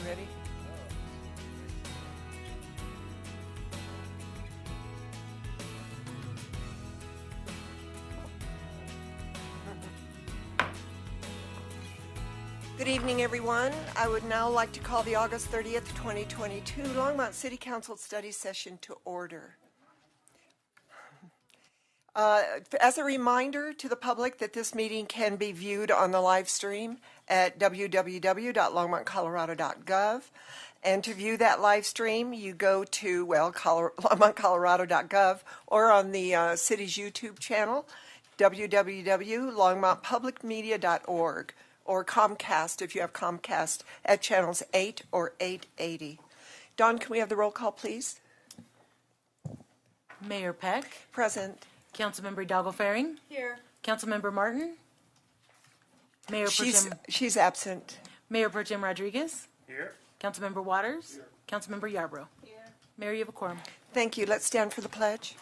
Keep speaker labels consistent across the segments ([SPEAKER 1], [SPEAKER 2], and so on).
[SPEAKER 1] ready? Good evening, everyone. I would now like to call the August 30th, 2022 Longmont City Council study session to order. As a reminder to the public that this meeting can be viewed on the live stream at www.longmontcolorado.gov. And to view that live stream, you go to, longmontcolorado.gov or on the city's YouTube channel, www.longmontpublicmedia.org, or Comcast, if you have Comcast, at channels 8 or 880. Dawn, can we have the roll call, please?
[SPEAKER 2] Mayor Peck.
[SPEAKER 1] Present.
[SPEAKER 2] Councilmember Doggle-Faring.
[SPEAKER 3] Here.
[SPEAKER 2] Councilmember Martin. Mayor
[SPEAKER 1] She's absent.
[SPEAKER 2] Mayor Pro Tem Rodriguez.
[SPEAKER 4] Here.
[SPEAKER 2] Councilmember Waters.
[SPEAKER 4] Here.
[SPEAKER 2] Councilmember Yarbrough.
[SPEAKER 3] Here.
[SPEAKER 2] Mayor, you have a quorum.
[SPEAKER 1] Thank you. Let's stand for the pledge.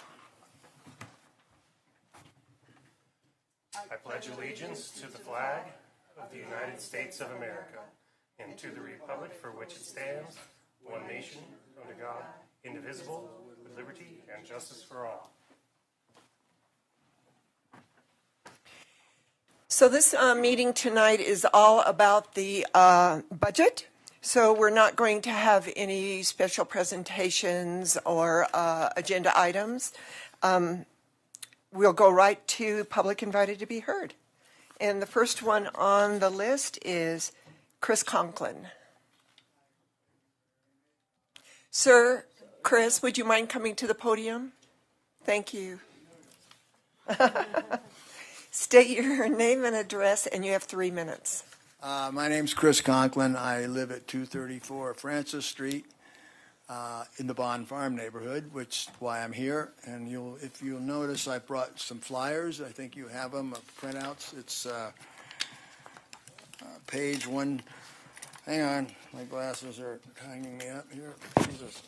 [SPEAKER 4] I pledge allegiance to the flag of the United States of America and to the republic for which it stands, one nation, under God, indivisible, with liberty and justice for all.
[SPEAKER 1] So this meeting tonight is all about the budget. So we're not going to have any special presentations or agenda items. We'll go right to public invited to be heard. And the first one on the list is Chris Conklin. Sir, Chris, would you mind coming to the podium? Thank you. State your name and address, and you have 3 minutes.
[SPEAKER 5] My name's Chris Conklin. I live at 234 Francis Street in the Bond Farm neighborhood, which is why I'm here. And if you'll notice, I brought some flyers. I think you have them, printouts. It's page one. Hang on, my glasses are hanging me up here. Jesus.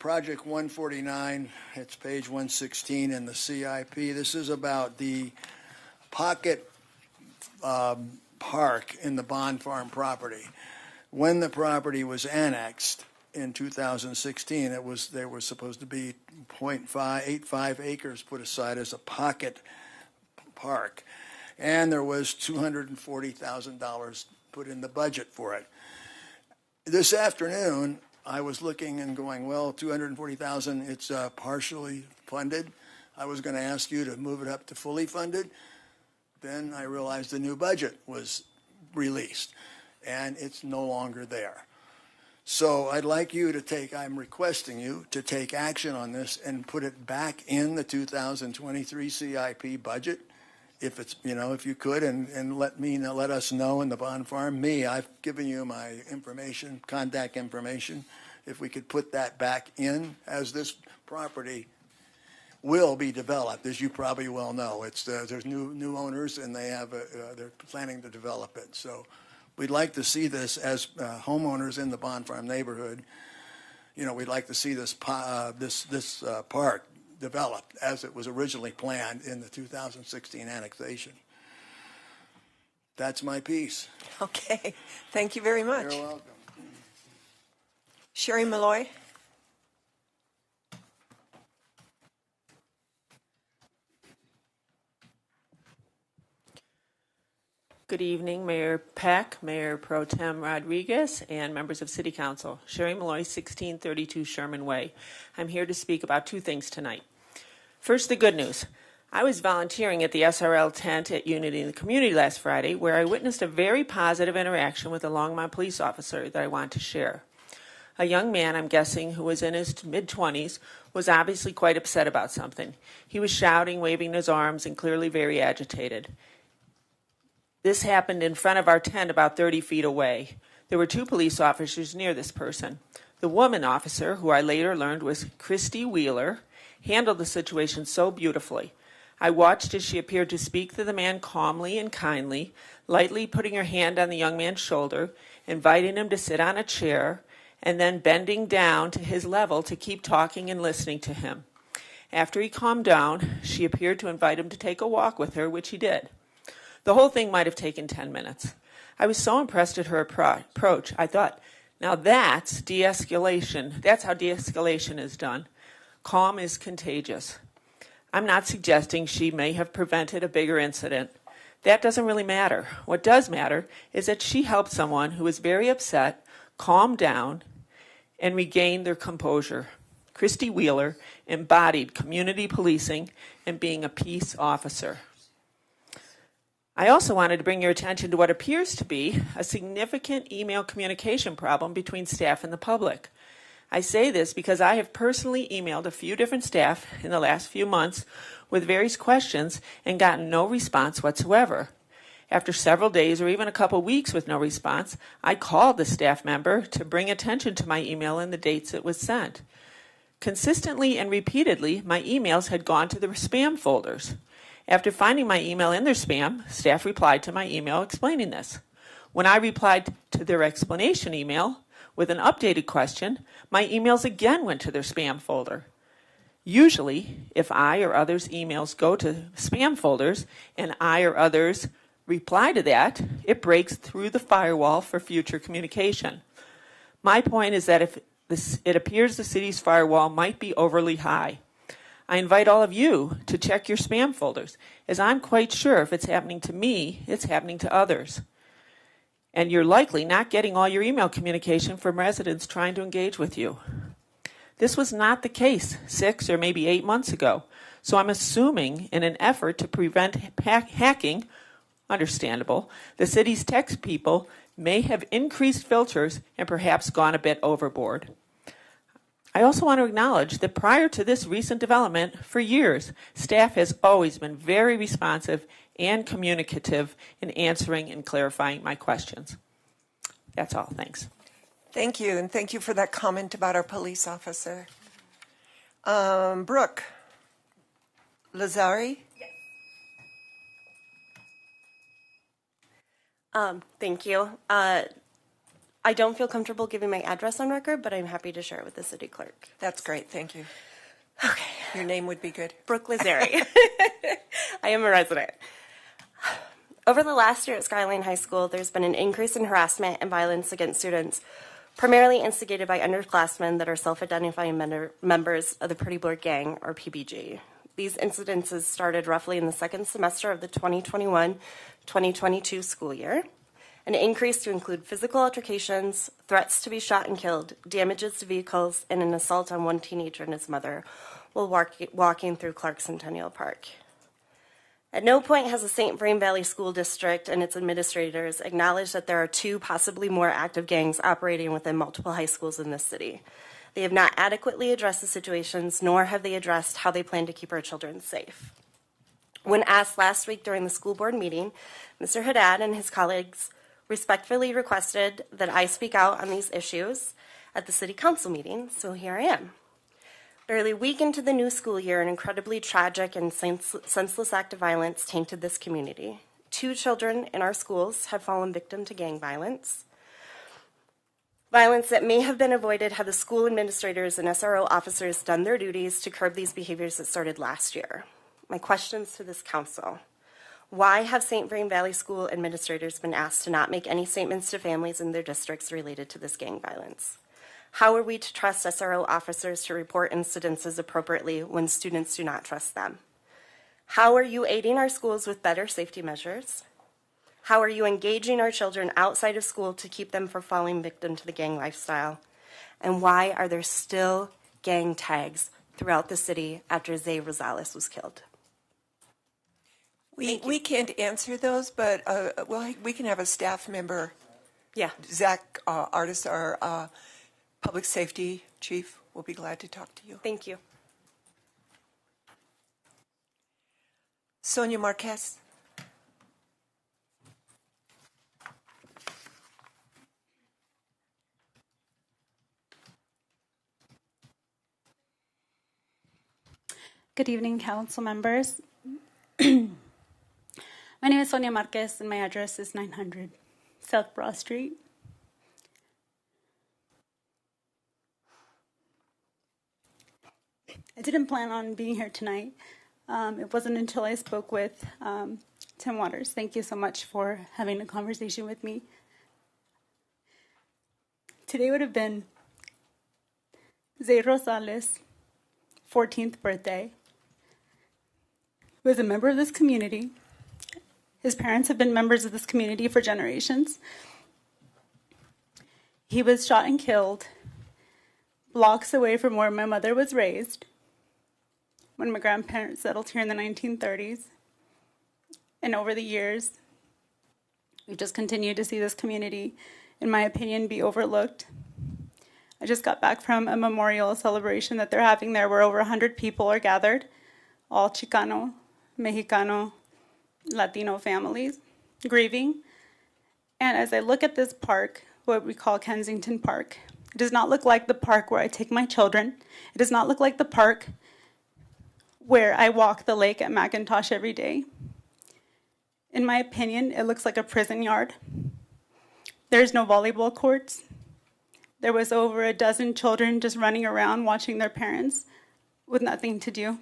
[SPEAKER 5] Project 149, it's page 116 in the CIP. This is about the pocket park in the Bond Farm property. When the property was annexed in 2016, there was supposed to be 0.85 acres put aside as a pocket park, and there was $240,000 put in the budget for it. This afternoon, I was looking and going, well, $240,000, it's partially funded. I was going to ask you to move it up to fully funded. Then I realized the new budget was released, and it's no longer there. So I'd like you to I'm requesting you to take action on this and put it back in the 2023 CIP budget, if it's, if you could, and let us know in the Bond Farm. I've given you my information, contact information. If we could put that back in, as this property will be developed, as you probably well know. There's new owners, and they're planning to develop it. So we'd like to see this as homeowners in the Bond Farm neighborhood. We'd like to see this park developed as it was originally planned in the 2016 annexation. That's my piece.
[SPEAKER 1] Okay, thank you very much.
[SPEAKER 5] You're welcome.
[SPEAKER 1] Sherry Malloy.
[SPEAKER 6] Good evening, Mayor Peck, Mayor Pro Tem Rodriguez, and members of City Council. Sherry Malloy, 1632 Sherman Way. I'm here to speak about 2 things tonight. First, the good news. I was volunteering at the SRL tent at Unity in the community last Friday, where I witnessed a very positive interaction with a Longmont police officer that I want to share. A young man, I'm guessing, who was in his mid-20s, was obviously quite upset about something. He was shouting, waving his arms, and clearly very agitated. This happened in front of our tent about 30 feet away. There were 2 police officers near this person. The woman officer, who I later learned was Christy Wheeler, handled the situation so beautifully. I watched as she appeared to speak to the man calmly and kindly, lightly putting her hand on the young man's shoulder, inviting him to sit on a chair, and then bending down to his level to keep talking and listening to him. After he calmed down, she appeared to invite him to take a walk with her, which he did. The whole thing might have taken 10 minutes. I was so impressed at her approach. I thought, now that's de-escalation. That's how de-escalation is done. Calm is contagious. I'm not suggesting she may have prevented a bigger incident. That doesn't really matter. What does matter is that she helped someone who was very upset calm down and regain their composure. Christy Wheeler embodied community policing and being a peace officer. I also wanted to bring your attention to what appears to be a significant email communication problem between staff and the public. I say this because I have personally emailed a few different staff in the last few months with various questions and gotten no response whatsoever. After several days or even a couple weeks with no response, I called the staff member to bring attention to my email and the dates it was sent. Consistently and repeatedly, my emails had gone to the spam folders. After finding my email in their spam, staff replied to my email explaining this. When I replied to their explanation email with an updated question, my emails again went to their spam folder. Usually, if I or others' emails go to spam folders and I or others reply to that, it breaks through the firewall for future communication. My point is that if it appears the city's firewall might be overly high, I invite all of you to check your spam folders, as I'm quite sure if it's happening to me, it's happening to others. And you're likely not getting all your email communication from residents trying to engage with you. This was not the case 6 or maybe 8 months ago, so I'm assuming in an effort to prevent hacking, understandable, the city's tech people may have increased filters and perhaps gone a bit overboard. I also want to acknowledge that prior to this recent development, for years, staff has always been very responsive and communicative in answering and clarifying my questions. That's all. Thanks.
[SPEAKER 1] Thank you, and thank you for that comment about our police officer. Brooke Lazari?
[SPEAKER 3] Thank you. I don't feel comfortable giving my address on record, but I'm happy to share it with the city clerk.
[SPEAKER 1] That's great, thank you.
[SPEAKER 3] Okay.
[SPEAKER 1] Your name would be good.
[SPEAKER 3] Brooke Lazari. I am a resident. Over the last year at Skyline High School, there's been an increase in harassment and violence against students, primarily instigated by underclassmen that are self-identifying members of the Pretty Blur Gang, or PBG. These incidences started roughly in the second semester of the 2021-2022 school year, and increased to include physical altercations, threats to be shot and killed, damages to vehicles, and an assault on one teenager and his mother while walking through Clark Centennial Park. At no point has the St. Vrain Valley School District and its administrators acknowledged that there are 2, possibly more active gangs operating within multiple high schools in this city. They have not adequately addressed the situations, nor have they addressed how they plan to keep our children safe. When asked last week during the school board meeting, Mr. Haddad and his colleagues respectfully requested that I speak out on these issues at the city council meeting, so here I am. Barely a week into the new school year, an incredibly tragic and senseless act of violence tainted this community. 2 children in our schools have fallen victim to gang violence. Violence that may have been avoided had the school administrators and SRO officers done their duties to curb these behaviors that started last year. My questions to this council: why have St. Vrain Valley School administrators been asked to not make any statements to families in their districts related to this gang violence? How are we to trust SRO officers to report incidences appropriately when students do not trust them? How are you aiding our schools with better safety measures? How are you engaging our children outside of school to keep them from falling victim to the gang lifestyle? And why are there still gang tags throughout the city after Zay Rosales was killed?
[SPEAKER 1] We can't answer those, but we can have a staff member.
[SPEAKER 3] Yeah.
[SPEAKER 1] Zach Artis, our public safety chief, will be glad to talk to you.
[SPEAKER 3] Thank you.
[SPEAKER 1] Sonia Marquez.
[SPEAKER 7] Good evening, council members. My name is Sonia Marquez, and my address is 900 South Broad Street. I didn't plan on being here tonight. It wasn't until I spoke with Tim Waters, thank you so much for having a conversation with me. Today would have been Zay Rosales' 14th birthday. He was a member of this community. His parents have been members of this community for generations. He was shot and killed blocks away from where my mother was raised when my grandparents settled here in the 1930s. And over the years, we've just continued to see this community, in my opinion, be overlooked. I just got back from a memorial celebration that they're having there where over 100 people are gathered, all Chicano, Mexicano, Latino families, grieving. And as I look at this park, what we call Kensington Park, it does not look like the park where I take my children. It does not look like the park where I walk the lake at McIntosh every day. In my opinion, it looks like a prison yard. There's no volleyball courts. There was over a dozen children just running around watching their parents with nothing to do.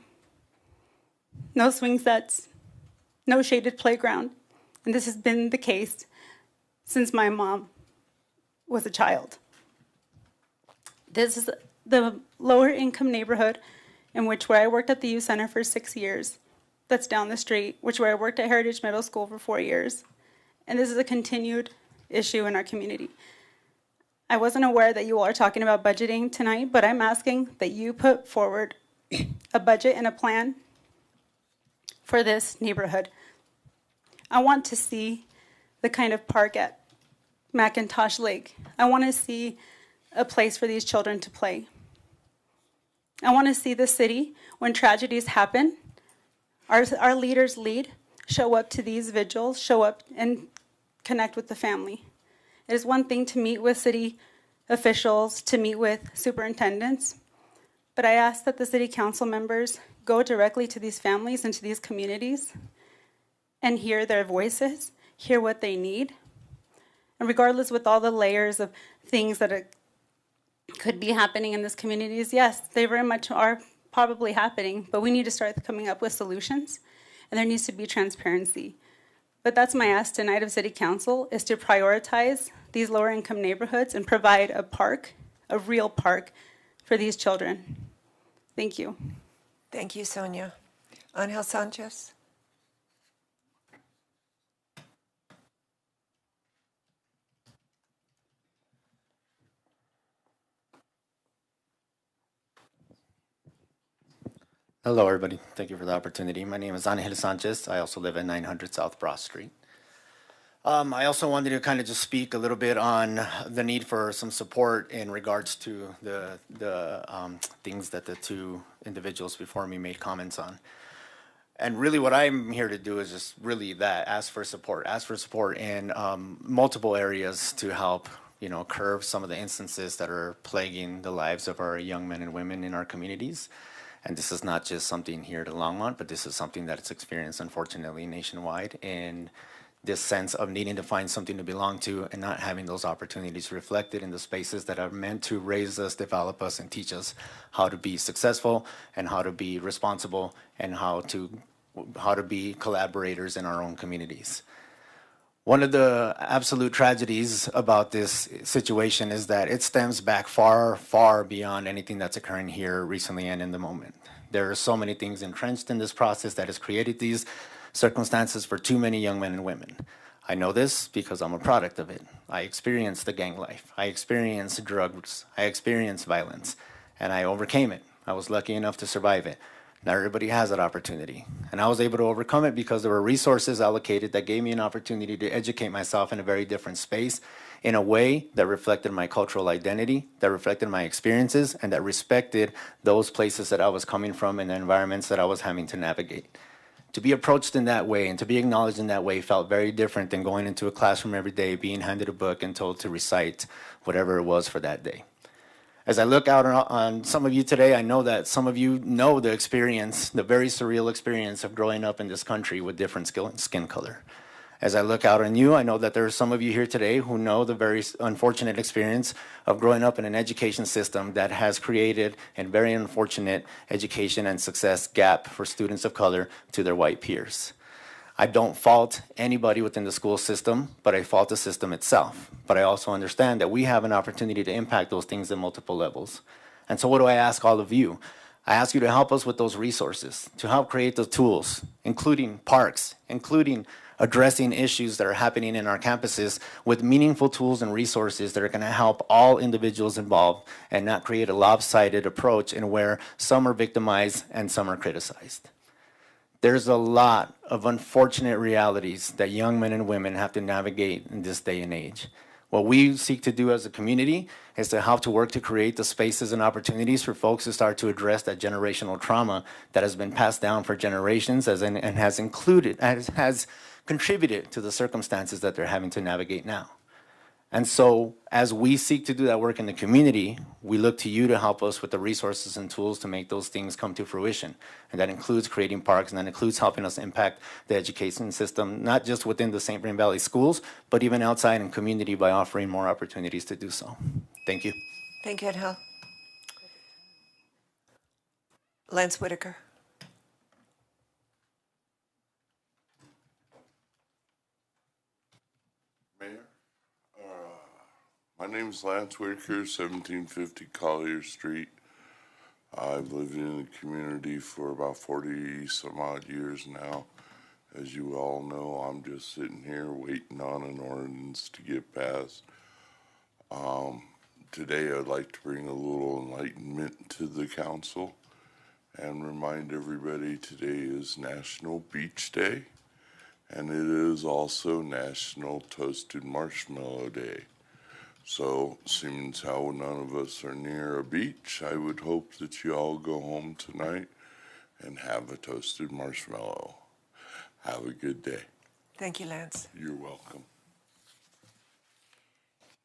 [SPEAKER 7] No swing sets, no shaded playground. And this has been the case since my mom was a child. This is the lower income neighborhood in which where I worked at the youth center for 6 years. That's down the street, where I worked at Heritage Middle School for 4 years. And this is a continued issue in our community. I wasn't aware that you all are talking about budgeting tonight, but I'm asking that you put forward a budget and a plan for this neighborhood. I want to see the kind of park at McIntosh Lake. I want to see a place for these children to play. I want to see the city, when tragedies happen, our leaders lead, show up to these vigils, show up and connect with the family. It is one thing to meet with city officials, to meet with superintendents, but I ask that the city council members go directly to these families and to these communities and hear their voices, hear what they need. And regardless with all the layers of things that could be happening in these communities, yes, they very much are probably happening, but we need to start coming up with solutions, and there needs to be transparency. But that's my ask tonight of City Council, is to prioritize these lower income neighborhoods and provide a park, a real park, for these children. Thank you.
[SPEAKER 1] Thank you, Sonia. Angel Sanchez?
[SPEAKER 8] Hello, everybody. Thank you for the opportunity. My name is Angel Sanchez. I also live at 900 South Broad Street. I also wanted to kind of just speak a little bit on the need for some support in regards to the things that the two individuals before me made comments on. And really what I'm here to do is just really that, ask for support in multiple areas to help, curb some of the instances that are plaguing the lives of our young men and women in our communities. And this is not just something here at Longmont, but this is something that it's experienced, unfortunately, nationwide, in this sense of needing to find something to belong to and not having those opportunities reflected in the spaces that are meant to raise us, develop us, and teach us how to be successful and how to be responsible and how to be collaborators in our own communities. One of the absolute tragedies about this situation is that it stems back far, far beyond anything that's occurring here recently and in the moment. There are so many things entrenched in this process that has created these circumstances for too many young men and women. I know this because I'm a product of it. I experienced the gang life. I experienced drugs. I experienced violence, and I overcame it. I was lucky enough to survive it. Not everybody has that opportunity. And I was able to overcome it because there were resources allocated that gave me an opportunity to educate myself in a very different space, in a way that reflected my cultural identity, that reflected my experiences, and that respected those places that I was coming from and the environments that I was having to navigate. To be approached in that way and to be acknowledged in that way felt very different than going into a classroom every day, being handed a book and told to recite whatever it was for that day. As I look out on some of you today, I know that some of you know the experience, the very surreal experience of growing up in this country with different skin color. As I look out on you, I know that there are some of you here today who know the very unfortunate experience of growing up in an education system that has created a very unfortunate education and success gap for students of color to their white peers. I don't fault anybody within the school system, but I fault the system itself. But I also understand that we have an opportunity to impact those things at multiple levels. And so what do I ask all of you? I ask you to help us with those resources, to help create the tools, including parks, including addressing issues that are happening in our campuses with meaningful tools and resources that are going to help all individuals involved and not create a lopsided approach in where some are victimized and some are criticized. There's a lot of unfortunate realities that young men and women have to navigate in this day and age. What we seek to do as a community is to help to work to create the spaces and opportunities for folks to start to address that generational trauma that has been passed down for generations and has contributed to the circumstances that they're having to navigate now. And so as we seek to do that work in the community, we look to you to help us with the resources and tools to make those things come to fruition. And that includes creating parks, and that includes helping us impact the education system, not just within the St. Vrain Valley schools, but even outside in community by offering more opportunities to do so. Thank you.
[SPEAKER 1] Thank you, Edhel. Lance Whitaker.
[SPEAKER 9] Mayor, my name's Lance Whitaker, 1750 Collier Street. I've lived in the community for about 40 some odd years now. As you all know, I'm just sitting here waiting on an ordinance to get passed. Today I'd like to bring a little enlightenment to the council and remind everybody today is National Beach Day, and it is also National Toasted Marshmallow Day. So, seeing as how none of us are near a beach, I would hope that you all go home tonight and have a toasted marshmallow. Have a good day.
[SPEAKER 1] Thank you, Lance.
[SPEAKER 9] You're welcome.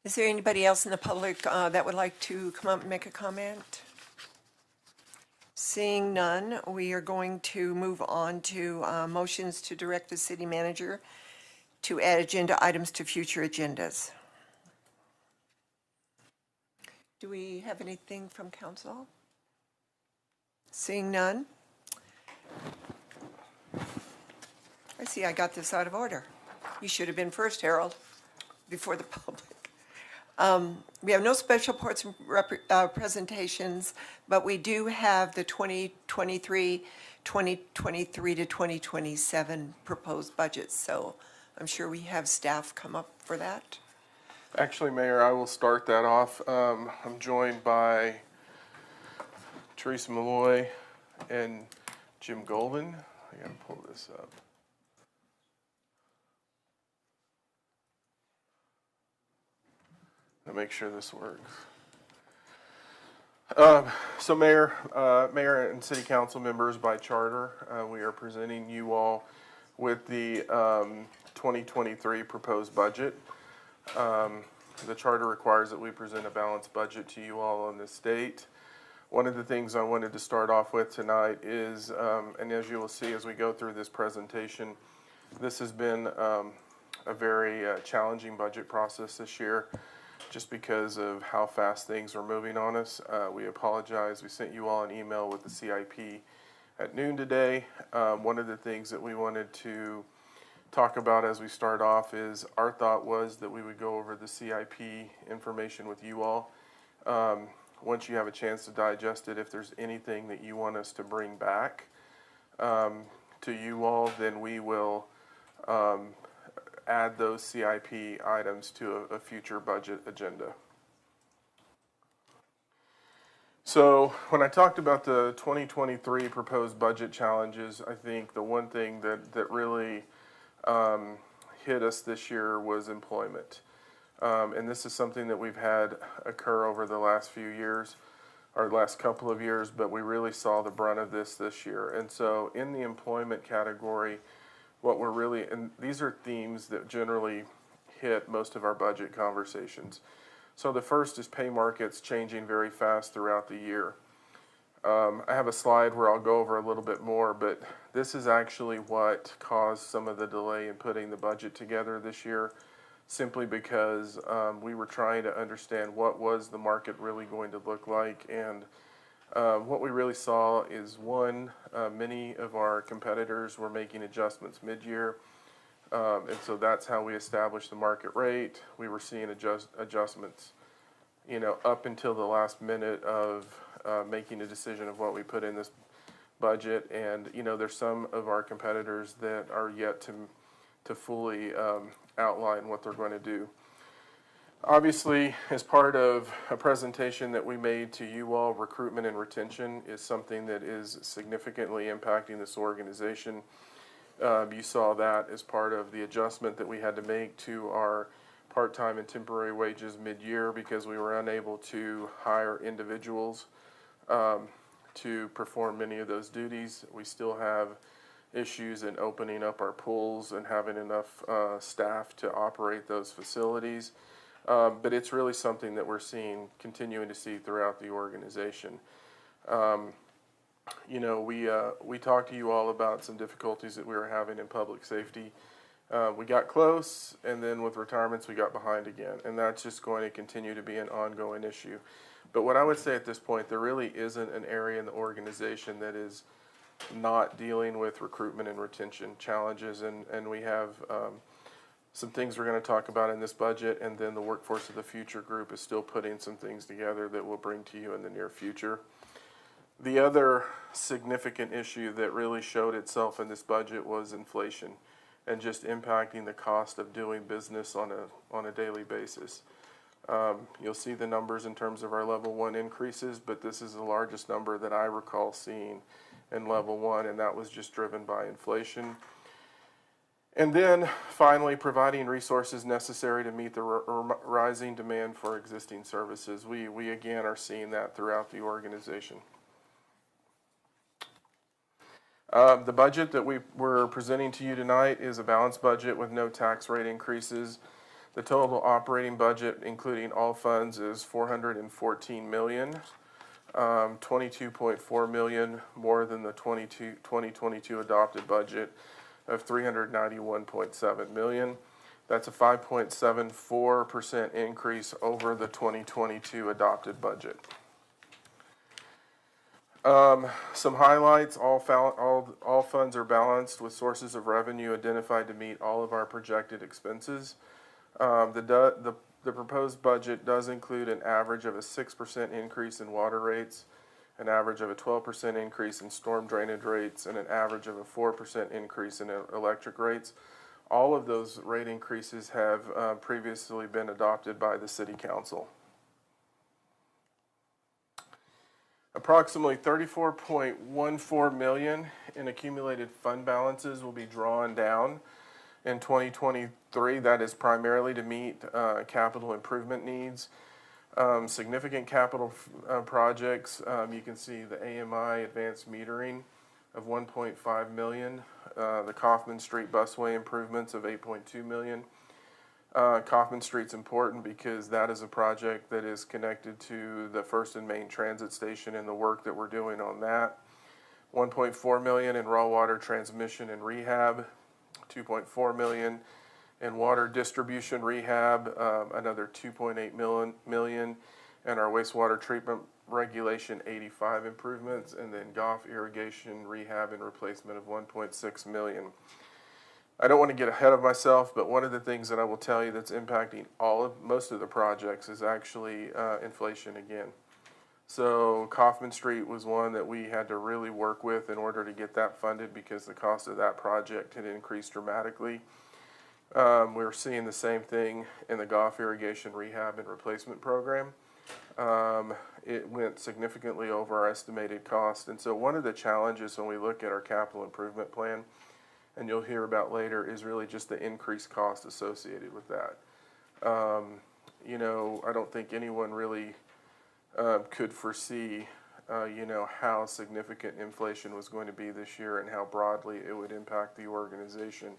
[SPEAKER 1] Is there anybody else in the public that would like to come up and make a comment? Seeing none, we are going to move on to motions to direct the city manager to add agenda items to future agendas. Do we have anything from council? Seeing none? I see I got this out of order. You should have been first, Harold, before the public. We have no special reports and presentations, but we do have the 2023 to 2027 proposed budgets. So I'm sure we have staff come up for that.
[SPEAKER 10] Actually, Mayor, I will start that off. I'm joined by Teresa Malloy and Jim Golden. I gotta pull this up. To make sure this works. So Mayor and City Council members, by charter, we are presenting you all with the 2023 proposed budget. The charter requires that we present a balanced budget to you all on this date. One of the things I wanted to start off with tonight is, and as you will see as we go through this presentation, this has been a very challenging budget process this year, just because of how fast things are moving on us. We apologize. We sent you all an email with the CIP at noon today. One of the things that we wanted to talk about as we start off is our thought was that we would go over the CIP information with you all. Once you have a chance to digest it, if there's anything that you want us to bring back to you all, then we will add those CIP items to a future budget agenda. So when I talked about the 2023 proposed budget challenges, I think the one thing that really hit us this year was employment. And this is something that we've had occur over the last few years, or last couple of years, but we really saw the brunt of this year. And so in the employment category, what we're really, and these are themes that generally hit most of our budget conversations. So the first is pay markets changing very fast throughout the year. I have a slide where I'll go over a little bit more, but this is actually what caused some of the delay in putting the budget together this year, simply because we were trying to understand what was the market really going to look like, and What we really saw is many of our competitors were making adjustments mid-year. And so that's how we established the market rate. We were seeing adjustments, up until the last minute of making a decision of what we put in this budget. And, there's some of our competitors that are yet to fully outline what they're going to do. Obviously, as part of a presentation that we made to you all, recruitment and retention is something that is significantly impacting this organization. You saw that as part of the adjustment that we had to make to our part-time and temporary wages mid-year because we were unable to hire individuals to perform many of those duties. We still have issues in opening up our pools and having enough staff to operate those facilities. But it's really something that we're continuing to see throughout the organization. We talked to you all about some difficulties that we were having in public safety. We got close, and then with retirements, we got behind again. And that's just going to continue to be an ongoing issue. But what I would say at this point, there really isn't an area in the organization that is not dealing with recruitment and retention challenges. And we have some things we're going to talk about in this budget, and then the Workforce of the Future group is still putting some things together that we'll bring to you in the near future. The other significant issue that really showed itself in this budget was inflation and just impacting the cost of doing business on a daily basis. You'll see the numbers in terms of our level 1 increases, but this is the largest number that I recall seeing in level 1, and that was just driven by inflation. And then finally, providing resources necessary to meet the rising demand for existing services. We again are seeing that throughout the organization. The budget that we're presenting to you tonight is a balanced budget with no tax rate increases. The total operating budget, including all funds, is $414 million, $22.4 million more than the 2022 adopted budget of $391.7 million. That's a 5.74% increase over the 2022 adopted budget. Some highlights: all funds are balanced with sources of revenue identified to meet all of our projected expenses. The proposed budget does include an average of a 6% increase in water rates, an average of a 12% increase in storm drainage rates, and an average of a 4% increase in electric rates. All of those rate increases have previously been adopted by the City Council. Approximately $34.14 million in accumulated fund balances will be drawn down in 2023. That is primarily to meet capital improvement needs. Significant capital projects, you can see the AMI advanced metering of $1.5 million, the Kaufman Street busway improvements of $8.2 million. Kaufman Street's important because that is a project that is connected to the First and Main Transit Station and the work that we're doing on that. $1.4 million in raw water transmission and rehab, $2.4 million in water distribution rehab, another $2.8 million in our wastewater treatment regulation 85 improvements, and then Goff irrigation rehab and replacement of $1.6 million. I don't want to get ahead of myself, but one of the things that I will tell you that's impacting most of the projects is actually inflation again. So Kaufman Street was one that we had to really work with in order to get that funded because the cost of that project had increased dramatically. We're seeing the same thing in the Goff irrigation rehab and replacement program. It went significantly over our estimated cost. And so one of the challenges when we look at our capital improvement plan, and you'll hear about later, is really just the increased cost associated with that. I don't think anyone really could foresee, how significant inflation was going to be this year and how broadly it would impact the organization.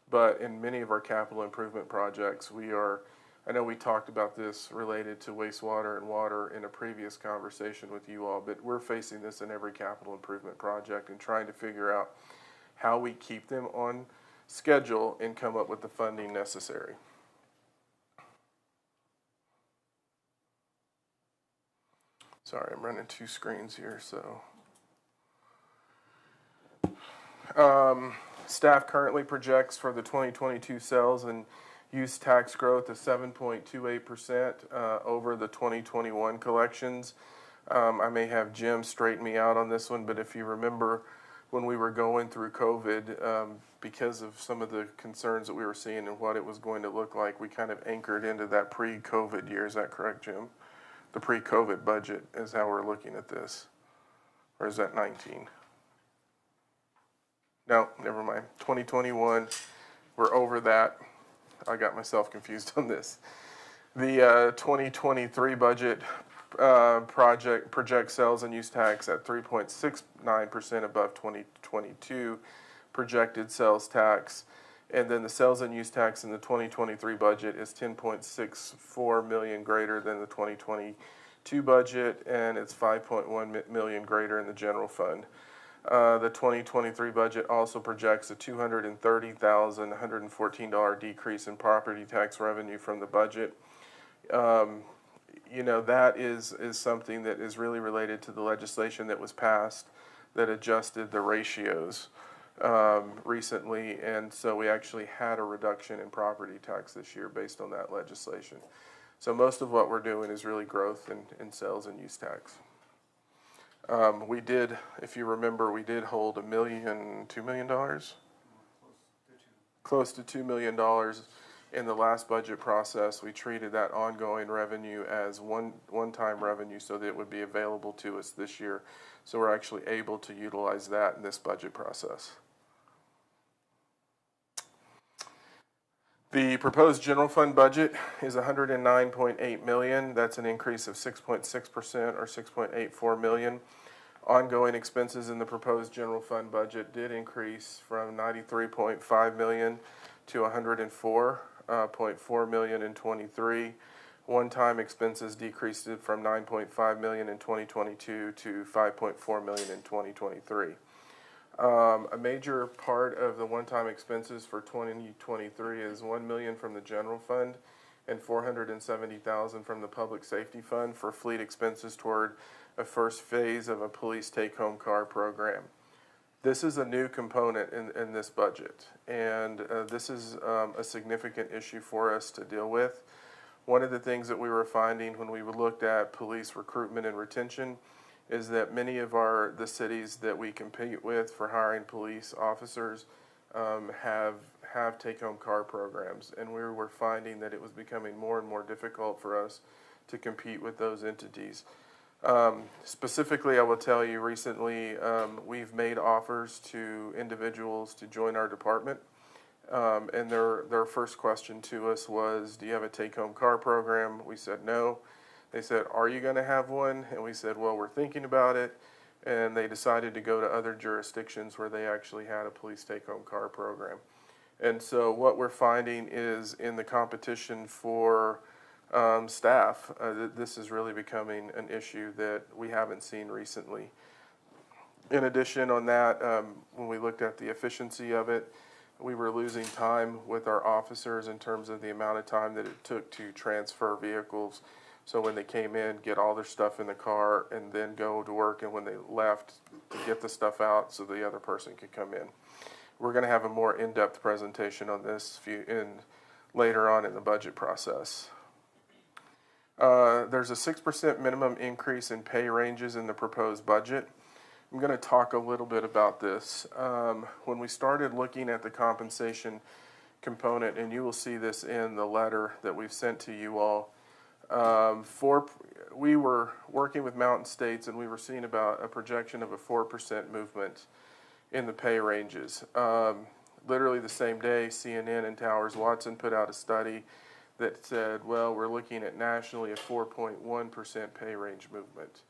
[SPEAKER 10] But in many of our capital improvement projects, I know we talked about this related to wastewater and water in a previous conversation with you all, but we're facing this in every capital improvement project and trying to figure out how we keep them on schedule and come up with the funding necessary. Sorry, I'm running two screens here, so. Staff currently projects for the 2022 sales and use tax growth of 7.28% over the 2021 collections. I may have Jim straighten me out on this one, but if you remember when we were going through COVID, because of some of the concerns that we were seeing and what it was going to look like, we kind of anchored into that pre-COVID year. Is that correct, Jim? The pre-COVID budget is how we're looking at this. Or is that 19? No, never mind. 2021, we're over that. I got myself confused on this. The 2023 budget projects sales and use tax at 3.69% above 2022 projected sales tax. And then the sales and use tax in the 2023 budget is 10.64 million greater than the 2022 budget, and it's 5.1 million greater in the general fund. The 2023 budget also projects a $230,114 decrease in property tax revenue from the budget. That is something that is really related to the legislation that was passed that adjusted the ratios recently, and so we actually had a reduction in property tax this year based on that legislation. So most of what we're doing is really growth in sales and use tax. We did, if you remember, we did hold $2 million? Close to $2 million in the last budget process. We treated that ongoing revenue as one-time revenue so that it would be available to us this year. So we're actually able to utilize that in this budget process. The proposed general fund budget is $109.8 million. That's an increase of 6.6% or $6.84 million. Ongoing expenses in the proposed general fund budget did increase from $93.5 million to $104.4 million in 23. One-time expenses decreased it from $9.5 million in 2022 to $5.4 million in 2023. A major part of the one-time expenses for 2023 is $1 million from the general fund and $470,000 from the public safety fund for fleet expenses toward a first phase of a police take-home car program. This is a new component in this budget, and this is a significant issue for us to deal with. One of the things that we were finding when we looked at police recruitment and retention is that many of the cities that we compete with for hiring police officers have take-home car programs, and we were finding that it was becoming more and more difficult for us to compete with those entities. Specifically, I will tell you recently we've made offers to individuals to join our department, and their first question to us was, do you have a take-home car program? We said no. They said, are you going to have one? And we said, well, we're thinking about it. And they decided to go to other jurisdictions where they actually had a police take-home car program. And so what we're finding is in the competition for staff, this is really becoming an issue that we haven't seen recently. In addition on that, when we looked at the efficiency of it, we were losing time with our officers in terms of the amount of time that it took to transfer vehicles. So when they came in, get all their stuff in the car, and then go to work, and when they left, to get the stuff out so the other person could come in. We're going to have a more in-depth presentation on this later on in the budget process. There's a 6% minimum increase in pay ranges in the proposed budget. I'm going to talk a little bit about this. When we started looking at the compensation component, and you will see this in the letter that we've sent to you all, we were working with Mountain States, and we were seeing about a projection of a 4% movement in the pay ranges. Literally the same day, CNN and Towers Watson put out a study that said, well, we're looking at nationally a 4.1% pay range movement.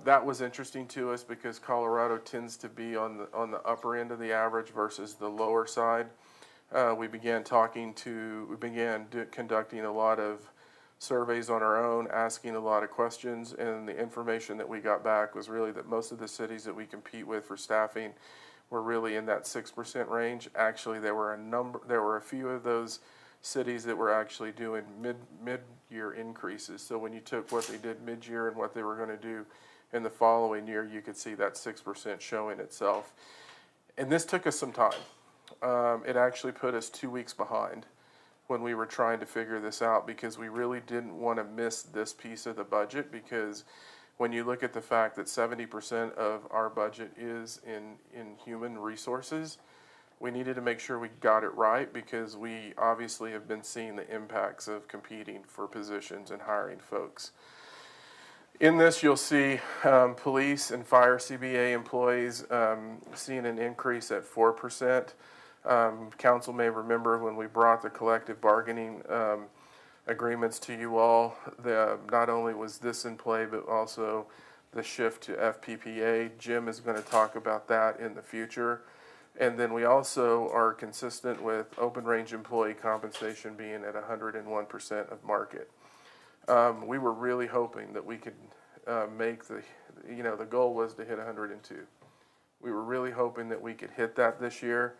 [SPEAKER 10] That was interesting to us because Colorado tends to be on the upper end of the average versus the lower side. We began conducting a lot of surveys on our own, asking a lot of questions, and the information that we got back was really that most of the cities that we compete with for staffing were really in that 6% range. Actually, there were a few of those cities that were actually doing mid-year increases. So when you took what they did mid-year and what they were going to do in the following year, you could see that 6% showing itself. And this took us some time. It actually put us 2 weeks behind when we were trying to figure this out, because we really didn't want to miss this piece of the budget, because when you look at the fact that 70% of our budget is in human resources, we needed to make sure we got it right, because we obviously have been seeing the impacts of competing for positions and hiring folks. In this, you'll see police and fire CBA employees seeing an increase at 4%. Council may remember when we brought the collective bargaining agreements to you all, not only was this in play, but also the shift to FPPA. Jim is going to talk about that in the future. And then we also are consistent with open range employee compensation being at 101% of market. We were really hoping that we could make the goal was to hit 102. We were really hoping that we could hit that this year.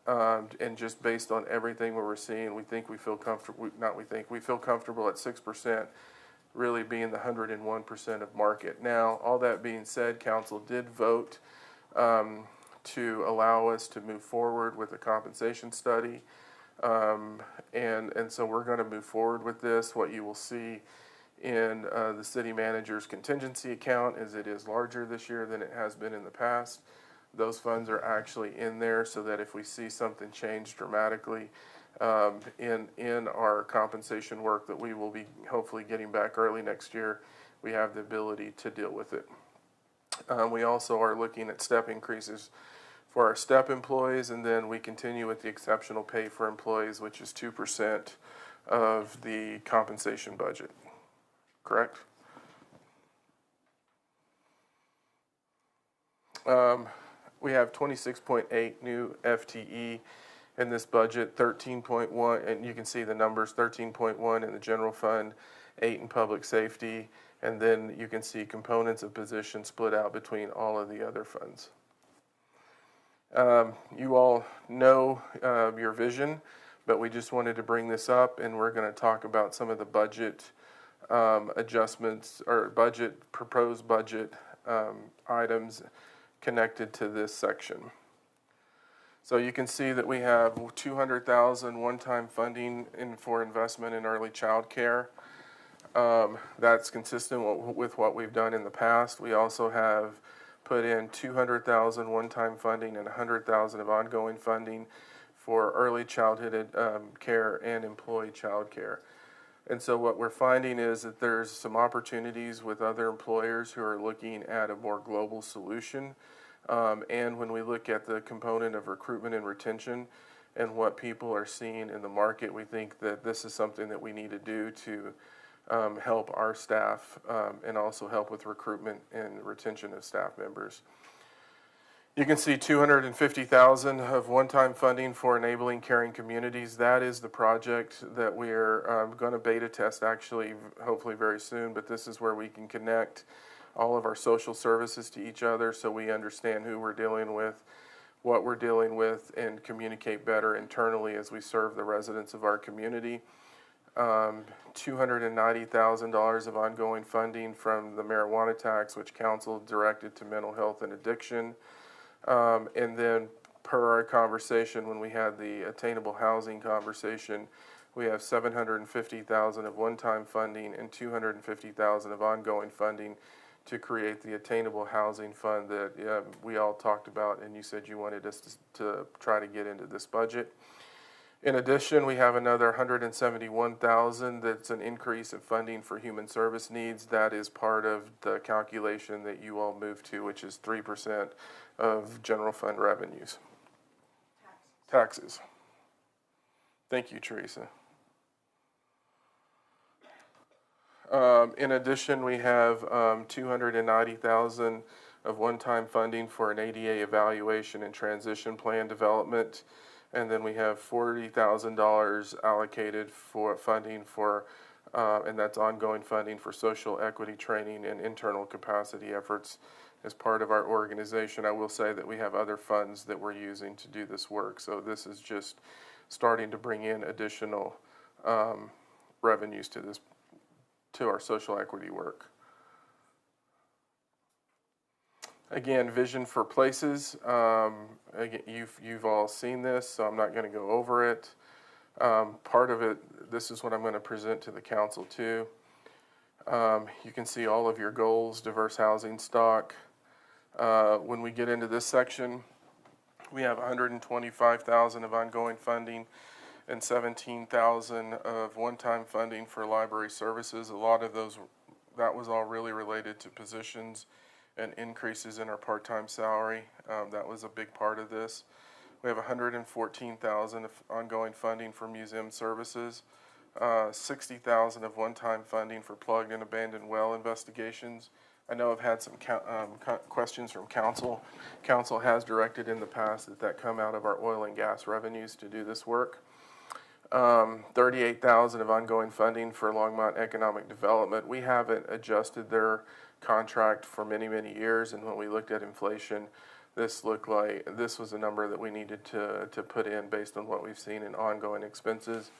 [SPEAKER 10] And just based on everything we were seeing, we feel comfortable at 6%, really being the 101% of market. Now, all that being said, council did vote to allow us to move forward with a compensation study. And so we're going to move forward with this. What you will see in the city manager's contingency account is it is larger this year than it has been in the past. Those funds are actually in there so that if we see something change dramatically in our compensation work that we will be hopefully getting back early next year, we have the ability to deal with it. We also are looking at step increases for our step employees, and then we continue with the exceptional pay for employees, which is 2% of the compensation budget. Correct? We have 26.8 new FTE in this budget, 13.1, and you can see the numbers, 13.1 in the general fund, 8 in public safety, and then you can see components of positions split out between all of the other funds. You all know your vision, but we just wanted to bring this up, and we're going to talk about some of the budget adjustments or proposed budget items connected to this section. So you can see that we have $200,000 one-time funding for investment in early child care. That's consistent with what we've done in the past. We also have put in $200,000 one-time funding and $100,000 of ongoing funding for early childhood care and employee child care. And so what we're finding is that there's some opportunities with other employers who are looking at a more global solution. And when we look at the component of recruitment and retention and what people are seeing in the market, we think that this is something that we need to do to help our staff and also help with recruitment and retention of staff members. You can see $250,000 of one-time funding for enabling caring communities. That is the project that we're going to beta test actually, hopefully very soon, but this is where we can connect all of our social services to each other so we understand who we're dealing with, what we're dealing with, and communicate better internally as we serve the residents of our community. $290,000 of ongoing funding from the marijuana tax, which council directed to mental health and addiction. And then per our conversation when we had the attainable housing conversation, we have $750,000 of one-time funding and $250,000 of ongoing funding to create the attainable housing fund that we all talked about, and you said you wanted us to try to get into this budget. In addition, we have another $171,000 that's an increase in funding for human service needs. That is part of the calculation that you all moved to, which is 3% of general fund revenues. Taxes. Thank you, Teresa. In addition, we have $290,000 of one-time funding for an ADA evaluation and transition plan development. And then we have $40,000 allocated for funding for, and that's ongoing funding for social equity training and internal capacity efforts as part of our organization. I will say that we have other funds that we're using to do this work. So this is just starting to bring in additional revenues to our social equity work. Again, vision for places. Again, you've all seen this, so I'm not going to go over it. Part of it, this is what I'm going to present to the council too. You can see all of your goals, diverse housing stock. When we get into this section, we have 125,000 of ongoing funding and 17,000 of one-time funding for library services. A lot of those, that was all really related to positions and increases in our part-time salary. That was a big part of this. We have 114,000 of ongoing funding for museum services, 60,000 of one-time funding for plugged and abandoned well investigations. I know I've had some questions from council. Council has directed in the past that come out of our oil and gas revenues to do this work. 38,000 of ongoing funding for Longmont economic development. We haven't adjusted their contract for many, many years, and when we looked at inflation, this looked like this was a number that we needed to put in based on what we've seen in ongoing expenses.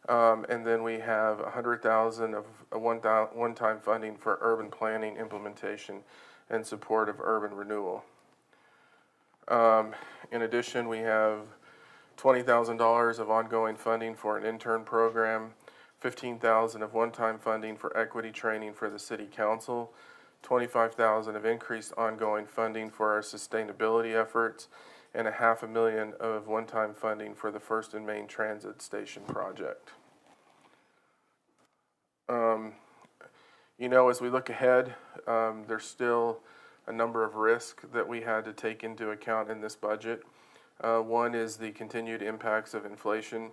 [SPEAKER 10] And then we have 100,000 of one-time funding for urban planning implementation and support of urban renewal. In addition, we have $20,000 of ongoing funding for an intern program, 15,000 of one-time funding for equity training for the city council, 25,000 of increased ongoing funding for our sustainability efforts, and $500,000 of one-time funding for the First and Main Transit Station project. You know, as we look ahead, there's still a number of risks that we had to take into account in this budget. One is the continued impacts of inflation.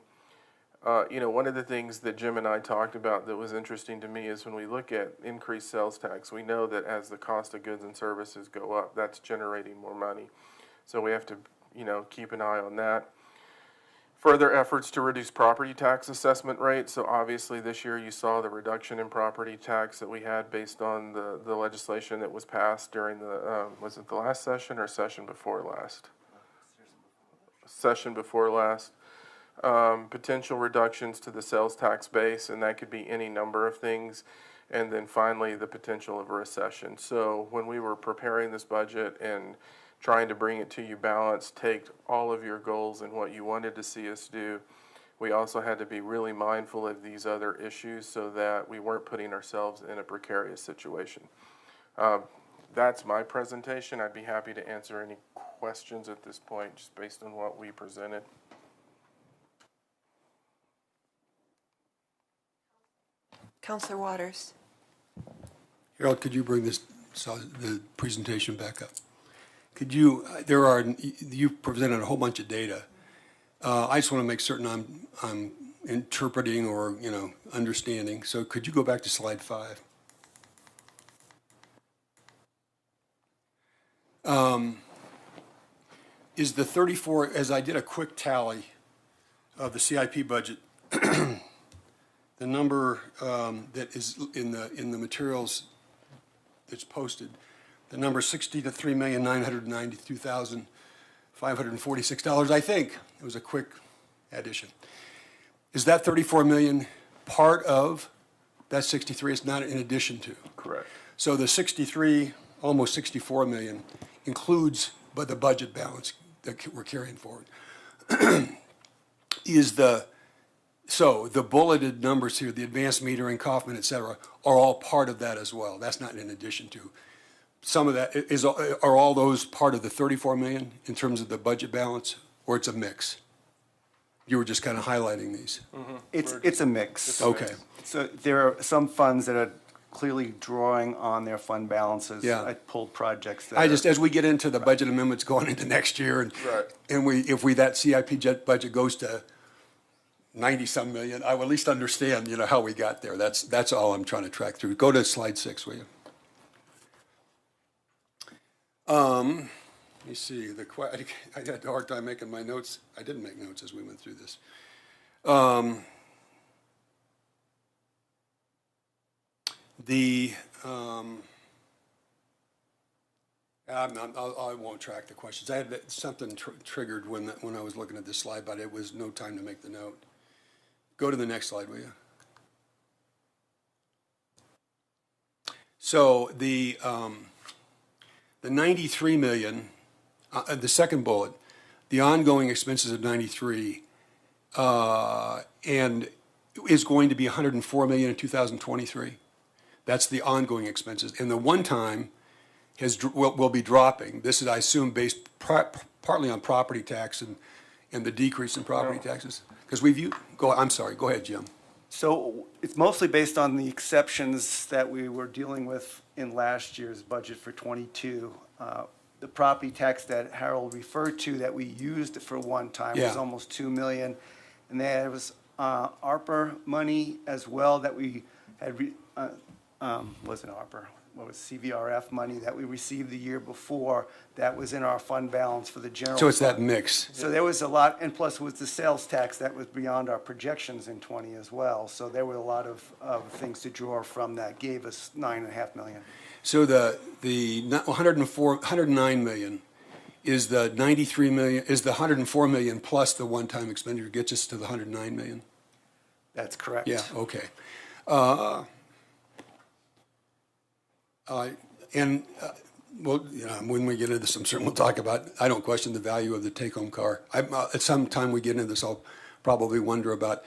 [SPEAKER 10] You know, one of the things that Jim and I talked about that was interesting to me is when we look at increased sales tax, we know that as the cost of goods and services go up, that's generating more money. So we have to, you know, keep an eye on that. Further efforts to reduce property tax assessment rates. So obviously this year you saw the reduction in property tax that we had based on the legislation that was passed during the, was it the last session or session before last? Session before last. Potential reductions to the sales tax base, and that could be any number of things. And then finally, the potential of a recession. So when we were preparing this budget and trying to bring it to you balanced, take all of your goals and what you wanted to see us do, we also had to be really mindful of these other issues so that we weren't putting ourselves in a precarious situation. That's my presentation. I'd be happy to answer any questions at this point, just based on what we presented.
[SPEAKER 1] Councilor Waters.
[SPEAKER 11] Harold, could you bring the presentation back up? Could you, you've presented a whole bunch of data. I just want to make certain I'm interpreting or, you know, understanding. So could you go back to slide 5? Is the 34, as I did a quick tally of the CIP budget, the number that is in the materials that's posted, the number $63,992,546, I think. It was a quick addition. Is that 34 million part of that 63? It's not in addition to.
[SPEAKER 10] Correct.
[SPEAKER 11] So the 63, almost 64 million includes but the budget balance that we're carrying forward. So the bulleted numbers here, the advanced metering, Kaufman, et cetera, are all part of that as well. That's not in addition to. Some of that are all those part of the 34 million in terms of the budget balance, or it's a mix? You were just kind of highlighting these.
[SPEAKER 10] Mm-hmm.
[SPEAKER 12] It's a mix.
[SPEAKER 11] Okay.
[SPEAKER 12] So there are some funds that are clearly drawing on their fund balances.
[SPEAKER 11] Yeah.
[SPEAKER 12] I pulled projects that
[SPEAKER 11] As we get into the budget amendments going into next year, and
[SPEAKER 10] Right.
[SPEAKER 11] and if that CIP budget goes to 90-some million, I will at least understand, you know, how we got there. That's all I'm trying to track through. Go to slide 6, will you? Let me see. I had a hard time making my notes. I didn't make notes as we went through this. I won't track the questions. I had something triggered when I was looking at this slide, but it was no time to make the note. Go to the next slide, will you? So the 93 million, the second bullet, the ongoing expenses of 93, and is going to be 104 million in 2023. That's the ongoing expenses, and the one-time will be dropping. This is, I assume, based partly on property tax and the decrease in property taxes. Because I'm sorry. Go ahead, Jim.
[SPEAKER 12] So it's mostly based on the exceptions that we were dealing with in last year's budget for '22. The property tax that Harold referred to that we used for one time was almost 2 million. And there was ARPA money as well that we had, wasn't ARPA, what was CVRF money that we received the year before that was in our fund balance for the general.
[SPEAKER 11] So it's
[SPEAKER 12] fund.
[SPEAKER 11] that mix.
[SPEAKER 12] So there was a lot, and plus with the sales tax that was beyond our projections in '20 as well. So there were a lot of things to draw from that gave us $9.5 million.
[SPEAKER 11] So the 109 million is the 93 million, is the 104 million plus the one-time expenditure gets us to the 109 million?
[SPEAKER 12] That's correct.
[SPEAKER 11] Yeah, okay. Well, when we get into this, I'm certain we'll talk about, I don't question the value of the take-home car. At some time we get into this, I'll probably wonder about,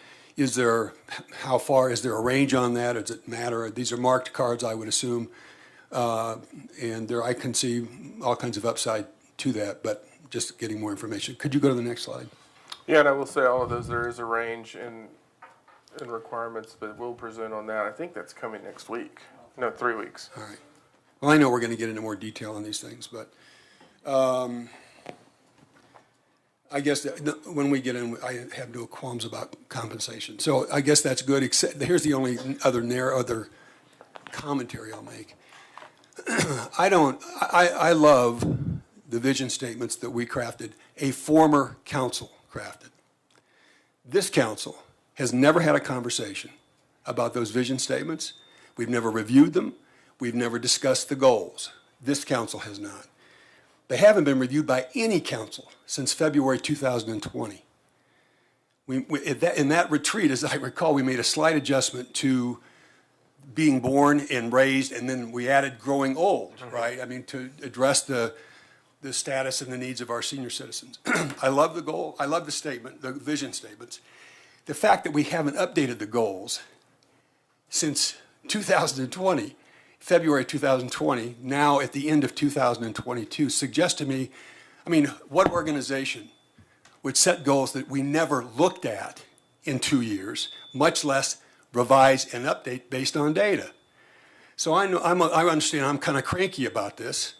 [SPEAKER 11] how far, is there a range on that? Does it matter? These are marked cards, I would assume. And I can see all kinds of upside to that, but just getting more information. Could you go to the next slide?
[SPEAKER 10] Yeah, and I will say all of those, there is a range in requirements, but we'll present on that. I think that's coming next week. No, 3 weeks.
[SPEAKER 11] All right. Well, I know we're going to get into more detail on these things, but I guess when we get in, I have no qualms about compensation. So I guess that's good, except here's the only other commentary I'll make. I love the vision statements that we crafted, a former council crafted. This council has never had a conversation about those vision statements. We've never reviewed them. We've never discussed the goals. This council has not. They haven't been reviewed by any council since February 2020. In that retreat, as I recall, we made a slight adjustment to being born and raised, and then we added growing old, right? I mean, to address the status and the needs of our senior citizens. I love the goal. I love the statement, the vision statements. The fact that we haven't updated the goals since 2020, February 2020, now at the end of 2022, suggests to me, I mean, what organization would set goals that we never looked at in 2 years, much less revise and update based on data? So I understand I'm kind of cranky about this.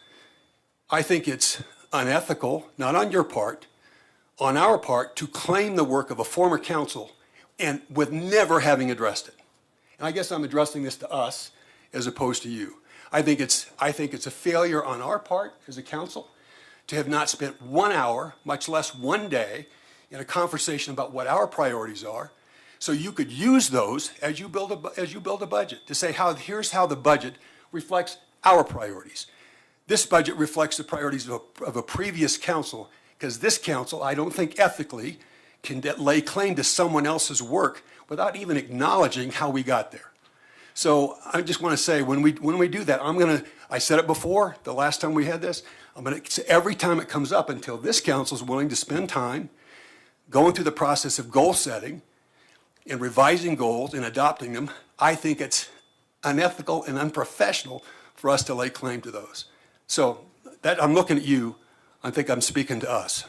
[SPEAKER 11] I think it's unethical, not on your part, on our part, to claim the work of a former council and with never having addressed it. And I guess I'm addressing this to us as opposed to you. I think it's a failure on our part as a council to have not spent 1 hour, much less 1 day, in a conversation about what our priorities are, so you could use those as you build a budget to say here's how the budget reflects our priorities. This budget reflects the priorities of a previous council, because this council, I don't think ethically, can lay claim to someone else's work without even acknowledging how we got there. So I just want to say, when we do that, I said it before, the last time we had this, every time it comes up until this council is willing to spend time going through the process of goal setting and revising goals and adopting them, I think it's unethical and unprofessional for us to lay claim to those. So I'm looking at you. I think I'm speaking to us.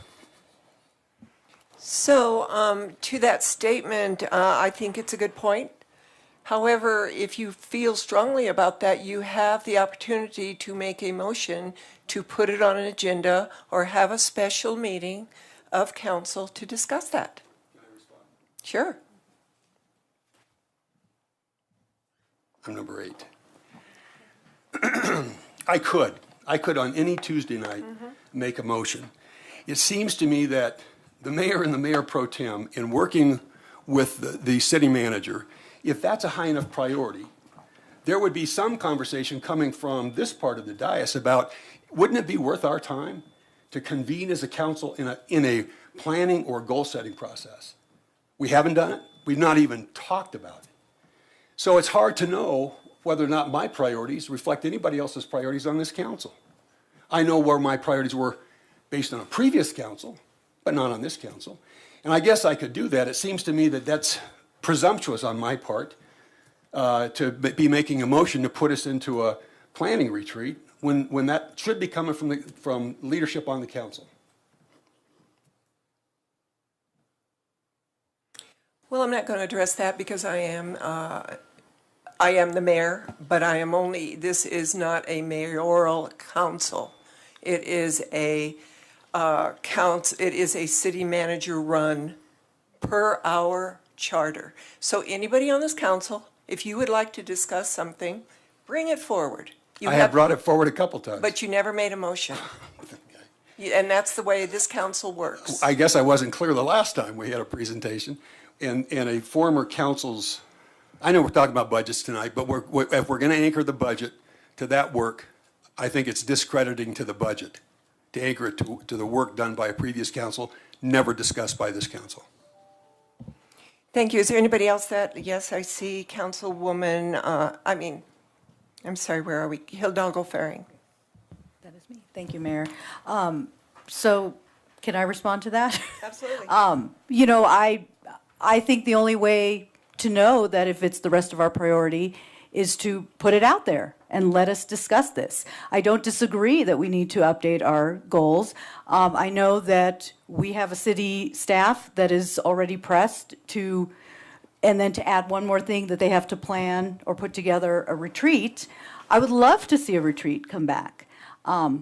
[SPEAKER 1] So to that statement, I think it's a good point. However, if you feel strongly about that, you have the opportunity to make a motion to put it on an agenda or have a special meeting of council to discuss that.
[SPEAKER 11] Can I respond?
[SPEAKER 1] Sure.
[SPEAKER 11] I'm number 8. I could on any Tuesday night make a motion. It seems to me that the mayor and the mayor pro tem, in working with the city manager, if that's a high enough priority, there would be some conversation coming from this part of the dais about wouldn't it be worth our time to convene as a council in a planning or goal-setting process? We haven't done it. We've not even talked about it. So it's hard to know whether or not my priorities reflect anybody else's priorities on this council. I know where my priorities were based on a previous council, but not on this council. And I guess I could do that. It seems to me that that's presumptuous on my part to be making a motion to put us into a planning retreat when that should be coming from leadership on the council.
[SPEAKER 1] Well, I'm not going to address that because I am the mayor, but this is not a mayoral council. It is a city manager run per our charter. So anybody on this council, if you would like to discuss something, bring it forward.
[SPEAKER 11] I have brought it forward a couple times.
[SPEAKER 1] But you never made a motion. And that's the way this council works.
[SPEAKER 11] I guess I wasn't clear the last time we had a presentation. And a former council's, I know we're talking about budgets tonight, but if we're going to anchor the budget to that work, I think it's discrediting to the budget to anchor it to the work done by a previous council, never discussed by this council.
[SPEAKER 1] Thank you. Is there anybody else yes, I see Councilwoman, I'm sorry, where are we? Hildalgo Faring.
[SPEAKER 13] That is me. Thank you, Mayor. So can I respond to that?
[SPEAKER 1] Absolutely.
[SPEAKER 13] I think the only way to know that if it's the rest of our priority is to put it out there and let us discuss this. I don't disagree that we need to update our goals. I know that we have a city staff that is already pressed and then to add one more thing that they have to plan or put together a retreat. I would love to see a retreat come back.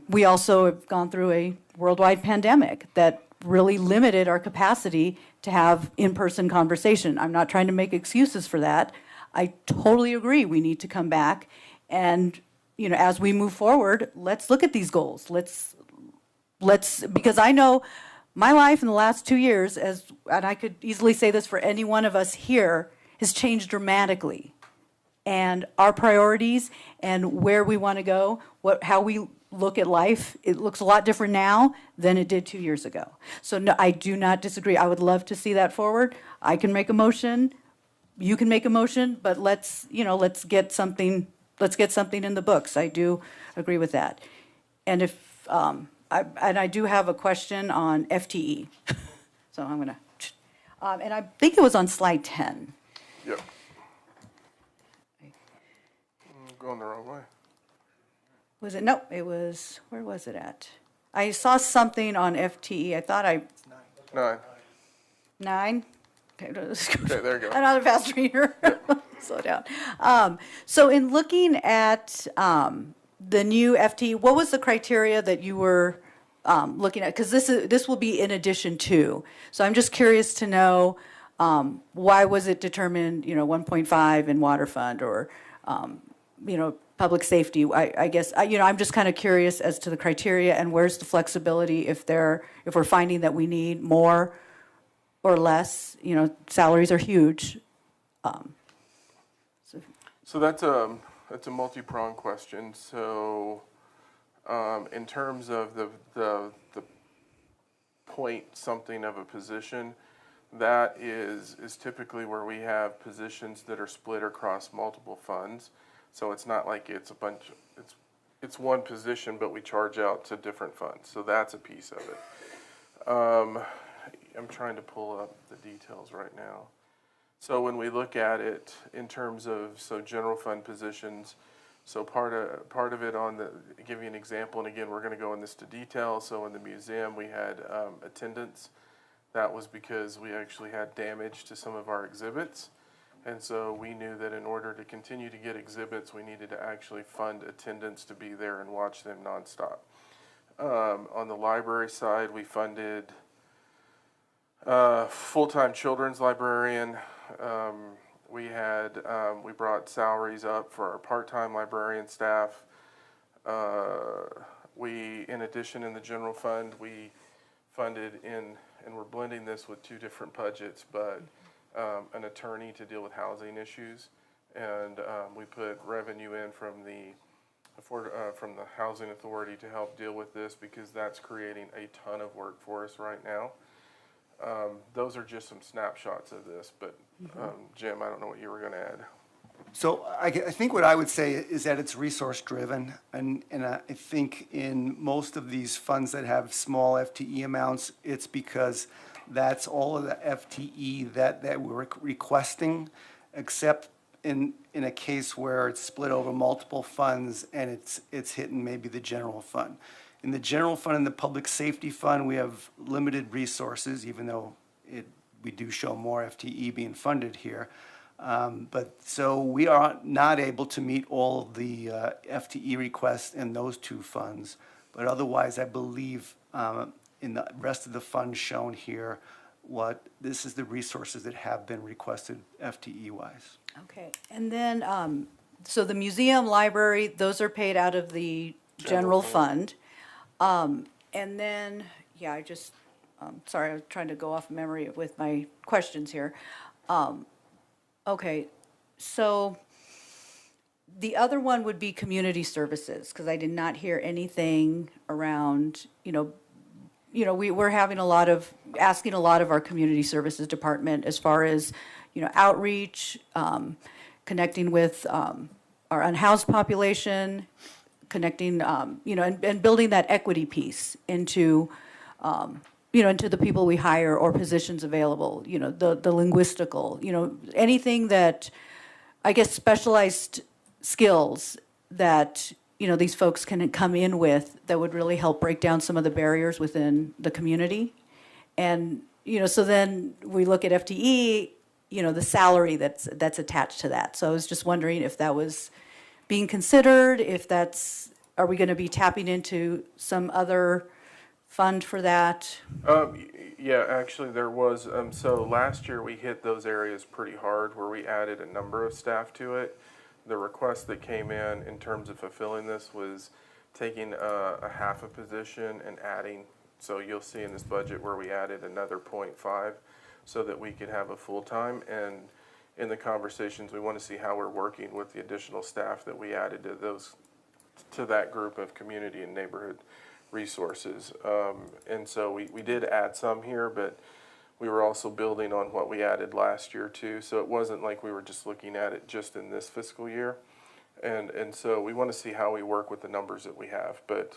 [SPEAKER 13] We also have gone through a worldwide pandemic that really limited our capacity to have in-person conversation. I'm not trying to make excuses for that. I totally agree we need to come back and, as we move forward, let's look at these goals. Let's because I know my life in the last 2 years, and I could easily say this for any one of us here, has changed dramatically. And our priorities and where we want to go, how we look at life, it looks a lot different now than it did 2 years ago. So no, I do not disagree. I would love to see that forward. I can make a motion. You can make a motion, but let's get something in the books. I do agree with that. And if I do have a question on FTE. So I'm going to, and I think it was on slide 10.
[SPEAKER 10] Yep. I'm going the wrong way.
[SPEAKER 13] Was it? No, it was, where was it at? I saw something on FTE. I thought it's
[SPEAKER 10] 9.
[SPEAKER 13] 9? Okay,
[SPEAKER 10] there you go.
[SPEAKER 13] Another fast reader. Slow down. So in looking at the new FTE, what was the criteria that you were looking at? Because this will be in addition to. So I'm just curious to know why was it determined, 1.5 in water fund or, public safety. I guess I'm just kind of curious as to the criteria and where's the flexibility if we're finding that we need more or less. Salaries are huge.
[SPEAKER 10] So that's a multi-pronged question. So in terms of the point something of a position, that is typically where we have positions that are split across multiple funds. So it's not like it's it's one position, but we charge out to different funds. So that's a piece of it. I'm trying to pull up the details right now. So when we look at it in terms of general fund positions, so part of it give you an example, and again we're going to go in this to detail. So in the museum we had attendance. That was because we actually had damage to some of our exhibits. And so we knew that in order to continue to get exhibits, we needed to actually fund attendance to be there and watch them nonstop. On the library side, we funded full-time children's librarian. We brought salaries up for our part-time librarian staff. In addition, in the general fund, we funded and we're blending this with 2 different budgets, but an attorney to deal with housing issues, and we put revenue in from the from the Housing Authority to help deal with this, because that's creating a ton of work for us right now. Those are just some snapshots of this, but Jim, I don't know what you were going to add.
[SPEAKER 12] So I think what I would say is that it's resource-driven, and I think in most of these funds that have small FTE amounts, it's because that's all of the FTE that we're requesting, except in a case where it's split over multiple funds and it's hitting maybe the general fund. In the general fund and the public safety fund, we have limited resources, even though we do show more FTE being funded here. But so we are not able to meet all of the FTE requests in those two funds. But otherwise, I believe in the rest of the funds shown here, this is the resources that have been requested FTE-wise.
[SPEAKER 13] Okay, and then, so the museum, library, those are paid out of the general fund. And then, yeah, sorry, I was trying to go off memory with my questions here. Okay, so the other one would be community services, because I did not hear anything around, we're having asking a lot of our community services department as far as, outreach, connecting with our unhoused population, connecting, and building that equity piece into, into the people we hire or positions available, the linguistical, anything that, I guess, specialized skills that, these folks can come in with that would really help break down some of the barriers within the community. And, so then we look at FTE, the salary that's attached to that. So I was just wondering if that was being considered, are we going to be tapping into some other fund for that?
[SPEAKER 10] Yeah, actually there was. So last year we hit those areas pretty hard where we added a number of staff to it. The request that came in terms of fulfilling this was taking a half a position and adding. So you'll see in this budget where we added another 0.5 so that we could have a full-time. And in the conversations, we want to see how we're working with the additional staff that we added to that group of community and neighborhood resources. And so we did add some here, but we were also building on what we added last year too. So it wasn't like we were just looking at it just in this fiscal year. And so we want to see how we work with the numbers that we have. But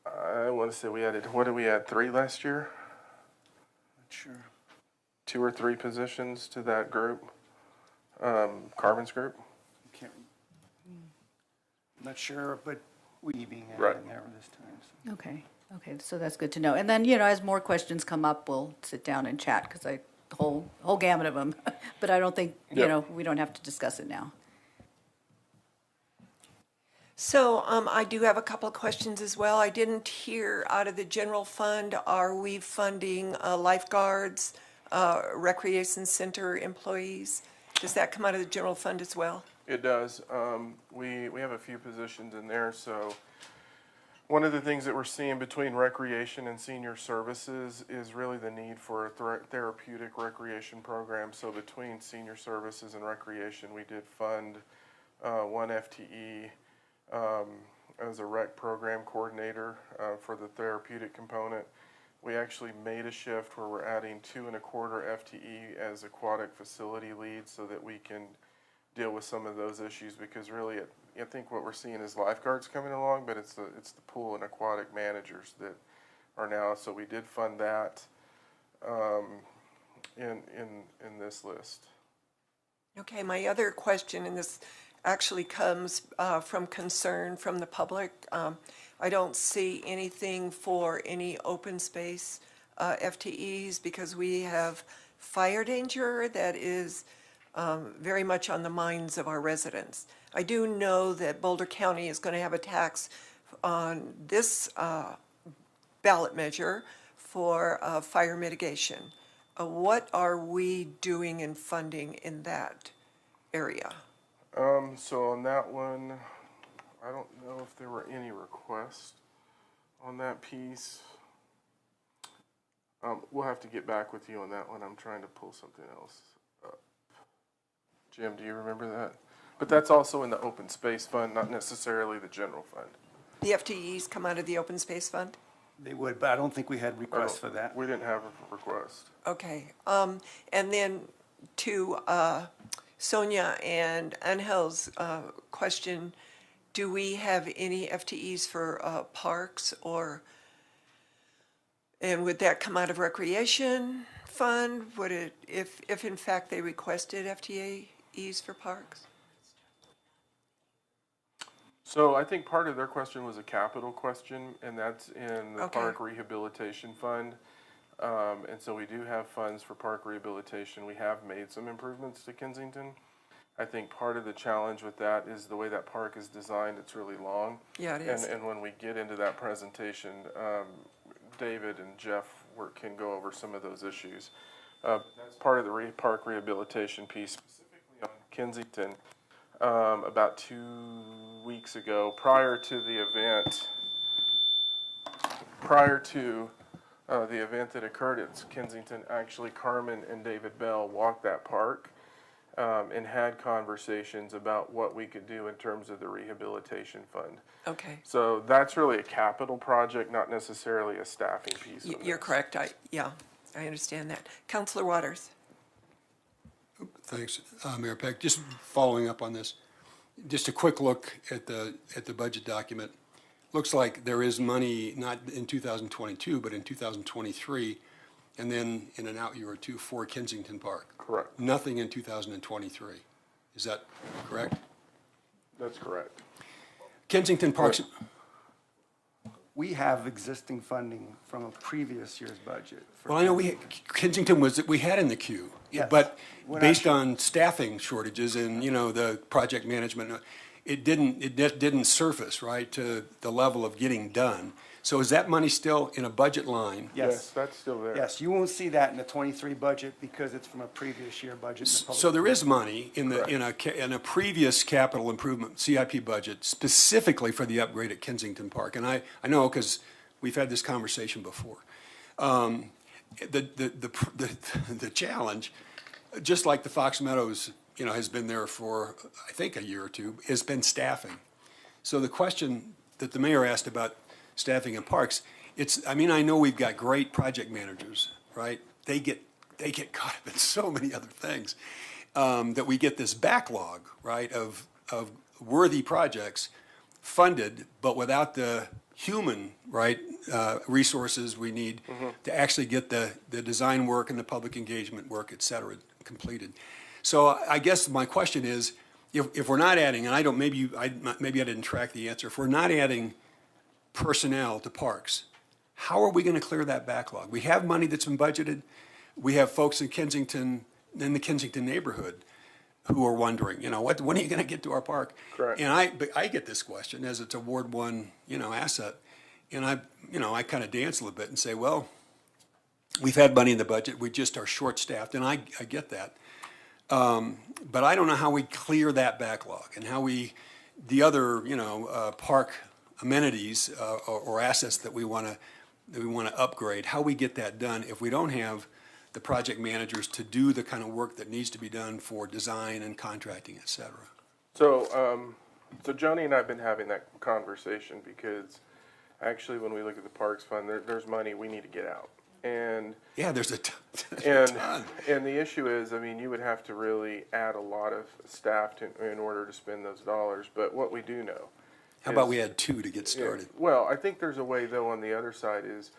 [SPEAKER 10] I want to say we added, what did we add, 3 last year?
[SPEAKER 12] Not sure.
[SPEAKER 10] 2 or 3 positions to that group, Carmen's group.
[SPEAKER 12] I'm not sure, but we being added
[SPEAKER 10] Right.
[SPEAKER 12] in there this time. So.
[SPEAKER 13] Okay, so that's good to know. And then, as more questions come up, we'll sit down and chat, because the whole gamut of them. But I don't think,
[SPEAKER 10] Yep.
[SPEAKER 13] we don't have to discuss it now.
[SPEAKER 1] So I do have a couple of questions as well. I didn't hear out of the general fund, are we funding lifeguards, recreation center employees? Does that come out of the general fund as well?
[SPEAKER 10] It does. We have a few positions in there. So one of the things that we're seeing between recreation and senior services is really the need for a therapeutic recreation program. So between senior services and recreation, we did fund 1 FTE as a rec program coordinator for the therapeutic component. We actually made a shift where we're adding 2.25 FTE as aquatic facility leads so that we can deal with some of those issues, because really I think what we're seeing is lifeguards coming along, but it's the pool and aquatic managers that are now. So we did fund that in this list.
[SPEAKER 1] Okay, my other question, and this actually comes from concern from the public. I don't see anything for any open space FTEs, because we have fire danger that is very much on the minds of our residents. I do know that Boulder County is going to have a tax on this ballot measure for fire mitigation. What are we doing in funding in that area?
[SPEAKER 10] So on that one, I don't know if there were any requests on that piece. We'll have to get back with you on that one. I'm trying to pull something else up. Jim, do you remember that? But that's also in the open space fund, not necessarily the general fund.
[SPEAKER 1] The FTEs come out of the open space fund?
[SPEAKER 12] They would, but I don't think we had requests for that.
[SPEAKER 10] We didn't have a request.
[SPEAKER 1] Okay. And then to Sonia and Angel's question, do we have any FTEs for parks and would that come out of recreation fund? Would it, if in fact they requested FTEs for parks?
[SPEAKER 10] So I think part of their question was a capital question, and that's in the
[SPEAKER 1] Okay.
[SPEAKER 10] Park Rehabilitation Fund. And so we do have funds for park rehabilitation. We have made some improvements to Kensington. I think part of the challenge with that is the way that park is designed. It's really long.
[SPEAKER 1] Yeah, it is.
[SPEAKER 10] And when we get into that presentation, David and Jeff can go over some of those issues. That's part of the park rehabilitation piece, specifically on Kensington. About 2 weeks ago, prior to the event that occurred at Kensington, actually Carmen and David Bell walked that park and had conversations about what we could do in terms of the rehabilitation fund.
[SPEAKER 1] Okay.
[SPEAKER 10] So that's really a capital project, not necessarily a staffing piece.
[SPEAKER 1] You're correct. I understand that. Councilor Waters.
[SPEAKER 11] Thanks, Mayor Peck. Just following up on this, just a quick look at the budget document. Looks like there is money not in 2022, but in 2023, and then in an out year or two for Kensington Park.
[SPEAKER 10] Correct.
[SPEAKER 11] Nothing in 2023. Is that correct?
[SPEAKER 10] That's correct.
[SPEAKER 11] Kensington Parks.
[SPEAKER 12] We have existing funding from a previous year's budget.
[SPEAKER 11] Well, I know Kensington we had in the queue,
[SPEAKER 12] Yes.
[SPEAKER 11] but
[SPEAKER 12] We're not
[SPEAKER 11] based
[SPEAKER 12] sure.
[SPEAKER 11] on staffing shortages and, the project management, it didn't surface, right, to the level of getting done. So is that money still in a budget line?
[SPEAKER 10] Yes, that's still there.
[SPEAKER 12] Yes, you won't see that in the '23 budget because it's from a previous year budget. in the public
[SPEAKER 11] So there is
[SPEAKER 12] works.
[SPEAKER 11] money in a previous capital improvement CIP budget specifically for the upgrade at Kensington Park, and I know because we've had this conversation before. The challenge, just like the Fox Meadows, has been there for I think a year or two, has been staffing. So the question that the mayor asked about staffing in parks, I know we've got great project managers, right? They get caught up in so many other things that we get this backlog, right, of worthy projects funded, but without the human, right, resources we need to actually get the design work and the public engagement work, et cetera, completed. So I guess my question is, if we're not adding, and maybe I didn't track the answer, if we're not adding personnel to parks, how are we going to clear that backlog? We have money that's been budgeted. We have folks in Kensington, in the Kensington neighborhood, who are wondering, when are you going to get to our park?
[SPEAKER 10] Correct.
[SPEAKER 11] And I get this question as it's a Ward 1, asset, and I kind of dance a little bit and say, well, we've had money in the budget. We just are short-staffed, and I get that. But I don't know how we clear that backlog and how the other, park amenities or assets that we want to upgrade, how we get that done if we don't have the project managers to do the kind of work that needs to be done for design and contracting, et cetera.
[SPEAKER 10] So, Joni and I have been having that conversation because actually when we look at the Parks Fund, there's money we need to get out. And
[SPEAKER 11] yeah, there's a
[SPEAKER 10] ton. And the issue is, you would have to really add a lot of staff in order to spend those dollars. But what we do know.
[SPEAKER 11] How about we add 2 to get started?
[SPEAKER 10] Yeah, well, I think there's a way, though, on the other side is,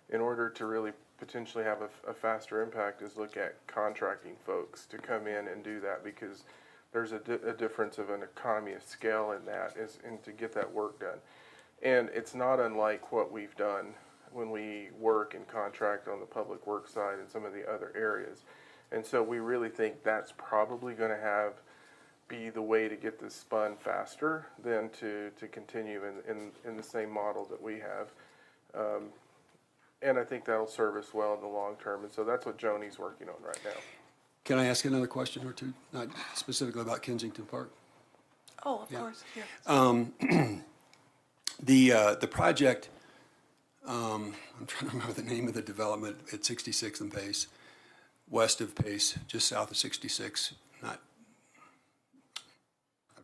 [SPEAKER 10] in order to really potentially have a faster impact, is look at contracting folks to come in and do that, because there's a difference of an economy of scale in that, and to get that work done. And it's not unlike what we've done when we work and contract on the public works side and some of the other areas. And so we really think that's probably going to be the way to get this spun faster than to continue in the same model that we have. And I think that'll serve us well in the long term. And so that's what Joni's working on right now.
[SPEAKER 11] Can I ask another question or two, not specifically about Kensington Park?
[SPEAKER 1] Oh, of course, yeah.
[SPEAKER 11] The project, I'm trying to remember the name of the development at 66th and Pace, west of Pace, just south of 66,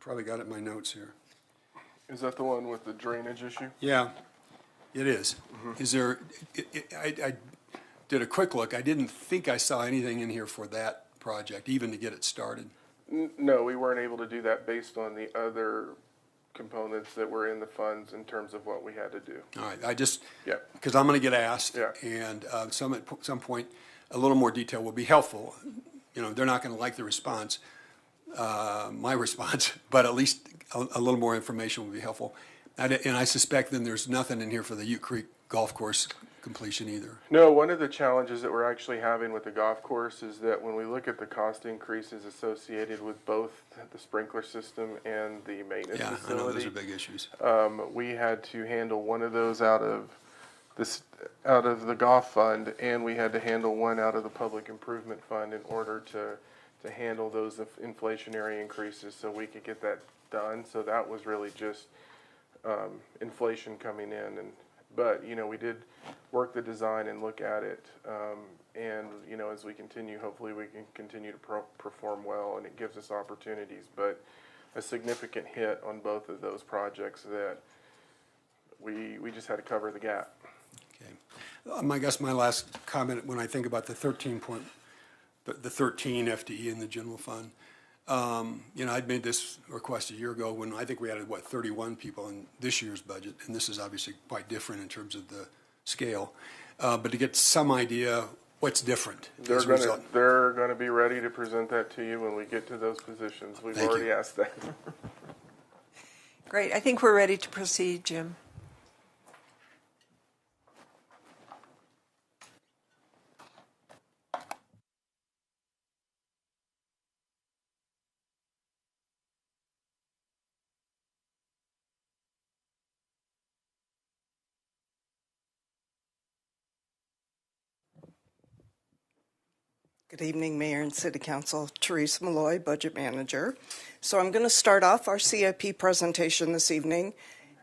[SPEAKER 11] probably got it in my notes here.
[SPEAKER 10] Is that the one with the drainage issue?
[SPEAKER 11] Yeah, it is. Is there, I did a quick look. I didn't think I saw anything in here for that project, even to get it started.
[SPEAKER 10] No, we weren't able to do that based on the other components that were in the funds in terms of what we had to do.
[SPEAKER 11] All right, I just,
[SPEAKER 10] Yeah.
[SPEAKER 11] because I'm going to get asked,
[SPEAKER 10] Yeah.
[SPEAKER 11] and at some point, a little more detail will be helpful. You know, they're not going to like the response, my response, but at least a little more information will be helpful. And I suspect then there's nothing in here for the Ute Creek Golf Course completion either.
[SPEAKER 10] No, one of the challenges that we're actually having with the golf course is that when we look at the cost increases associated with both the sprinkler system and the maintenance
[SPEAKER 11] Yeah, I
[SPEAKER 10] facility.
[SPEAKER 11] know those are big issues.
[SPEAKER 10] We had to handle one of those out of the golf fund, and we had to handle one out of the public improvement fund in order to handle those inflationary increases so we could get that done. So that was really just inflation coming in, but you know, we did work the design and look at it, and you know, as we continue, hopefully we can continue to perform well, and it gives us opportunities. But a significant hit on both of those projects that we just had to cover the gap.
[SPEAKER 11] Okay. I guess my last comment, when I think about the 13 FTE in the general fund, you know, I'd made this request a year ago when I think we had, 31 people in this year's budget, and this is obviously quite different in terms of the scale. But to get some idea what's different as a result.
[SPEAKER 10] They're gonna be ready to present that to you when we get to those positions. We've already asked that.
[SPEAKER 1] Great. I think we're ready to proceed, Jim.
[SPEAKER 14] Good evening, Mayor and City Council. Therese Malloy, Budget Manager. So I'm going to start off our CIP presentation this evening,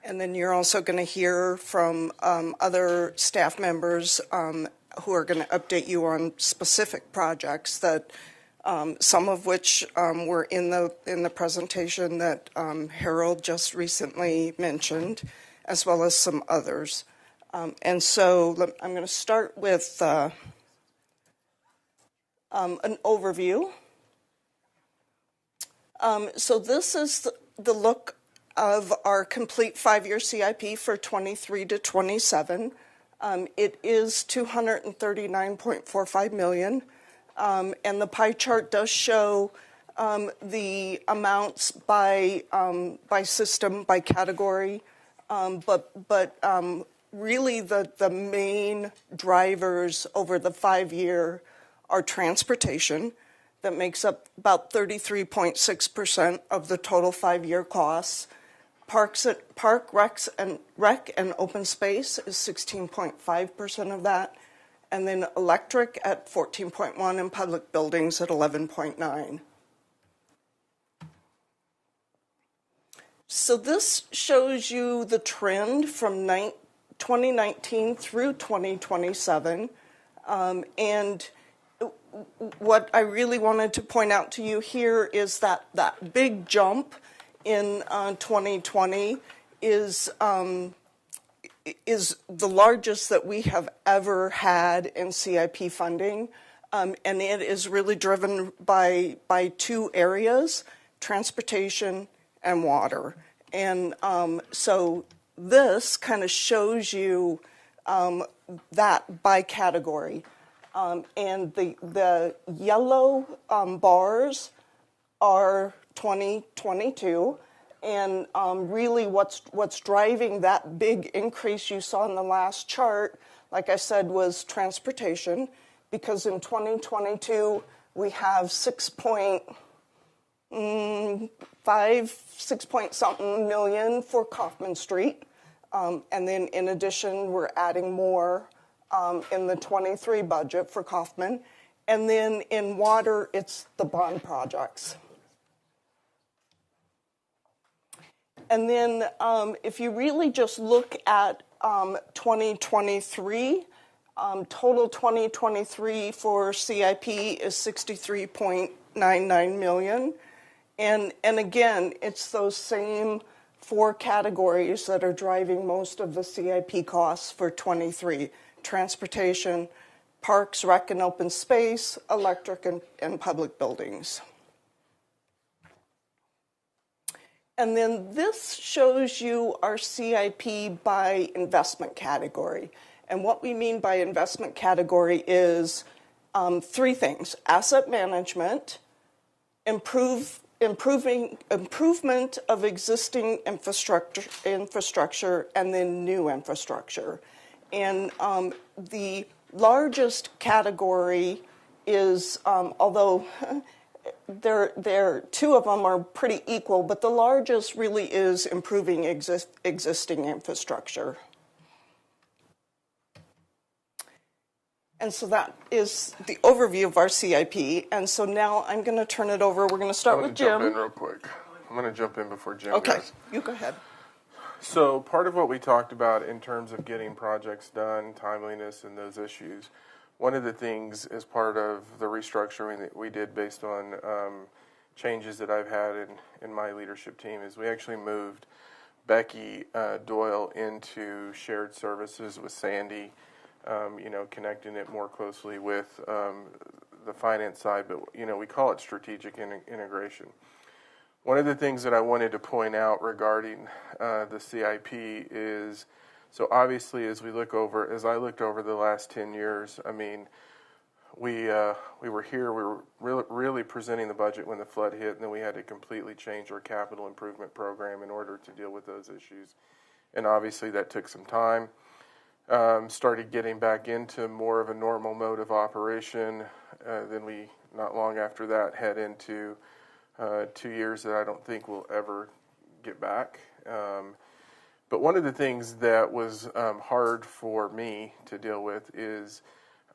[SPEAKER 14] and then you're also going to hear from other staff members who are going to update you on specific projects that some of which were in the presentation that Harold just recently mentioned, as well as some others. And so I'm going to start with an overview. So this is the look of our complete 5-year CIP for 23 to 27. It is $239.45 million, and the pie chart does show the amounts by system, by category, but really the main drivers over the 5-year are transportation, that makes up about 33.6% of the total 5-year costs. Park, recs, and rec and open space is 16.5% of that, and then electric at 14.1% and public buildings at 11.9%. So this shows you the trend from 2019 through 2027, and what I really wanted to point out to you here is that big jump in 2020 is the largest that we have ever had in CIP funding, and it is really driven by 2 areas: transportation and water. And so this kind of shows you that by category. And the yellow bars are 2022, and really what's driving that big increase you saw in the last chart, like I said, was transportation, because in 2022 we have 6 point something million for Kaufman Street, and then in addition we're adding more in the 23 budget for Kaufman. And then in water, it's the bond projects. And then if you really just look at 2023, total 2023 for CIP is $63.99 million. And again, it's those same 4 categories that are driving most of the CIP costs for 23: transportation, parks, rec and open space, electric, and public buildings. And then this shows you our CIP by investment category. And what we mean by investment category is 3 things: asset management, improvement of existing infrastructure, and then new infrastructure. And the largest category is, although there 2 of them are pretty equal, but the largest really is improving existing infrastructure. And so that is the overview of our CIP. And so now I'm going to turn it over. We're going to start with Jim.
[SPEAKER 10] I'm going to jump in real quick. I'm going to jump in before Jim
[SPEAKER 14] Okay,
[SPEAKER 10] goes.
[SPEAKER 14] you go ahead.
[SPEAKER 10] So part of what we talked about in terms of getting projects done, timeliness, and those issues, one of the things as part of the restructuring that we did based on changes that I've had in my leadership team is we actually moved Becky Doyle into shared services with Sandy, connecting it more closely with the finance side, but we call it strategic integration. One of the things that I wanted to point out regarding the CIP is, so obviously as I looked over the last 10 years, I mean, we were really presenting the budget when the flood hit, and then we had to completely change our capital improvement program in order to deal with those issues. And obviously that took some time. Started getting back into more of a normal mode of operation. Then we, not long after that, head into 2 years that I don't think we'll ever get back. But one of the things that was hard for me to deal with is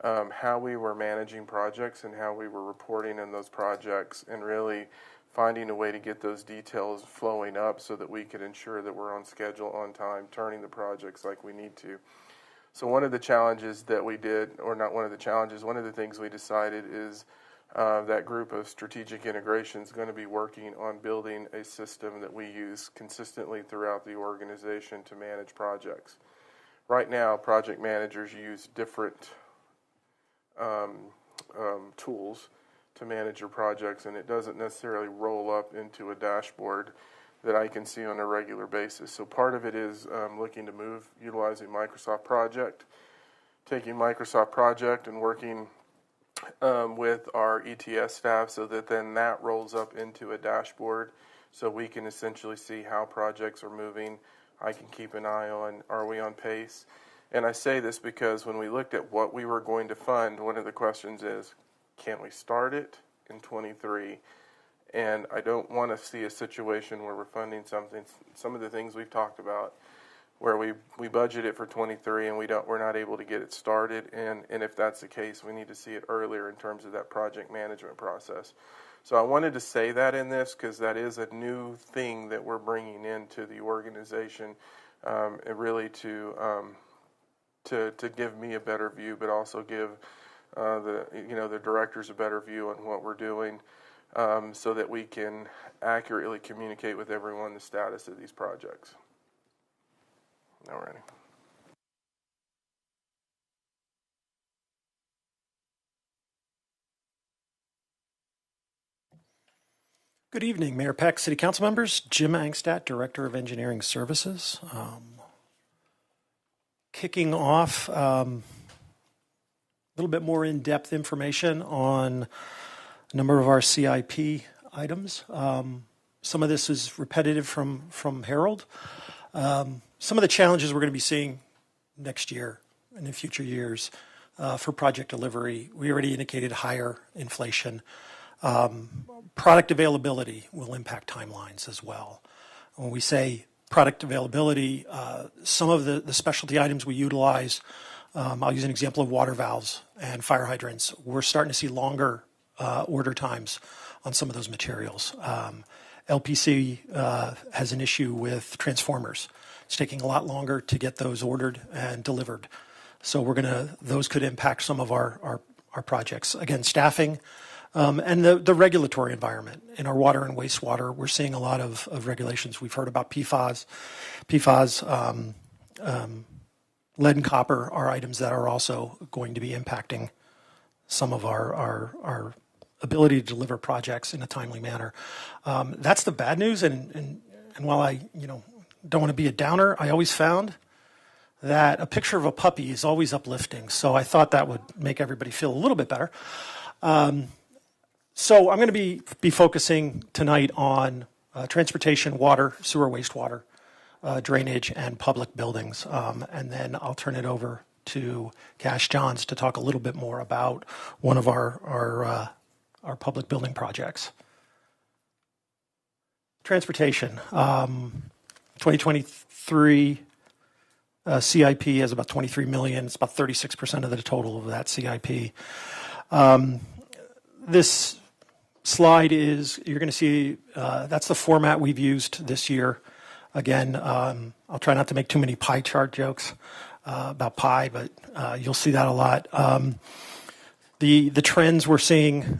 [SPEAKER 10] how we were managing projects and how we were reporting on those projects, and really finding a way to get those details flowing up so that we could ensure that we're on schedule, on time, turning the projects like we need to. So one of the challenges that we did, or not one of the challenges, one of the things we decided is that group of strategic integration is going to be working on building a system that we use consistently throughout the organization to manage projects. Right now, project managers use different tools to manage your projects, and it doesn't necessarily roll up into a dashboard that I can see on a regular basis. So part of it is looking to move, utilizing Microsoft Project, taking Microsoft Project and working with our ETS staff so that then that rolls up into a dashboard so we can essentially see how projects are moving. I can keep an eye on, are we on pace? And I say this because when we looked at what we were going to fund, one of the questions is, can we start it in 23? And I don't want to see a situation where we're funding something, some of the things we've talked about, where we budget it for 23 and we're not able to get it started. And if that's the case, we need to see it earlier in terms of that project management process. So I wanted to say that in this because that is a new thing that we're bringing into the organization, and really to give me a better view, but also give the directors a better view on what we're doing, so that we can accurately communicate with everyone the status of these projects. Now ready.
[SPEAKER 15] Good evening, Mayor Peck, City Council members. Jim Angstadt, Director of Engineering Services. Kicking off a little bit more in-depth information on a number of our CIP items. Some of this is repetitive from Harold. Some of the challenges we're going to be seeing next year and in future years for project delivery, we already indicated higher inflation. Product availability will impact timelines as well. When we say product availability, some of the specialty items we utilize, I'll use an example of water valves and fire hydrants. We're starting to see longer order times on some of those materials. LPC has an issue with transformers. It's taking a lot longer to get those ordered and delivered. So those could impact some of our projects. Again, staffing, And the regulatory environment in our water and wastewater, we're seeing a lot of regulations. We've heard about PFAS. Lead and copper are items that are also going to be impacting some of our ability to deliver projects in a timely manner. That's the bad news. And while I don't want to be a downer, I always found that a picture of a puppy is always uplifting. So I thought that would make everybody feel a little bit better. So I'm going to be focusing tonight on transportation, water, sewer, wastewater, drainage, and public buildings. And then I'll turn it over to Cash Johns to talk a little bit more about one of our public building projects. Transportation. 2023 CIP has about $23 million. It's about 36% of the total of that CIP. This slide is, you're going to see, that's the format we've used this year. Again, I'll try not to make too many pie chart jokes about pie, but you'll see that a lot. The trends we're seeing,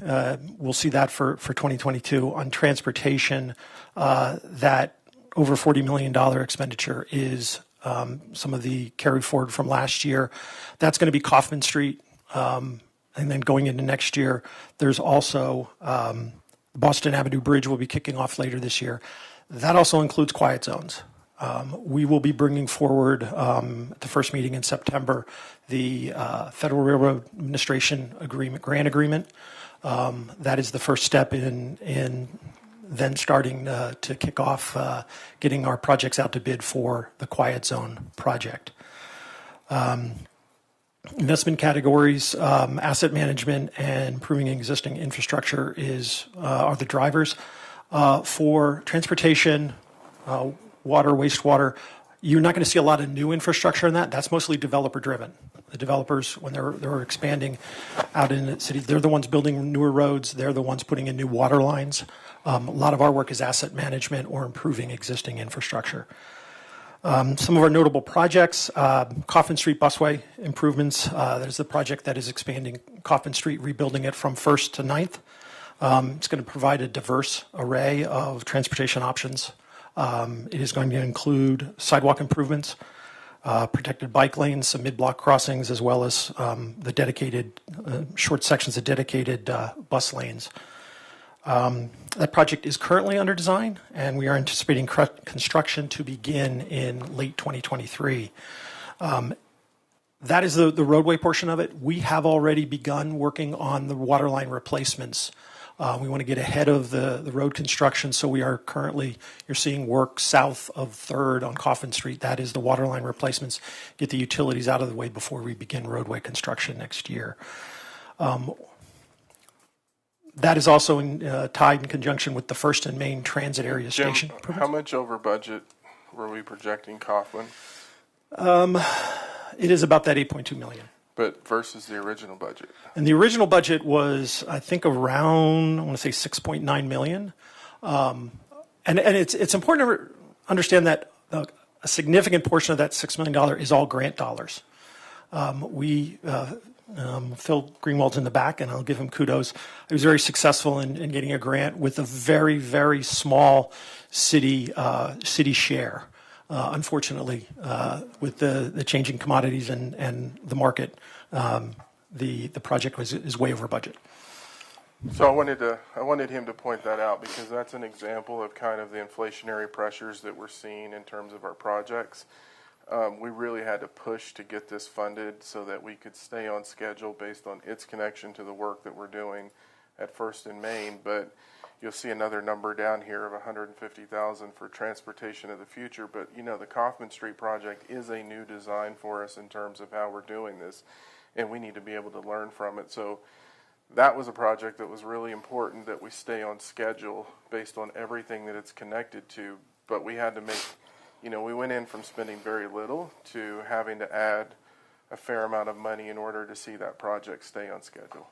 [SPEAKER 15] we'll see that for 2022 on transportation. That over $40 million expenditure is some of the carry forward from last year. That's going to be Kaufman Street. And then going into next year, there's also Boston Avenue Bridge will be kicking off later this year. That also includes quiet zones. We will be bringing forward at the first meeting in September the Federal Railroad Administration grant agreement. That is the first step in then starting to kick off getting our projects out to bid for the quiet zone project. Investment categories, asset management, and improving existing infrastructure are the drivers. For transportation, water, wastewater, you're not going to see a lot of new infrastructure in that. That's mostly developer driven. The developers, when they're expanding out in the city, they're the ones building newer roads. They're the ones putting in new water lines. A lot of our work is asset management or improving existing infrastructure. Some of our notable projects, Kaufman Street busway improvements. That is the project that is expanding Kaufman Street, rebuilding it from 1st to 9th. It's going to provide a diverse array of transportation options. It is going to include sidewalk improvements, protected bike lanes, some mid-block crossings, as well as the dedicated short sections of dedicated bus lanes. That project is currently under design, and we are anticipating construction to begin in late 2023. That is the roadway portion of it. We have already begun working on the water line replacements. We want to get ahead of the road construction, so we are currently, you're seeing work south of 3rd on Kaufman Street. That is the water line replacements, get the utilities out of the way before we begin roadway construction next year. That is also tied in conjunction with the First and Main Transit Area Station.
[SPEAKER 10] How much over budget were we projecting Kaufman?
[SPEAKER 15] It is about that $8.2 million.
[SPEAKER 10] But versus the original budget?
[SPEAKER 15] And the original budget was, I think, around, I want to say $6.9 million. And it's important to understand that a significant portion of that $6 million is all grant dollars. Phil Greenwald's in the back, and I'll give him kudos. He was very successful in getting a grant with a very, very small city share. Unfortunately, with the changing commodities and the market, the project is way over budget.
[SPEAKER 10] So I wanted him to point that out, because that's an example of kind of the inflationary pressures that we're seeing in terms of our projects. We really had to push to get this funded so that we could stay on schedule based on its connection to the work that we're doing at First and Main. But you'll see another number down here of $150,000 for transportation of the future. But the Kaufman Street project is a new design for us in terms of how we're doing this, and we need to be able to learn from it. So that was a project that was really important that we stay on schedule based on everything that it's connected to. But we had to make, we went in from spending very little to having to add a fair amount of money in order to see that project stay on schedule.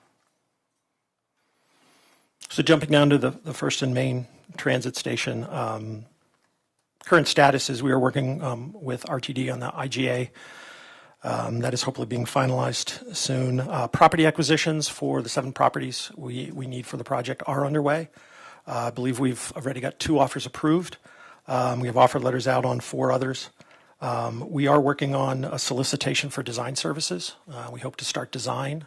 [SPEAKER 15] So jumping down to the First and Main Transit Station, current status is we are working with RTD on the IGA That is hopefully being finalized soon. Property acquisitions for the 7 properties we need for the project are underway. I believe we've already got 2 offers approved. We have offer letters out on 4 others. We are working on a solicitation for design services. We hope to start design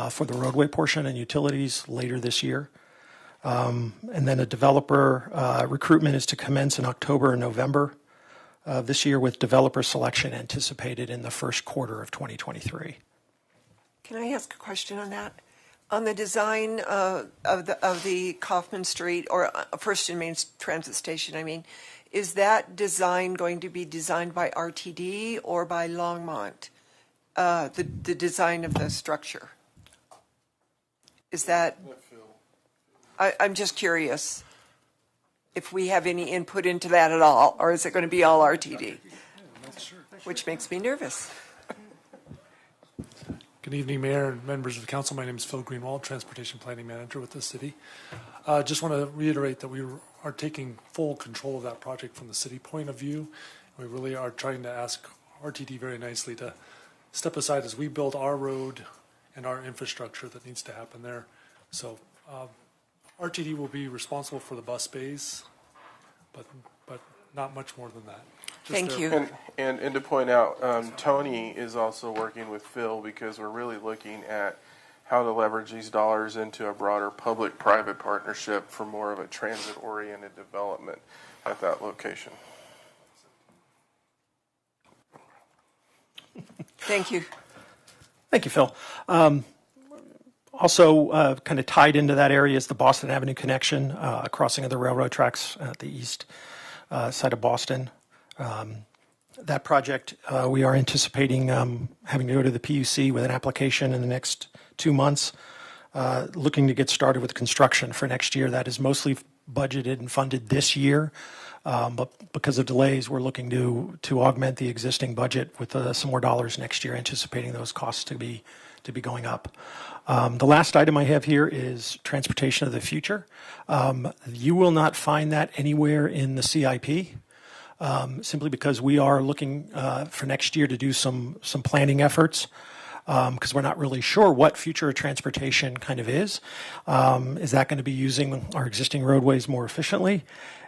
[SPEAKER 15] for the roadway portion and utilities later this year. And then a developer recruitment is to commence in October and November this year, with developer selection anticipated in the first quarter of 2023.
[SPEAKER 1] Can I ask a question on that? On the design of the Kaufman Street, or First and Main Transit Station, I mean, is that design going to be designed by RTD or by Longmont? The design of the structure? Is that... I'm just curious if we have any input into that at all, or is it going to be all RTD? Which makes me nervous.
[SPEAKER 16] Good evening, Mayor and members of the council. My name is Phil Greenwald, Transportation Planning Manager with the city. Just want to reiterate that we are taking full control of that project from the city point of view. We really are trying to ask RTD very nicely to step aside as we build our road and our infrastructure that needs to happen there. So RTD will be responsible for the bus bays, but not much more than that.
[SPEAKER 1] Thank you.
[SPEAKER 10] And to point out, Tony is also working with Phil, because we're really looking at how to leverage these dollars into a broader public-private partnership for more of a transit-oriented development at that location.
[SPEAKER 1] Thank you.
[SPEAKER 15] Thank you, Phil. Also, kind of tied into that area is the Boston Avenue connection, crossing of the railroad tracks at the east side of Boston. That project, we are anticipating having to go to the PUC with an application in the next 2 months, looking to get started with construction for next year. That is mostly budgeted and funded this year, but because of delays, we're looking to augment the existing budget with some more dollars next year, anticipating those costs to be going up. The last item I have here is transportation of the future. You will not find that anywhere in the CIP, simply because we are looking for next year to do some planning efforts, because we're not really sure what future transportation kind of is. Is that going to be using our existing roadways more efficiently?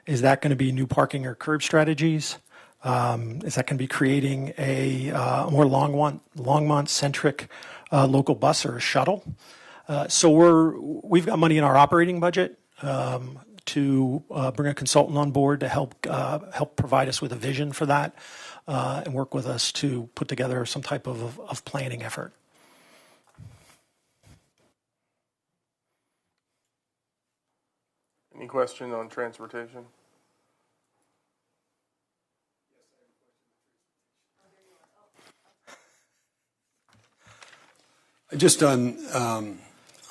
[SPEAKER 15] Is that going to be new parking or curb strategies? Is that going to be creating a more Longmont-centric local bus or a shuttle? So we've got money in our operating budget to bring a consultant on board to help provide us with a vision for that, and work with us to put together some type of planning effort.
[SPEAKER 10] Any question on transportation?
[SPEAKER 11] Just on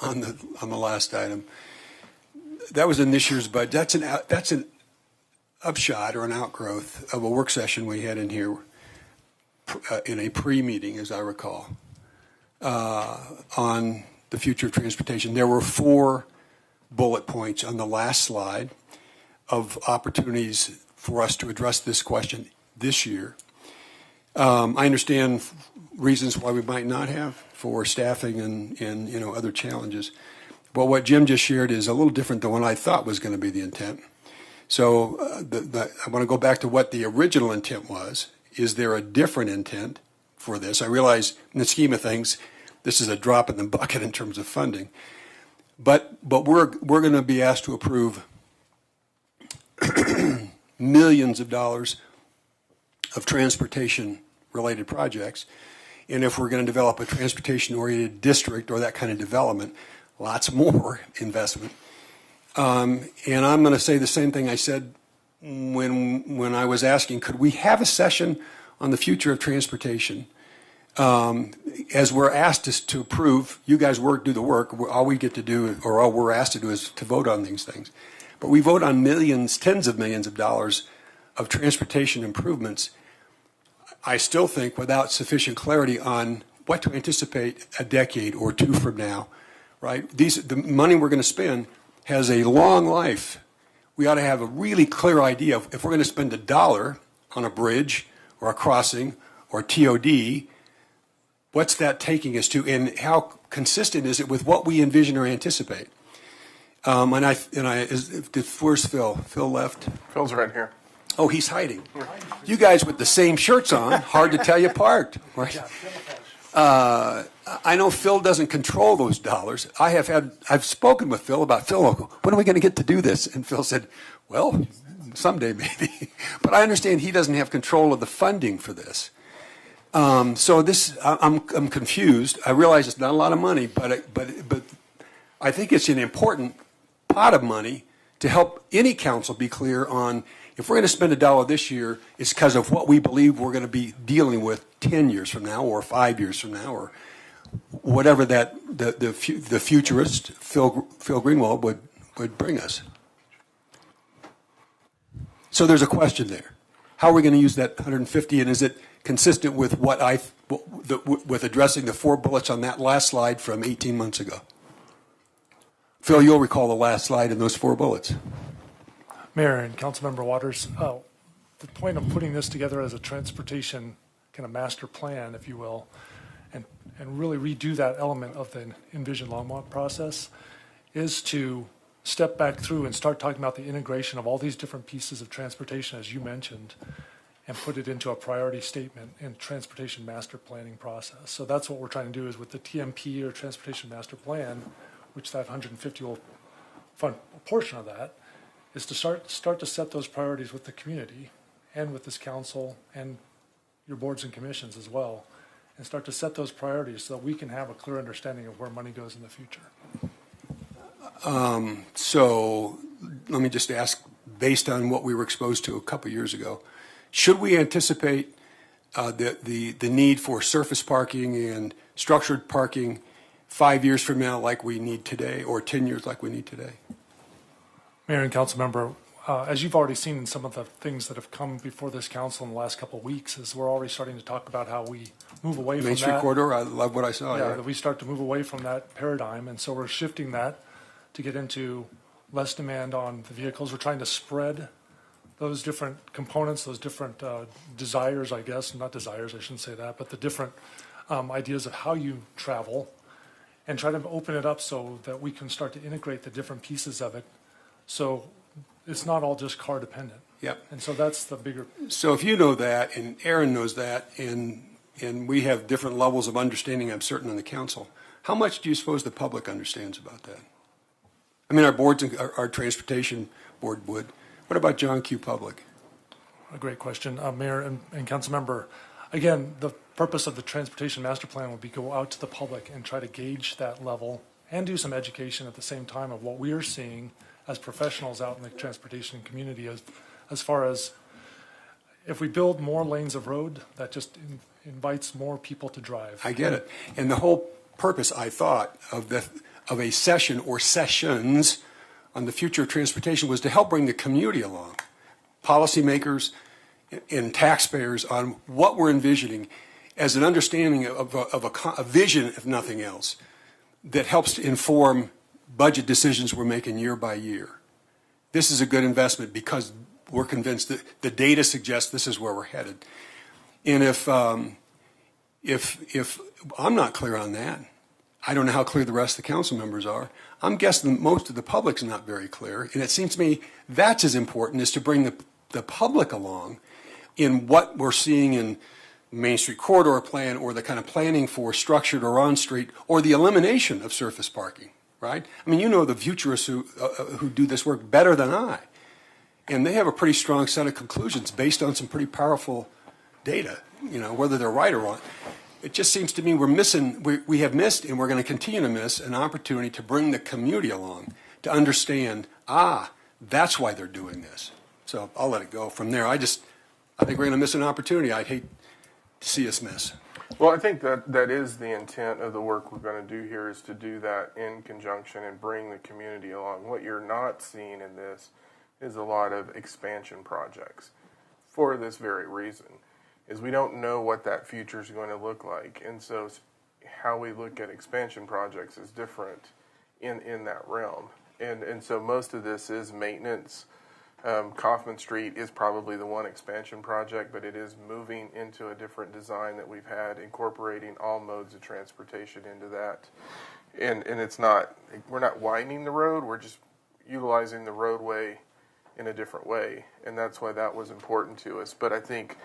[SPEAKER 11] the last item, that was in this year's budget. That's an upshot or an outgrowth of a work session we had in here in a pre-meeting, as I recall, on the future of transportation. There were 4 bullet points on the last slide of opportunities for us to address this question this year. I understand reasons why we might not have, for staffing and other challenges. But what Jim just shared is a little different than what I thought was going to be the intent. So I want to go back to what the original intent was. Is there a different intent for this? I realize in the scheme of things, this is a drop in the bucket in terms of funding. But we're going to be asked to approve millions of dollars of transportation-related projects. And if we're going to develop a transportation-oriented district or that kind of development, lots more investment. And I'm going to say the same thing I said when I was asking, could we have a session on the future of transportation? As we're asked to approve, you guys do the work. All we get to do, or all we're asked to do, is to vote on these things. But we vote on millions, tens of millions of dollars of transportation improvements. I still think without sufficient clarity on what to anticipate a decade or 2 from now, right? The money we're going to spend has a long life. We ought to have a really clear idea of if we're going to spend $1 on a bridge or a crossing or TOD, what's that taking us to, and how consistent is it with what we envision or anticipate? Where's Phil? Phil left.
[SPEAKER 10] Phil's right here.
[SPEAKER 11] Oh, he's hiding. You guys with the same shirts on, hard to tell you apart, right? I know Phil doesn't control those dollars. I've spoken with Phil about, Phil, when are we going to get to do this? And Phil said, well, someday maybe. But I understand he doesn't have control of the funding for this. So this, I'm confused. I realize it's not a lot of money, but I think it's an important pot of money to help any council be clear on, if we're going to spend $1 this year, it's because of what we believe we're going to be dealing with 10 years from now or 5 years from now or whatever that the futurist Phil Greenwald would bring us. So there's a question there. How are we going to use that 150, and is it consistent with with addressing the 4 bullets on that last slide from 18 months ago? Phil, you'll recall the last slide in those 4 bullets.
[SPEAKER 16] Mayor and Councilmember Waters, the point of putting this together as a transportation kind of master plan, if you will, and really redo that element of the Envision Longmont process is to step back through and start talking about the integration of all these different pieces of transportation, as you mentioned, and put it into a priority statement in transportation master planning process. So that's what we're trying to do is with the TMP or transportation master plan, which that 150 will fund a portion of that, is to start to set those priorities with the community and with this council and your boards and commissions as well, and start to set those priorities so that we can have a clear understanding of where money goes in the future.
[SPEAKER 11] So let me just ask, based on what we were exposed to a couple years ago, should we anticipate the need for surface parking and structured parking 5 years from now like we need today, or 10 years like we need today?
[SPEAKER 16] Mayor and council member, as you've already seen in some of the things that have come before this council in the last couple of weeks, is we're already starting to talk about how we move away from that.
[SPEAKER 11] Main Street corridor, I love what I saw.
[SPEAKER 16] Yeah, that we start to move away from that paradigm, and so we're shifting that to get into less demand on the vehicles. We're trying to spread those different components, those different desires, I guess, not desires, I shouldn't say that, but the different ideas of how you travel, and try to open it up so that we can start to integrate the different pieces of it. So it's not all just car dependent.
[SPEAKER 11] Yep.
[SPEAKER 16] And so that's the bigger.
[SPEAKER 11] So if you know that, and Aaron knows that, and we have different levels of understanding, I'm certain, on the council, how much do you suppose the public understands about that? I mean, our boards, our transportation board would. What about John Q. Public?
[SPEAKER 16] A great question, Mayor and council member. Again, the purpose of the transportation master plan will be go out to the public and try to gauge that level and do some education at the same time of what we are seeing as professionals out in the transportation community as far as if we build more lanes of road, that just invites more people to drive.
[SPEAKER 11] I get it. And the whole purpose, I thought, of a session or sessions on the future of transportation was to help bring the community along, policymakers and taxpayers, on what we're envisioning as an understanding of a vision, if nothing else, that helps to inform budget decisions we're making year by year. This is a good investment because we're convinced that the data suggests this is where we're headed. And if I'm not clear on that, I don't know how clear the rest of the council members are. I'm guessing most of the public's not very clear. And it seems to me that's as important as to bring the public along in what we're seeing in Main Street corridor plan, or the kind of planning for structured or on-street, or the elimination of surface parking, right? I mean, you know the futurists who do this work better than I. And they have a pretty strong set of conclusions based on some pretty powerful data, you know, whether they're right or wrong. It just seems to me we have missed, and we're going to continue to miss, an opportunity to bring the community along to understand, that's why they're doing this. So I'll let it go from there. I think we're going to miss an opportunity. I'd hate to see us miss.
[SPEAKER 10] Well, I think that is the intent of the work we're going to do here, is to do that in conjunction and bring the community along. What you're not seeing in this is a lot of expansion projects for this very reason, is we don't know what that future is going to look like. And so how we look at expansion projects is different in that realm. And so most of this is maintenance Kaufman Street is probably the one expansion project, but it is moving into a different design that we've had, incorporating all modes of transportation into that. And it's not, we're not widening the road, we're just utilizing the roadway in a different way. And that's why that was important to us. But I think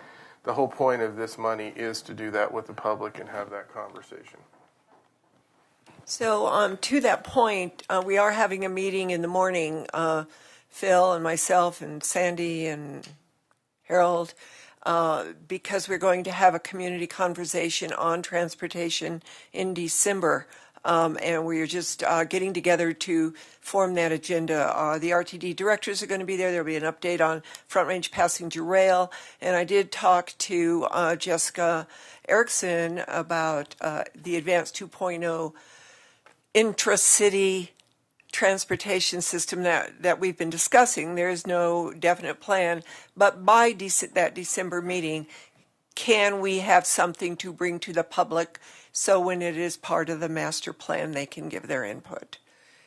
[SPEAKER 10] the whole point of this money is to do that with the public and have that conversation.
[SPEAKER 1] So to that point, we are having a meeting in the morning, Phil and myself and Sandy and Harold, because we're going to have a community conversation on transportation in December. And we're just getting together to form that agenda. The RTD directors are going to be there. There'll be an update on Front Range Passenger Rail. And I did talk to Jessica Erickson about the Advanced 2.0 intra-city transportation system that we've been discussing. There is no definite plan, but by that December meeting, can we have something to bring to the public so when it is part of the master plan, they can give their input?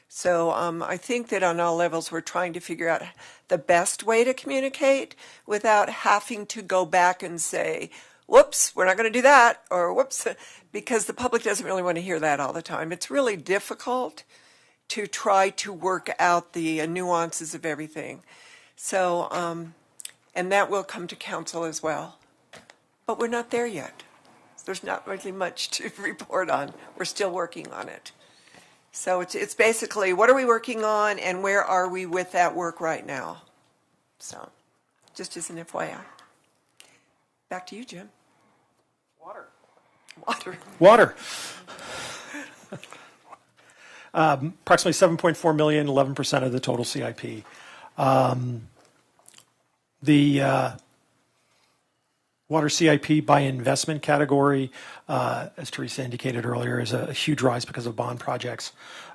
[SPEAKER 1] So I think that on all levels, we're trying to figure out the best way to communicate without having to go back and say, whoops, we're not going to do that, or whoops, because the public doesn't really want to hear that all the time. It's really difficult to try to work out the nuances of everything. So, and that will come to council as well. But we're not there yet. There's not really much to report on. We're still working on it. So it's basically, what are we working on and where are we with that work right now? So, just as an FYI. Back to you, Jim.
[SPEAKER 15] Water. Approximately 7.4 million, 11% of the total CIP. The water CIP by investment category, as Teresa indicated earlier, is a huge rise because of bond projects.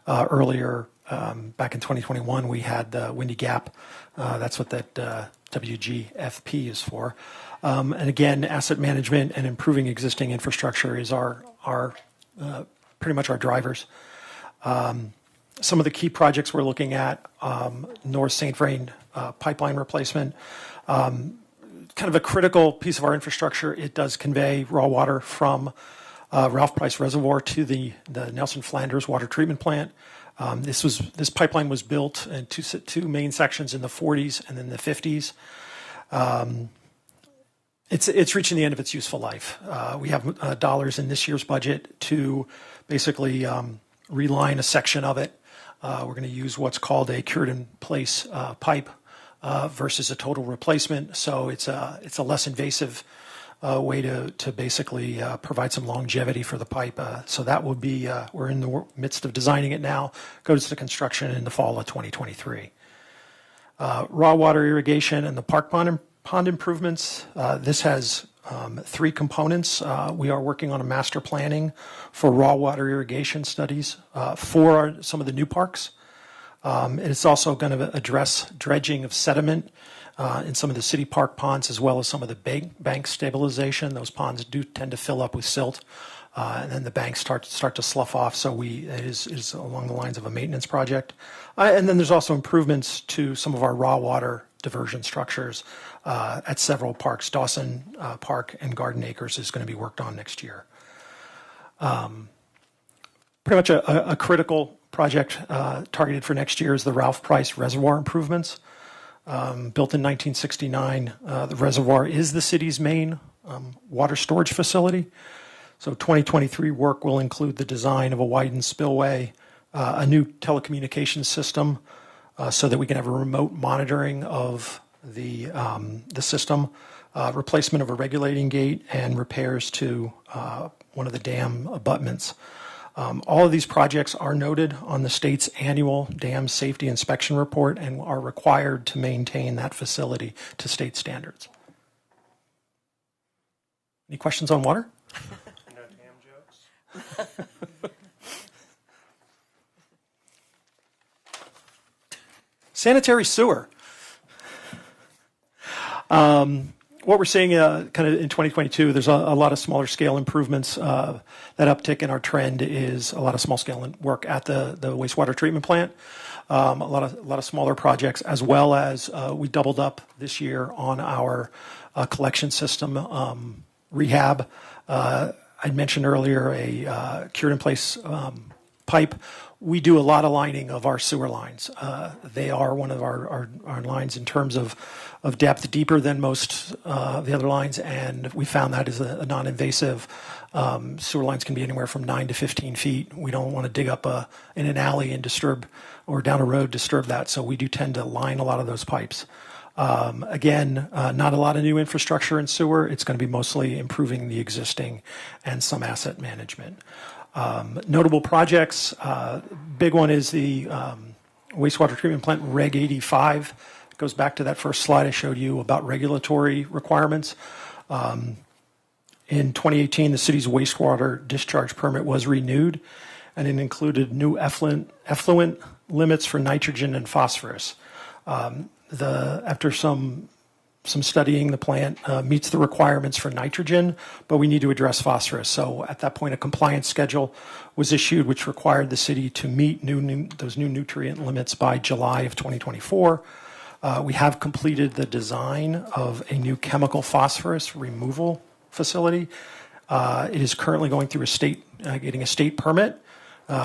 [SPEAKER 15] Earlier, back in 2021, we had the Windy Gap. That's what that WGFP is for. And again, asset management and improving existing infrastructure is our pretty much our drivers. Some of the key projects we're looking at, North St. Vrain pipeline replacement, kind of a critical piece of our infrastructure. It does convey raw water from Ralph Price Reservoir to the Nelson Flanders water treatment plant. This pipeline was built in two main sections in the 40s and then the 50s. It's reaching the end of its useful life. We have dollars in this year's budget to basically reline a section of it. We're going to use what's called a cured-in-place pipe versus a total replacement. So it's a less invasive way to basically provide some longevity for the pipe. So that will be, we're in the midst of designing it now, goes to construction in the fall of 2023. Raw water irrigation and the park pond improvements. This has three components. We are working on a master planning for raw water irrigation studies for some of the new parks. It's also going to address dredging of sediment in some of the city park ponds, as well as some of the bank stabilization. Those ponds do tend to fill up with silt, and then the banks start to slough off. So it is along the lines of a maintenance project. And then there's also improvements to some of our raw water diversion structures at several parks. Dawson Park and Garden Acres is going to be worked on next year. Pretty much a critical project targeted for next year is the Ralph Price Reservoir improvements. Built in 1969, the reservoir is the city's main water storage facility. So 2023 work will include the design of a widened spillway, a new telecommunications system, so that we can have a remote monitoring of the system, replacement of a regulating gate, and repairs to one of the dam abutments. All of these projects are noted on the state's annual dam safety inspection report and are required to maintain that facility to state standards. Any questions on water?
[SPEAKER 4] No dam jokes?
[SPEAKER 15] Sanitary sewer. what we're seeing kind of in 2022, there's a lot of smaller scale improvements. That uptick in our trend is a lot of small scale work at the wastewater treatment plant. A lot of smaller projects, as well as we doubled up this year on our collection system rehab. I mentioned earlier a cured in place pipe. We do a lot of lining of our sewer lines. They are one of our lines in terms of depth, deeper than most of the other lines, and we found that is a non-invasive. Sewer lines can be anywhere from 9 to 15 feet. We don't want to dig up in an alley and disturb, or down a road, disturb that, so we do tend to line a lot of those pipes. Again, not a lot of new infrastructure in sewer. It's going to be mostly improving the existing and some asset management. Notable projects, big one is the wastewater treatment plant Reg 85. It goes back to that first slide I showed you about regulatory requirements. In 2018, the city's wastewater discharge permit was renewed, and it included new effluent limits for nitrogen and phosphorus. After some studying, the plant meets the requirements for nitrogen, but we need to address phosphorus. So at that point, a compliance schedule was issued, which required the city to meet those new nutrient limits by July of 2024. We have completed the design of a new chemical phosphorus removal facility. It is currently going through getting a state permit.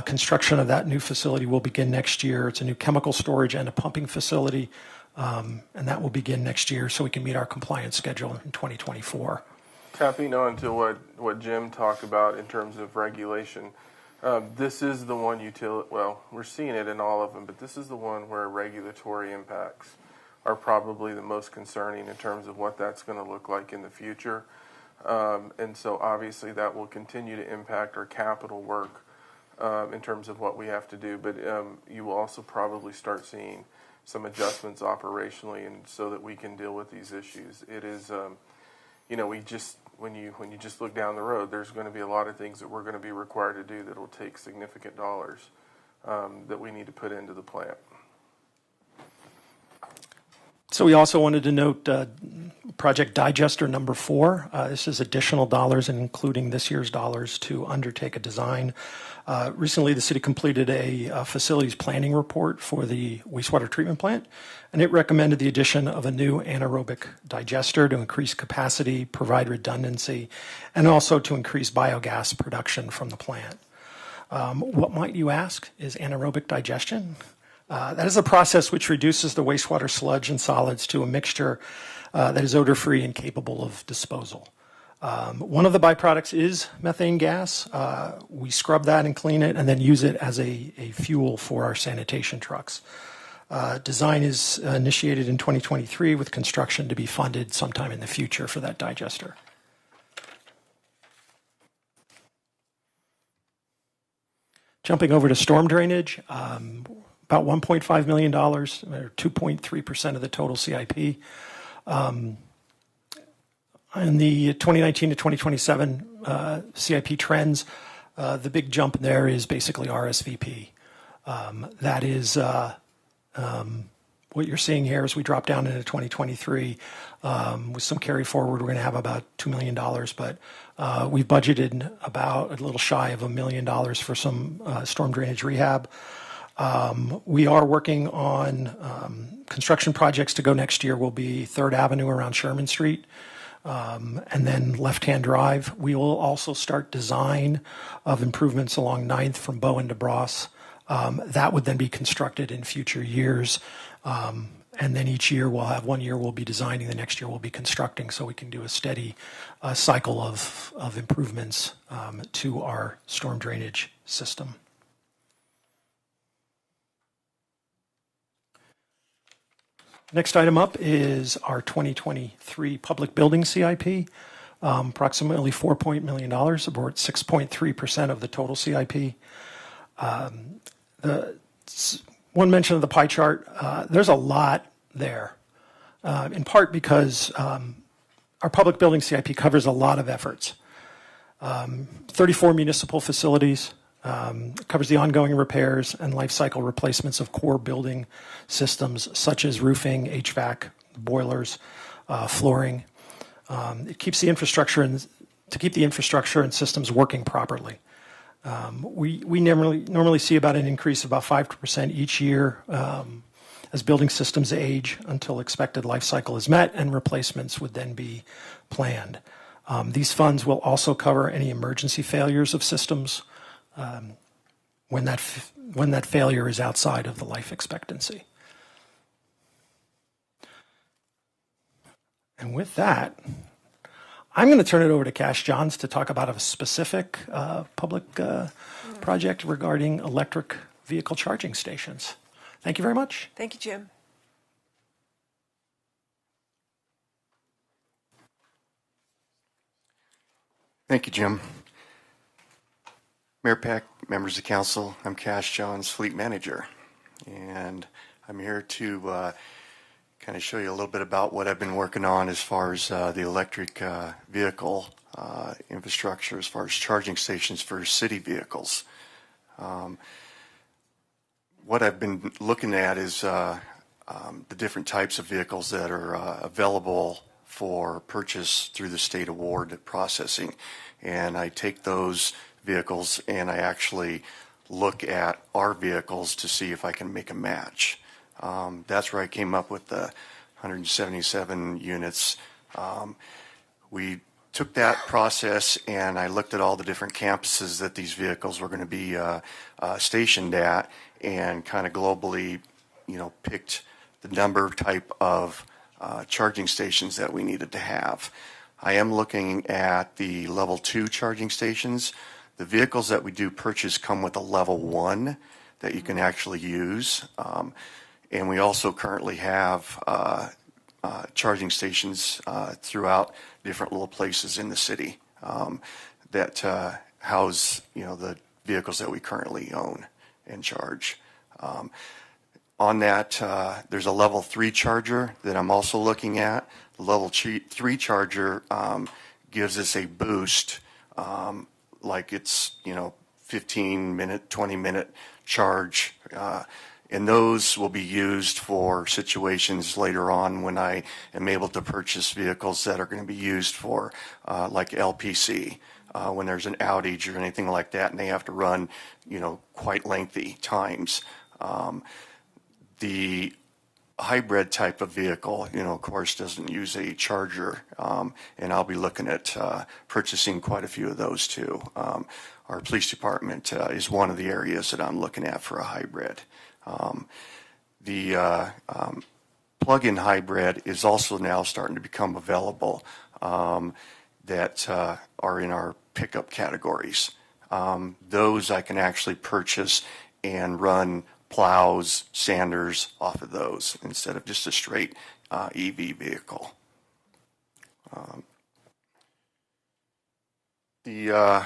[SPEAKER 15] Construction of that new facility will begin next year. It's a new chemical storage and a pumping facility. And that will begin next year so we can meet our compliance schedule in 2024.
[SPEAKER 10] Tapping on to what Jim talked about in terms of regulation, this is the one well, we're seeing it in all of them, but this is the one where regulatory impacts are probably the most concerning in terms of what that's going to look like in the future. And so obviously that will continue to impact our capital work in terms of what we have to do, but you will also probably start seeing some adjustments operationally, and so that we can deal with these issues. It is, when you just look down the road, there's going to be a lot of things that we're going to be required to do that will take significant dollars that we need to put into the plant.
[SPEAKER 15] So we also wanted to note Project Digester number 4. This is additional dollars, including this year's dollars, to undertake a design. Recently, the city completed a facilities planning report for the wastewater treatment plant, and it recommended the addition of a new anaerobic digester to increase capacity, provide redundancy, and also to increase biogas production from the plant. What might you ask is anaerobic digestion? That is a process which reduces the wastewater sludge and solids to a mixture that is odor-free and capable of disposal. One of the byproducts is methane gas. We scrub that and clean it and then use it as a fuel for our sanitation trucks. Design is initiated in 2023 with construction to be funded sometime in the future for that digester. Jumping over to storm drainage, about $1.5 million, or 2.3% of the total CIP. In the 2019 to 2027 CIP trends, the big jump there is basically RSVP. That is what you're seeing here as we drop down into 2023. With some carry forward, we're going to have about $2 million, but we've budgeted about a little shy of $1 million for some storm drainage rehab. We are working on construction projects to go next year. Will be 3rd Avenue around Sherman Street, and then Left-Hand Drive. We will also start design of improvements along 9th from Bowen to Bross. That would then be constructed in future years. And then each year we'll have 1 year we'll be designing, the next year we'll be constructing, so we can do a steady cycle of improvements to our storm drainage system. Next item up is our 2023 public building CIP, approximately $4 million, about 6.3% of the total CIP. One mention of the pie chart, there's a lot there, in part because our public building CIP covers a lot of efforts. 34 municipal facilities, covers the ongoing repairs and life cycle replacements of core building systems such as roofing, HVAC, boilers, flooring. It keeps the infrastructure and to keep the infrastructure and systems working properly. We normally see about an increase of about 5% each year as building systems age until expected life cycle is met, and replacements would then be planned. These funds will also cover any emergency failures of systems when that failure is outside of the life expectancy. And with that, I'm going to turn it over to Cash Johns to talk about a specific public project regarding electric vehicle charging stations. Thank you very much.
[SPEAKER 1] Thank you, Jim.
[SPEAKER 17] Thank you, Jim. Mayor Peck, members of council, I'm Cash Johns, fleet manager, and I'm here to kind of show you a little bit about what I've been working on as far as the electric vehicle infrastructure, as far as charging stations for city vehicles. What I've been looking at is the different types of vehicles that are available for purchase through the state award processing. And I take those vehicles and I actually look at our vehicles to see if I can make a match. That's where I came up with the 177 units. We took that process and I looked at all the different campuses that these vehicles were going to be stationed at, and kind of globally, picked the number type of charging stations that we needed to have. I am looking at the level 2 charging stations. The vehicles that we do purchase come with a level 1 that you can actually use. And we also currently have charging stations throughout different little places in the city that house, the vehicles that we currently own and charge. On that, there's a level 3 charger that I'm also looking at. The level 3 charger gives us a boost, like it's 15-minute, 20-minute charge, and those will be used for situations later on when I am able to purchase vehicles that are going to be used for like LPC. When there's an outage or anything like that, and they have to run, quite lengthy times. The hybrid type of vehicle, of course, doesn't use a charger, and I'll be looking at purchasing quite a few of those too. Our police department is one of the areas that I'm looking at for a hybrid. The plug-in hybrid is also now starting to become available that are in our pickup categories. Those I can actually purchase and run plows, sanders off of those instead of just a straight EV vehicle. The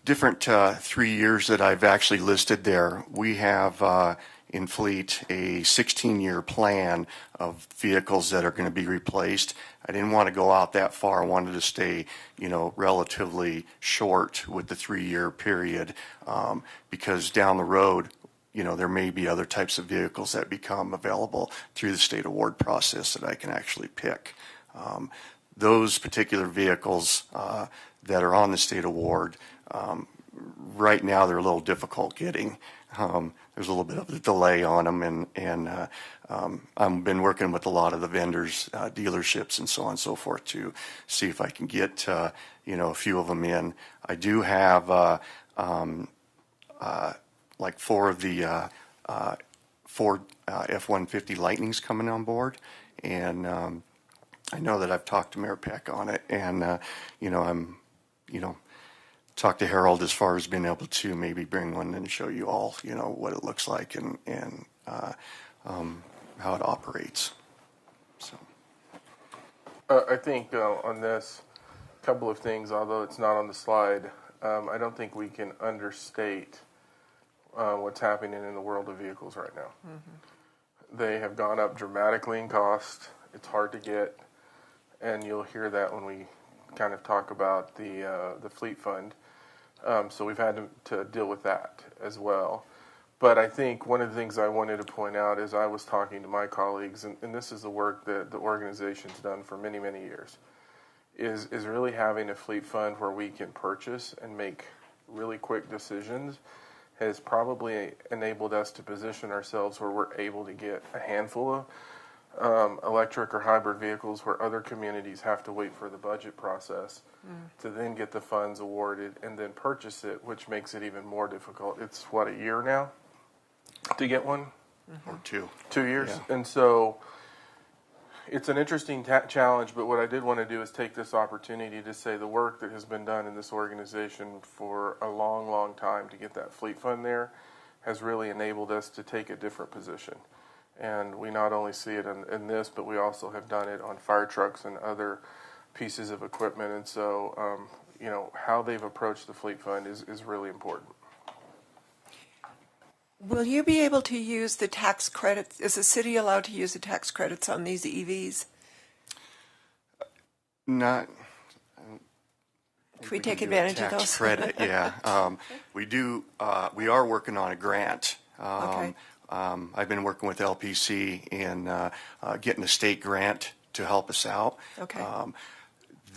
[SPEAKER 17] different 3 years that I've actually listed there, we have in fleet a 16-year plan of vehicles that are going to be replaced. I didn't want to go out that far. I wanted to stay, relatively short with the 3-year period because down the road, there may be other types of vehicles that become available through the state award process that I can actually pick. Those particular vehicles that are on the state award, right now they're a little difficult getting. There's a little bit of a delay on them, and I've been working with a lot of the vendors, dealerships, and so on and so forth to see if I can get a few of them in. I do have like 4 of the Ford F-150 Lightnings coming on board, and I know that I've talked to Mayor Peck on it, and I'm talk to Harold as far as being able to maybe bring one and show you all, what it looks like and how it operates. So,
[SPEAKER 10] I think on this, a couple of things, although it's not on the slide, I don't think we can understate what's happening in the world of vehicles right now. Mm-hmm. They have gone up dramatically in cost. It's hard to get, and you'll hear that when we kind of talk about the fleet fund. So we've had to deal with that as well. But I think one of the things I wanted to point out is I was talking to my colleagues, and this is the work that the organization's done for many, many years, is really having a fleet fund where we can purchase and make really quick decisions has probably enabled us to position ourselves where we're able to get a handful of electric or hybrid vehicles where other communities have to wait for the budget process to then get the funds awarded and then purchase it, which makes it even more difficult. It's, what, a year now to get one?
[SPEAKER 17] Or 2.
[SPEAKER 10] 2 years.
[SPEAKER 17] Yeah.
[SPEAKER 10] And so it's an interesting challenge, but what I did want to do is take this opportunity to say the work that has been done in this organization for a long, long time to get that fleet fund there has really enabled us to take a different position. And we not only see it in this, but we also have done it on fire trucks and other pieces of equipment. And so, you know, how they've approached the fleet fund is really important.
[SPEAKER 1] Will you be able to use the tax credits? Is the city allowed to use the tax credits on these EVs?
[SPEAKER 17] Not.
[SPEAKER 1] Can we take advantage of those?
[SPEAKER 17] Tax credit, yeah. We do. We are working on a grant.
[SPEAKER 1] Okay.
[SPEAKER 17] I've been working with LPC in getting a state grant to help us out.
[SPEAKER 1] Okay.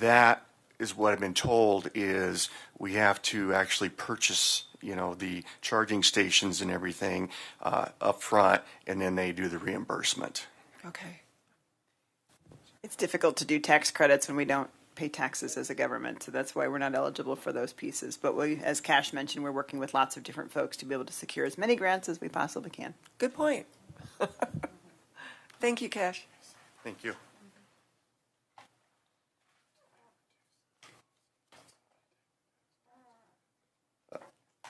[SPEAKER 17] That is what I've been told is we have to actually purchase, you know, the charging stations and everything up front, and then they do the reimbursement.
[SPEAKER 1] Okay.
[SPEAKER 18] It's difficult to do tax credits when we don't pay taxes as a government, so that's why we're not eligible for those pieces. But we, as Cash mentioned, we're working with lots of different folks to be able to secure as many grants as we possibly can.
[SPEAKER 1] Good point. Thank you, Cash.
[SPEAKER 17] Thank you.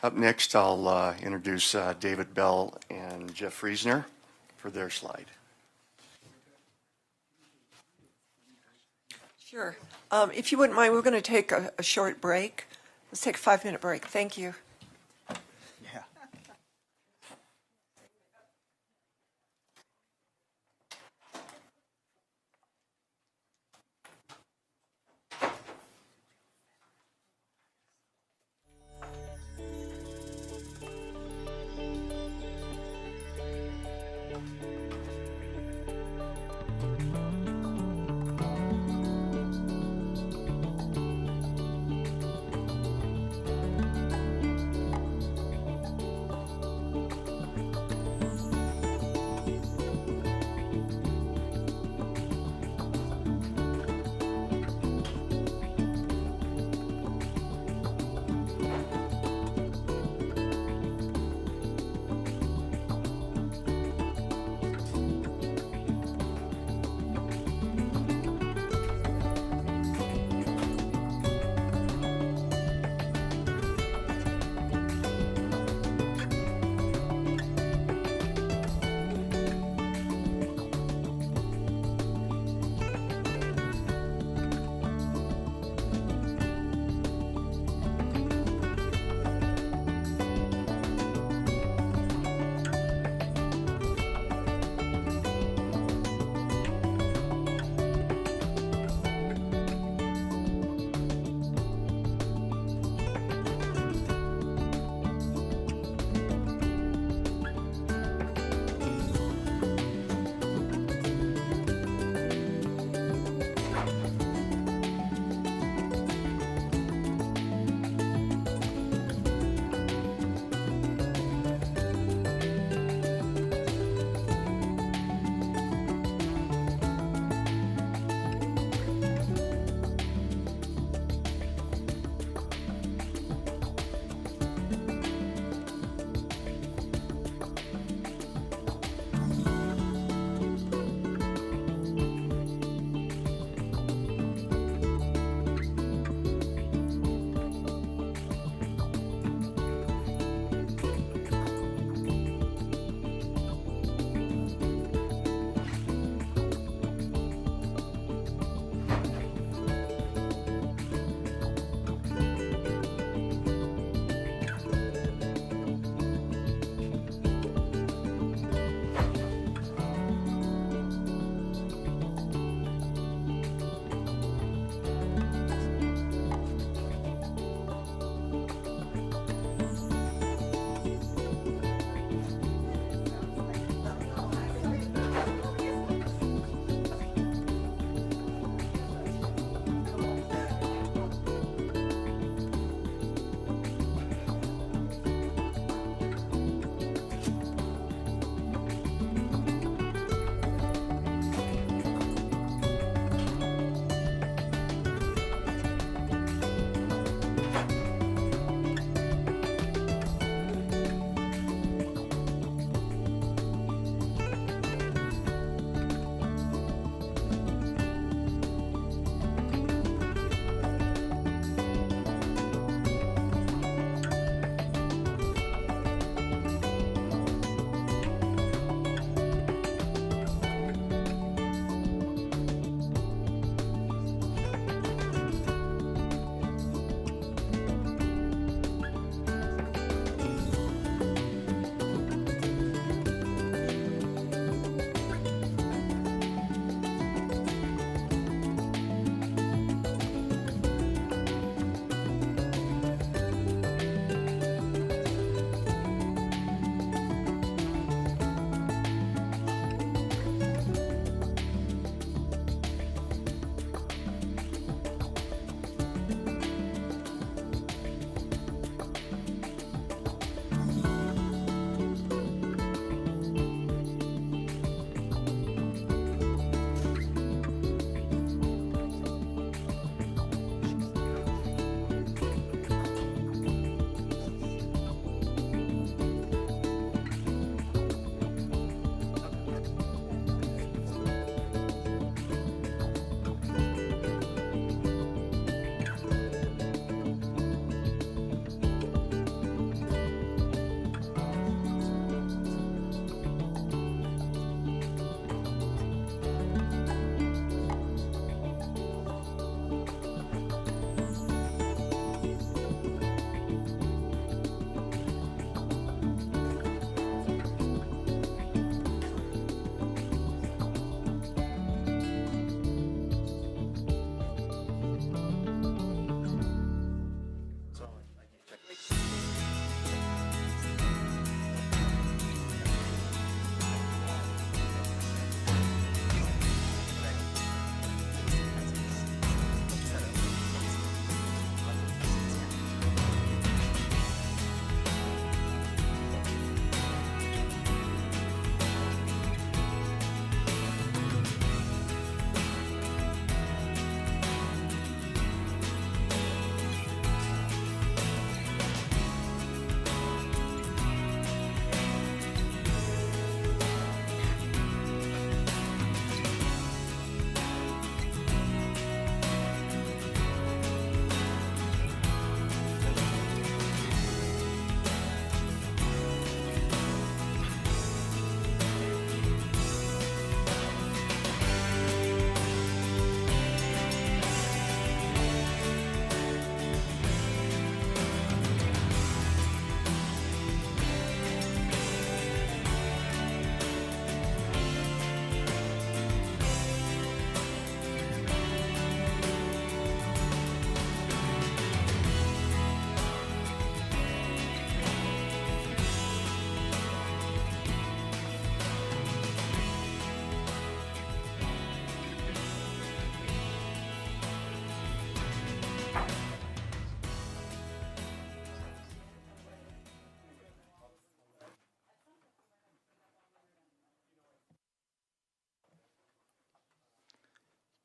[SPEAKER 17] Up next, I'll introduce David Bell and Jeff Friesner for their slide.
[SPEAKER 1] Sure. If you wouldn't mind, we're going to take a short break. Let's take a 5-minute break. Thank you.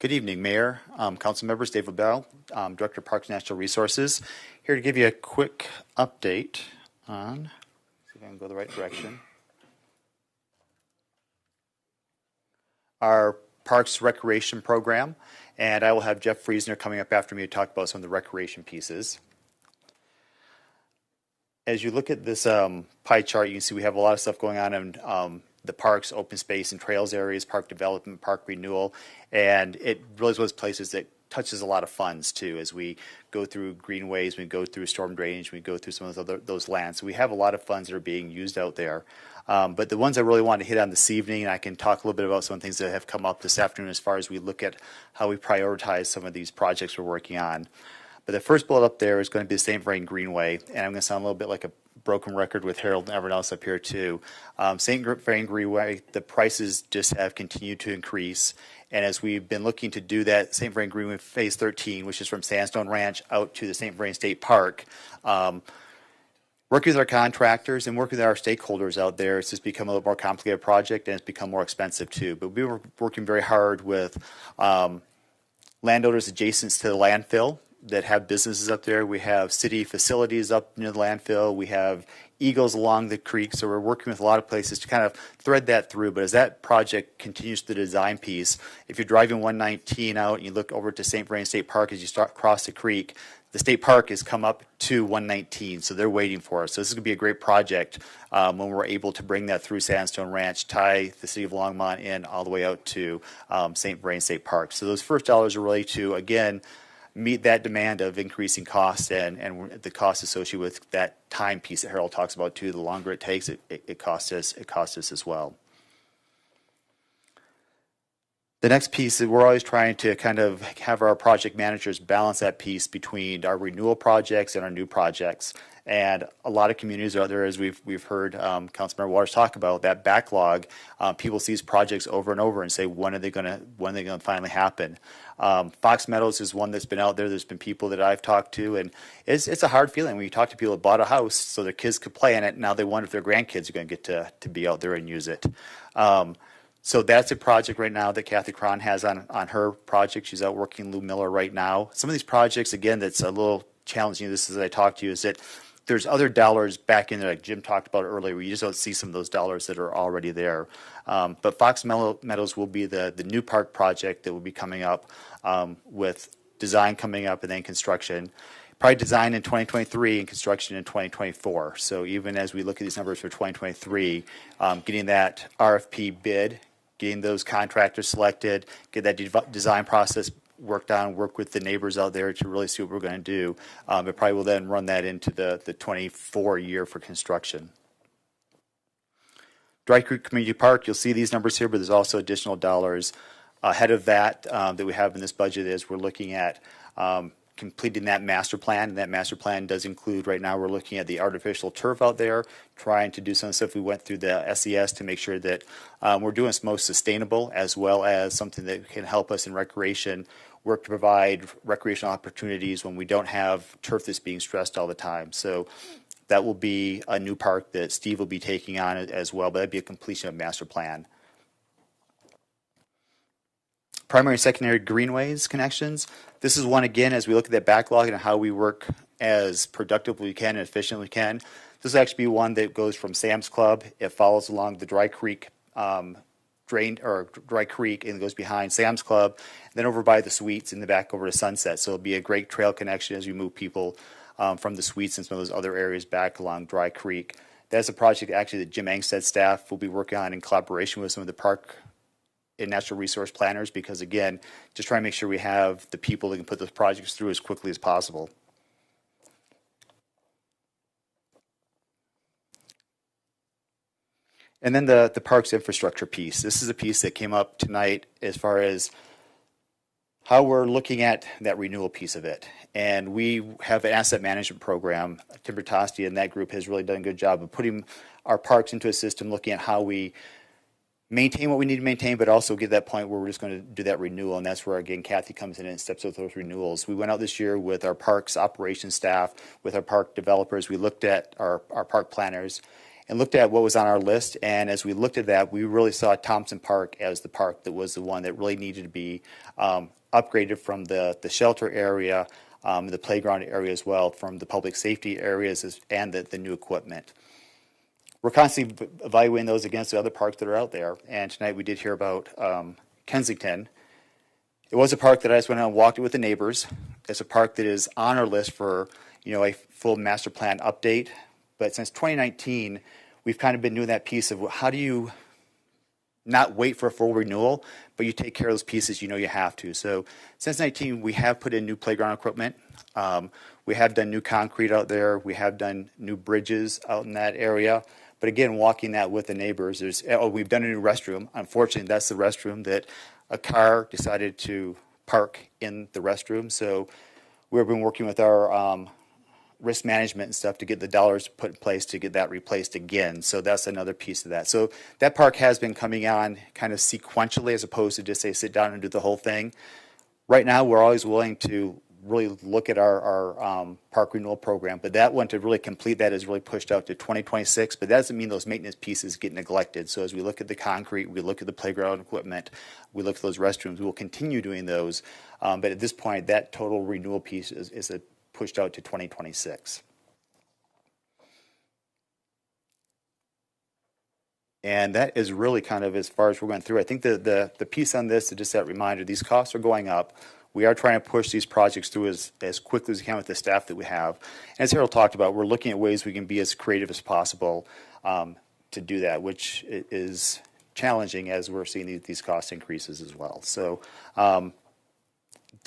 [SPEAKER 8] Good evening, Mayor, Council members, David Bell, Director of Parks and Natural Resources, here to give you a quick update on, see if I can go the right direction, our Parks Recreation Program, and I will have Jeff Friesner coming up after me to talk about some of the recreation pieces. As you look at this pie chart, you can see we have a lot of stuff going on in the parks, open space and trails areas, park development, park renewal, and it really is one of those places that touches a lot of funds too. As we go through greenways, we go through storm drainage, we go through some of those lands. So we have a lot of funds that are being used out there. But the ones I really wanted to hit on this evening, and I can talk a little bit about some things that have come up this afternoon as far as we look at how we prioritize some of these projects we're working on. But the first bullet up there is going to be the St. Vrain Greenway, and I'm going to sound a little bit like a broken record with Harold and everyone else up here too. St. Vrain Greenway, the prices just have continued to increase, and as we've been looking to do that St. Vrain Greenway Phase 13, which is from Sandstone Ranch out to the St. Vrain State Park, working with our contractors and working with our stakeholders out there, it's just become a little more complicated project, and it's become more expensive too. But we were working very hard with landowners adjacent to the landfill that have businesses up there. We have city facilities up near the landfill. We have eagles along the creek. So we're working with a lot of places to kind of thread that through. But as that project continues the design piece, if you're driving 119 out and you look over to St. Vrain State Park as you start across the creek, the state park has come up to 119, so they're waiting for us. So this is going to be a great project when we're able to bring that through Sandstone Ranch, tie the city of Longmont in all the way out to St. Vrain State Park. So those first dollars are really to, again, meet that demand of increasing costs and the costs associated with that time piece that Harold talks about too. The longer it takes, it costs us as well. The next piece is we're always trying to kind of have our project managers balance that piece between our renewal projects and our new projects. And a lot of communities out there, as we've heard Councilmember Waters talk about, that backlog. People see these projects over and over and say, when are they going to finally happen? Fox Meadows is one that's been out there. There's been people that I've talked to, and it's a hard feeling when you talk to people that bought a house so their kids could play in it. Now they wonder if their grandkids are going to get to be out there and use it. So that's a project right now that Kathy Cron has on her project. She's out working Lou Miller right now. Some of these projects, again, that's a little challenging. This is as I talk to you, is that there's other dollars back in there, like Jim talked about earlier, where you just don't see some of those dollars that are already there. But Fox Meadows will be the new park project that will be coming up with design coming up and then construction. Probably design in 2023 and construction in 2024. So even as we look at these numbers for 2023, getting that RFP bid, getting those contractors selected, get that design process worked on, work with the neighbors out there to really see what we're going to do. It probably will then run that into the 24 year for construction. Dry Creek Community Park, you'll see these numbers here, but there's also additional dollars ahead of that that we have in this budget as we're looking at completing that master plan. And that master plan does include, right now we're looking at the artificial turf out there, trying to do some of the stuff we went through the SES to make sure that we're doing it most sustainable, as well as something that can help us in recreation, work to provide recreational opportunities when we don't have turf that's being stressed all the time. So that will be a new park that Steve will be taking on as well, but that'd be a completion of master plan. Primary and secondary greenways connections. This is one, again, as we look at that backlog and how we work as productively we can and efficiently we can. This will actually be one that goes from Sam's Club. It follows along the Dry Creek Dry Creek and goes behind Sam's Club, then over by the Suites in the back over to Sunset. So it'll be a great trail connection as we move people from the Suites and some of those other areas back along Dry Creek. That's a project actually that Jim Angsted's staff will be working on in collaboration with some of the park and natural resource planners, because again, just trying to make sure we have the people that can put those projects through as quickly as possible. And then the parks infrastructure piece. This is a piece that came up tonight as far as how we're looking at that renewal piece of it. And we have an asset management program. Tim Bertosti and that group has really done a good job of putting our parks into a system, looking at how we maintain what we need to maintain, but also get to that point where we're just going to do that renewal. And that's where, again, Kathy comes in and steps with those renewals. We went out this year with our parks operations staff, with our park developers. We looked at our park planners, and looked at what was on our list. And as we looked at that, we really saw Thompson Park as the park that was the one that really needed to be upgraded from the shelter area, the playground area as well, from the public safety areas and the new equipment. We're constantly evaluating those against the other parks that are out there. And tonight we did hear about Kensington. It was a park that I just went out and walked it with the neighbors. It's a park that is on our list for, a full master plan update. But since 2019, we've kind of been doing that piece of how do you not wait for a full renewal, but you take care of those pieces you have to. So since 2019, we have put in new playground equipment. We have done new concrete out there. We have done new bridges out in that area. But again, walking that with the neighbors, we've done a new restroom. Unfortunately, that's the restroom that a car decided to park in the restroom. So we've been working with our risk management and stuff to get the dollars put in place to get that replaced again. So that's another piece of that. So that park has been coming on kind of sequentially as opposed to just say sit down and do the whole thing. Right now, we're always willing to really look at our park renewal program, but that one to really complete that is really pushed out to 2026, but that doesn't mean those maintenance pieces get neglected. So as we look at the concrete, we look at the playground equipment, we look at those restrooms, we will continue doing those, but at this point, that total renewal piece is pushed out to 2026. And that is really kind of as far as we're going through. I think the piece on this is just that reminder, these costs are going up. We are trying to push these projects through as quickly as we can with the staff that we have. And as Harold talked about, we're looking at ways we can be as creative as possible to do that, which is challenging as we're seeing these cost increases as well. So the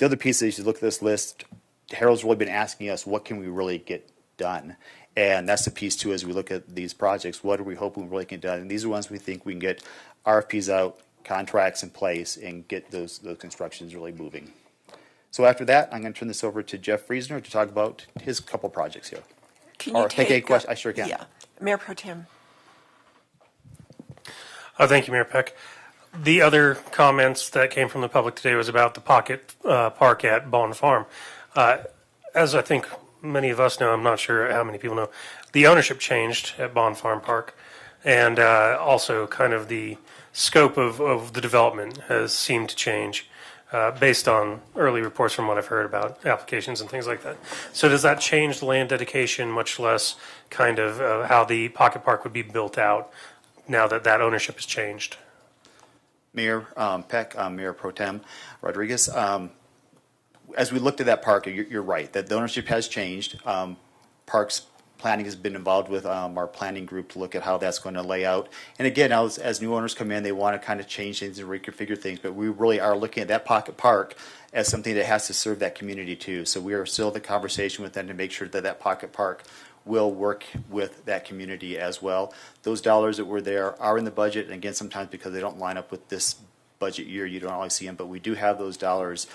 [SPEAKER 8] other piece is you look at this list, Harold's really been asking us, what can we really get done? And that's the piece, too, as we look at these projects. What are we hoping we really get done? And these are ones we think we can get RFPs out, contracts in place, and get those constructions really moving. So after that, I'm going to turn this over to Jeff Friesner to talk about his couple projects here.
[SPEAKER 1] Can you
[SPEAKER 8] take a question? I sure can.
[SPEAKER 1] Yeah. Mayor Pro Tem.
[SPEAKER 4] Thank you, Mayor Peck. The other comments that came from the public today was about the pocket park at Bond Farm. As I think many of us know, I'm not sure how many people know, the ownership changed at Bond Farm Park, and also kind of the scope of the development has seemed to change. Based on early reports from what I've heard about applications and things like that. So does that change the land dedication, much less kind of how the pocket park would be built out now that that ownership has changed?
[SPEAKER 8] Mayor Peck, Mayor Pro Tem Rodriguez, as we looked at that park, you're right, that the ownership has changed. Parks planning has been involved with our planning group to look at how that's going to lay out. And again, as new owners come in, they want to kind of change things and reconfigure things, but we really are looking at that pocket park as something that has to serve that community too. So we are still in the conversation with them to make sure that that pocket park will work with that community as well. Those dollars that were there are in the budget, and again, sometimes because they don't line up with this budget year, you don't always see them, but we do have those dollars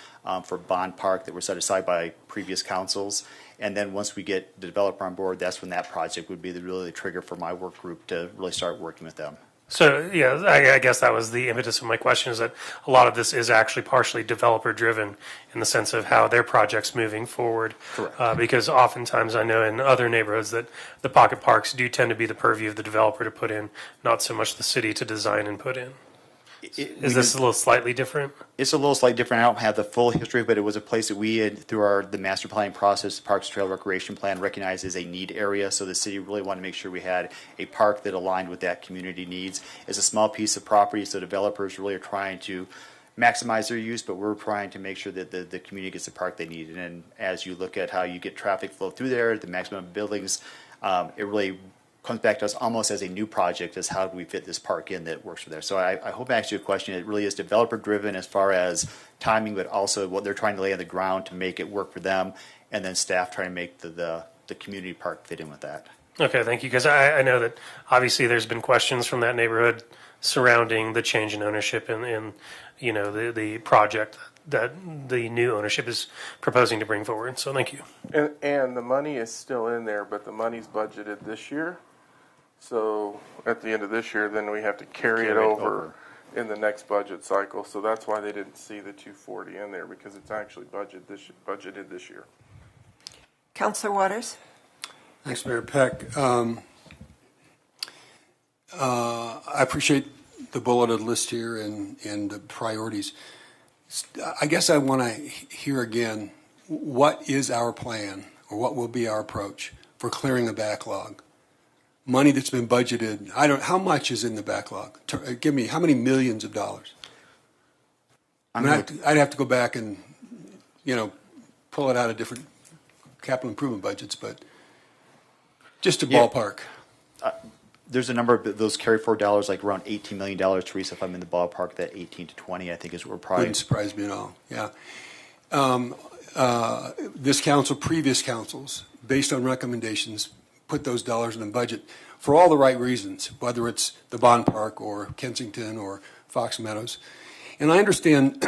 [SPEAKER 8] for Bond Park that were set aside by previous councils. And then once we get the developer on board, that's when that project would be really the trigger for my work group to really start working with them.
[SPEAKER 4] So, yeah, I guess that was the impetus of my question, is that a lot of this is actually partially developer-driven in the sense of how their project's moving forward.
[SPEAKER 8] Correct.
[SPEAKER 4] Because oftentimes I know in other neighborhoods that the pocket parks do tend to be the purview of the developer to put in, not so much the city to design and put in. Is this a little slightly different?
[SPEAKER 8] It's a little slightly different. I don't have the full history, but it was a place that we had, through the master planning process, the Parks Trail Recreation Plan, recognized as a need area. So the city really wanted to make sure we had a park that aligned with that community needs. It's a small piece of property, so developers really are trying to maximize their use, but we're trying to make sure that the community gets the park they need. And as you look at how you get traffic flow through there, the maximum buildings, it really comes back to us almost as a new project, as how do we fit this park in that works for there. So I hope I answered your question. It really is developer driven as far as timing, but also what they're trying to lay on the ground to make it work for them, and then staff trying to make the community park fit in with that.
[SPEAKER 4] Okay, thank you. Because I know that obviously there's been questions from that neighborhood surrounding the change in ownership and you know the project that the new ownership is proposing to bring forward. So thank you.
[SPEAKER 10] And the money is still in there, but the money's budgeted this year. So at the end of this year, then we have to carry it over in the next budget cycle. So that's why they didn't see the 240 in there, because it's actually budgeted this year.
[SPEAKER 1] Councilor Waters.
[SPEAKER 11] Thanks, Mayor Peck. I appreciate the bulleted list here and the priorities. I guess I want to hear again, what is our plan, or what will be our approach for clearing the backlog? Money that's been budgeted, how much is in the backlog? Give me, how many millions of dollars? I'd have to go back and, pull it out of different capital improvement budgets, but just a ballpark.
[SPEAKER 19] There's a number of those carry forward dollars, like around $18 million, Teresa, if I'm in the ballpark, that 18 to 20, I think is what we're probably.
[SPEAKER 11] Wouldn't surprise me at all, yeah. This council, previous councils, based on recommendations, put those dollars in the budget for all the right reasons, whether it's the Bond Park or Kensington or Fox Meadows. And I understand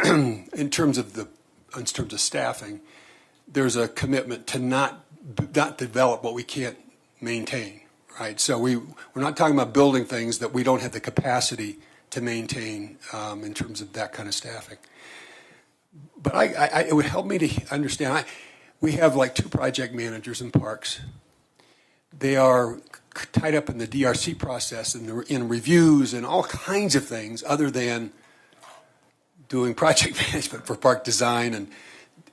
[SPEAKER 11] in terms of staffing, there's a commitment to not develop what we can't maintain, right? So we're not talking about building things that we don't have the capacity to maintain in terms of that kind of staffing. But it would help me to understand. We have like 2 project managers in parks. They are tied up in the DRC process and in reviews and all kinds of things other than doing project management for park design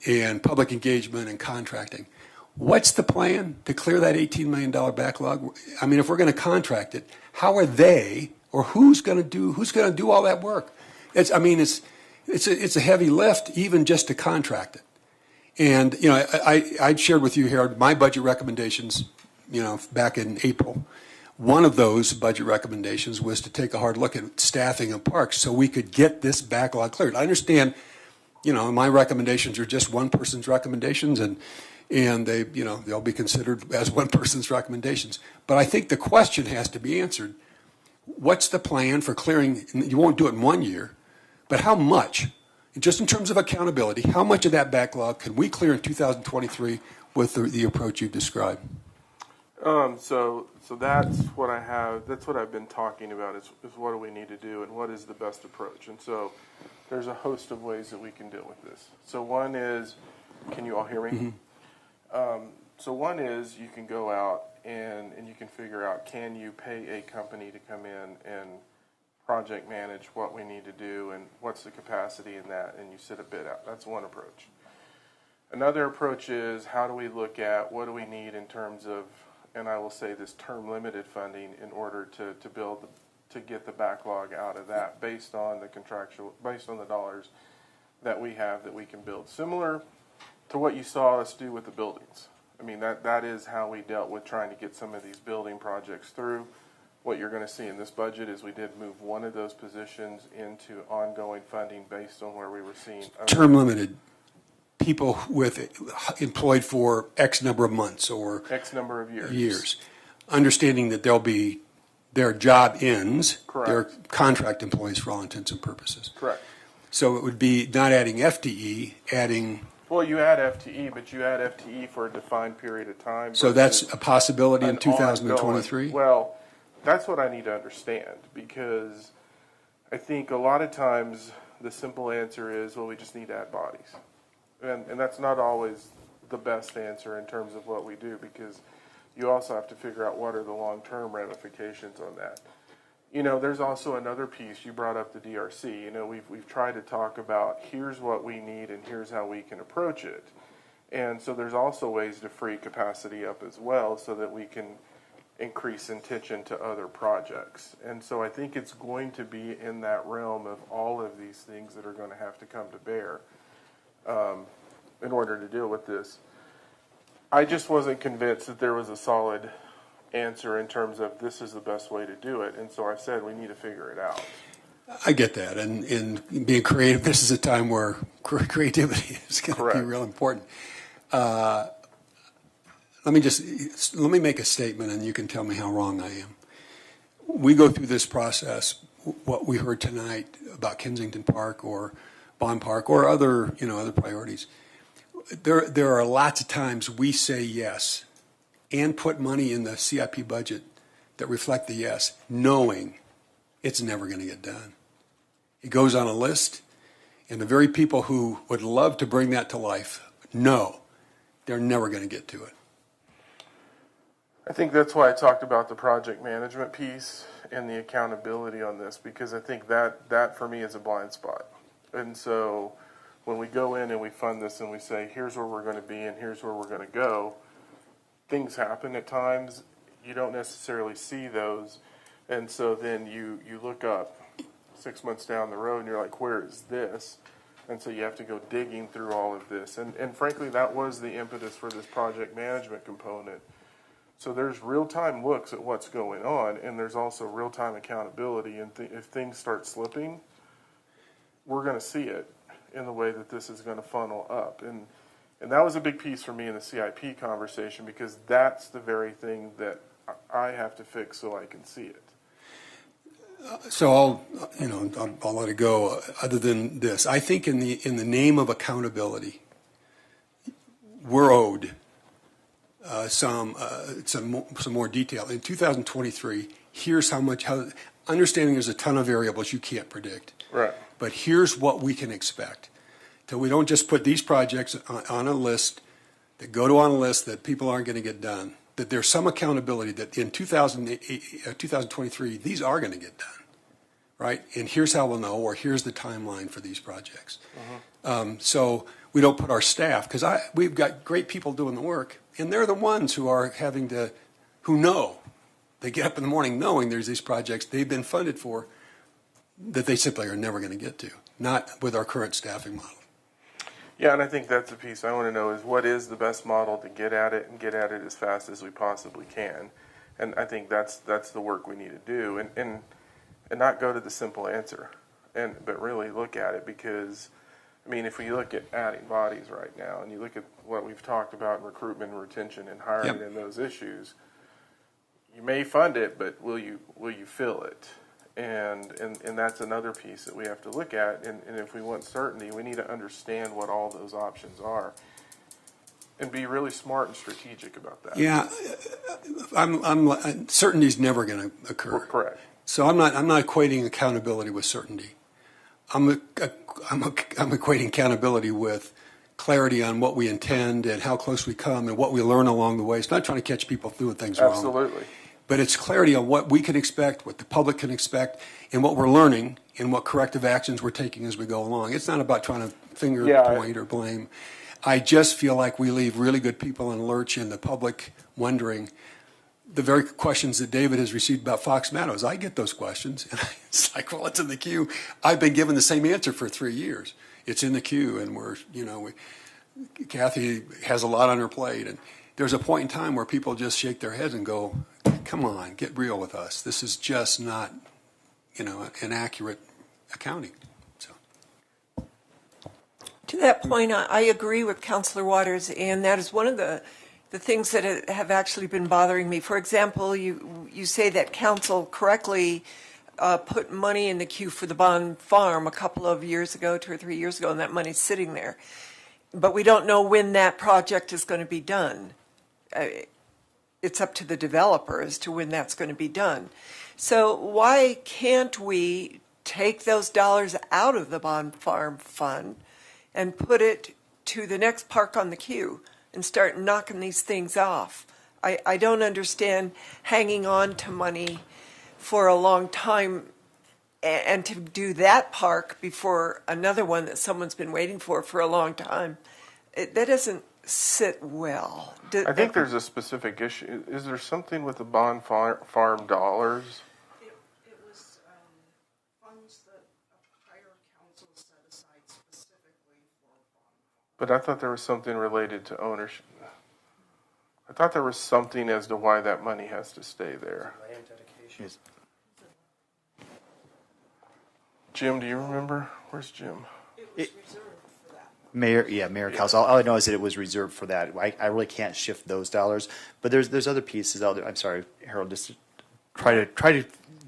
[SPEAKER 11] and public engagement and contracting. What's the plan to clear that $18 million backlog? I mean, if we're going to contract it, how are they, or who's going to do all that work? It's a heavy lift even just to contract it. And I shared with you here my budget recommendations, back in April. One of those budget recommendations was to take a hard look at staffing of parks so we could get this backlog cleared. I understand, my recommendations are just one person's recommendations, and they, they'll be considered as one person's recommendations. But I think the question has to be answered. What's the plan for clearing? You won't do it in 1 year, but how much, just in terms of accountability, how much of that backlog can we clear in 2023 with the approach you've described?
[SPEAKER 10] So that's what I have. That's what I've been talking about. Is what do we need to do, and what is the best approach? And so there's a host of ways that we can deal with this. So one is, can you all hear me? Mm-hmm. So one is you can go out and you can figure out, can you pay a company to come in and project manage what we need to do, and what's the capacity in that, and you sit a bid out. That's one approach. Another approach is, how do we look at what do we need in terms of, and I will say this, term limited funding in order to get the backlog out of that based on the dollars that we have that we can build. Similar to what you saw us do with the buildings. I mean, that is how we dealt with trying to get some of these building projects through. What you're going to see in this budget is we did move one of those positions into ongoing funding based on where we were seeing.
[SPEAKER 11] Term limited. People employed for X number of months or
[SPEAKER 10] X number of years.
[SPEAKER 11] Understanding that their job ends.
[SPEAKER 10] Correct.
[SPEAKER 11] They're contract employees for all intents and purposes.
[SPEAKER 10] Correct.
[SPEAKER 11] So it would be not adding FTE, adding.
[SPEAKER 10] Well, you add FTE, but you add FTE for a defined period of time.
[SPEAKER 11] So that's a possibility in 2023?
[SPEAKER 10] Well, that's what I need to understand, because I think a lot of times the simple answer is, well, we just need to add bodies. And that's not always the best answer in terms of what we do, because you also have to figure out what are the long-term ramifications on that. There's also another piece. You brought up the DRC. We've tried to talk about here's what we need and here's how we can approach it. And so there's also ways to free capacity up as well so that we can increase intention to other projects. And so I think it's going to be in that realm of all of these things that are going to have to come to bear in order to deal with this. I just wasn't convinced that there was a solid answer in terms of this is the best way to do it. And so I said we need to figure it out.
[SPEAKER 11] I get that. And being creative, this is a time where creativity is going to be real important. Let me make a statement, and you can tell me how wrong I am. We go through this process, what we heard tonight about Kensington Park or Bond Park or other priorities. There are lots of times we say yes and put money in the CIP budget that reflect the yes, knowing it's never going to get done. It goes on a list, and the very people who would love to bring that to life know they're never going to get to it.
[SPEAKER 10] I think that's why I talked about the project management piece and the accountability on this, because I think that for me is a blind spot. And so when we go in and we fund this and we say, here's where we're going to be and here's where we're going to go, things happen at times. You don't necessarily see those. And so then you look up 6 months down the road and you're like, where is this? And so you have to go digging through all of this. And frankly, that was the impetus for this project management component. So there's real-time looks at what's going on, and there's also real-time accountability. And if things start slipping, we're going to see it in the way that this is going to funnel up. And that was a big piece for me in the CIP conversation, because that's the very thing that I have to fix so I can see it.
[SPEAKER 11] So I'll let it go. Other than this, I think in the name of accountability, we're owed some more detail. In 2023, here's how understanding there's a ton of variables you can't predict.
[SPEAKER 10] Right.
[SPEAKER 11] But here's what we can expect. So we don't just put these projects on a list that go on a list that people aren't going to get done. That there's some accountability that in 2023, these are going to get done. Right? And here's how we'll know, or here's the timeline for these projects. So we don't put our staff, because we've got great people doing the work, and they're the ones who are who know. They get up in the morning knowing there's these projects they've been funded for that they simply are never going to get to, not with our current staffing model.
[SPEAKER 10] Yeah, and I think that's the piece I want to know is what is the best model to get at it and get at it as fast as we possibly can. And I think that's the work we need to do, and not go to the simple answer, but really look at it, because I mean, if we look at adding bodies right now, and you look at what we've talked about in recruitment and retention and hiring and those issues, you may fund it, but will you fill it? And that's another piece that we have to look at. And if we want certainty, we need to understand what all those options are, and be really smart and strategic about that.
[SPEAKER 11] Yeah, certainty's never going to occur.
[SPEAKER 10] Correct.
[SPEAKER 11] So I'm not equating accountability with certainty. I'm equating accountability with clarity on what we intend and how close we come and what we learn along the way. It's not trying to catch people doing things wrong.
[SPEAKER 10] Absolutely.
[SPEAKER 11] But it's clarity on what we can expect, what the public can expect, and what we're learning, and what corrective actions we're taking as we go along. It's not about trying to finger point or blame. I just feel like we leave really good people in a lurch, and the public wondering the very questions that David has received about Fox Meadows. I get those questions, and it's like, well, it's in the queue. I've been given the same answer for 3 years. It's in the queue, and Kathy has a lot on her plate, and there's a point in time where people just shake their heads and go, come on, get real with us. This is just not, an accurate accounting. So.
[SPEAKER 1] To that point, I agree with Councillor Waters, and that is one of the things that have actually been bothering me. For example, you say that council correctly put money in the queue for the Bond Farm a couple of years ago, 2 or 3 years ago, and that money's sitting there. But we don't know when that project is going to be done. It's up to the developer as to when that's going to be done. So why can't we take those dollars out of the Bond Farm Fund and put it to the next park on the queue and start knocking these things off? I don't understand hanging on to money for a long time and to do that park before another one that someone's been waiting for a long time. That doesn't sit well.
[SPEAKER 10] I think there's a specific issue. Is there something with the Bond Farm dollars?
[SPEAKER 14] It was funds that a prior council set aside specifically for Bond.
[SPEAKER 10] But I thought there was something related to ownership. I thought there was something as to why that money has to stay there.
[SPEAKER 19] Land dedication.
[SPEAKER 10] Jim, do you remember? Where's Jim?
[SPEAKER 19] Mayor Council. All I know is that it was reserved for that. I really can't shift those dollars, but there's other pieces out there. I'm sorry, Harold. Just try to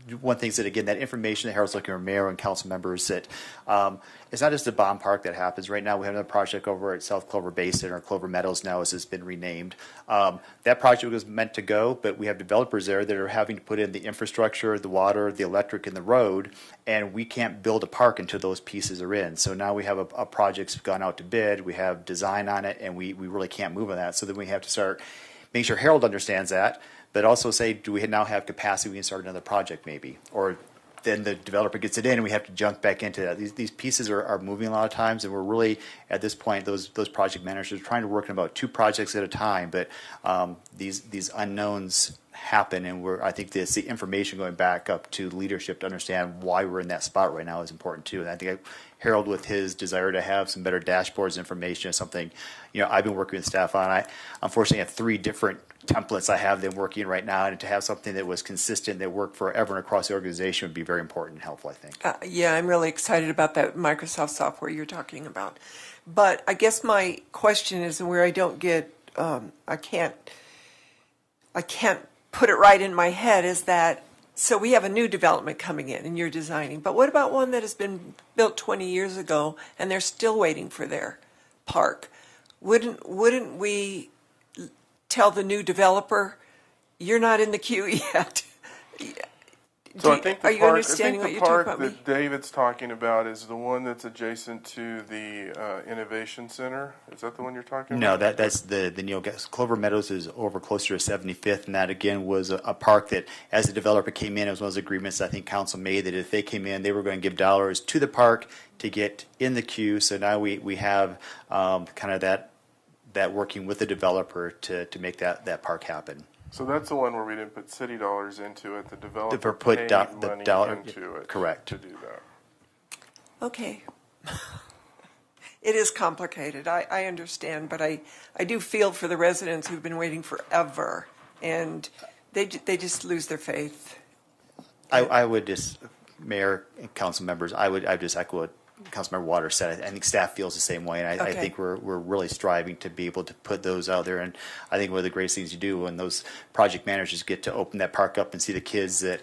[SPEAKER 19] do one thing is that again that information that Harold's looking for mayor and council members that it's not just the Bond Park that happens. Right now we have another project over at South Clover Basin or Clover Meadows now as it's been renamed. That project was meant to go, but we have developers there that are having to put in the infrastructure, the water, the electric, and the road, and we can't build a park until those pieces are in. So now we have a project's gone out to bid, we have design on it, and we really can't move on that. So then we have to start making sure Harold understands that. but also say, do we now have capacity, we can start another project maybe? Or then the developer gets it in and we have to jump back into that. These pieces are moving a lot of times, and we're really, at this point, those project managers are trying to work on about 2 projects at a time, but these unknowns happen, and I think it's the information going back up to leadership to understand why we're in that spot right now is important too. And I think Harold, with his desire to have some better dashboards information, is something I've been working with staff on. I unfortunately have 3 different templates I have them working right now, and to have something that was consistent that worked forever and across the organization would be very important and helpful, I think.
[SPEAKER 1] Yeah, I'm really excited about that Microsoft software you're talking about. But I guess my question is where I don't get, I can't put it right in my head, is that, so we have a new development coming in and you're designing, but what about one that has been built 20 years ago and they're still waiting for their park? Wouldn't we tell the new developer, you're not in the queue yet?
[SPEAKER 10] So I think
[SPEAKER 1] are you understanding what
[SPEAKER 10] the
[SPEAKER 1] you're talking
[SPEAKER 10] park
[SPEAKER 1] about?
[SPEAKER 10] that David's talking about is the one that's adjacent to the Innovation Center. Is that the one you're talking
[SPEAKER 19] No,
[SPEAKER 10] about?
[SPEAKER 19] that's the Neil Clover Meadows is over closer to 75th, and that again was a park that, as the developer came in, it was one of those agreements I think council made that if they came in, they were going to give dollars to the park to get in the queue. So now we have kind of that working with the developer to make that park happen.
[SPEAKER 10] So that's the one where we didn't put city dollars into it. The developer
[SPEAKER 19] Put
[SPEAKER 10] paid
[SPEAKER 19] the
[SPEAKER 10] money
[SPEAKER 19] dollar
[SPEAKER 10] into it.
[SPEAKER 19] correct
[SPEAKER 10] to do that.
[SPEAKER 1] Okay. It is complicated. I understand, but I do feel for the residents who've been waiting forever, and they just lose their faith.
[SPEAKER 19] I would just, Mayor and council members, I would just echo what Councilmember Waters said. I think staff feels the same way, and I think we're really striving to be able to put those out there. And I think one of the greatest things you do when those project managers get to open that park up and see the kids that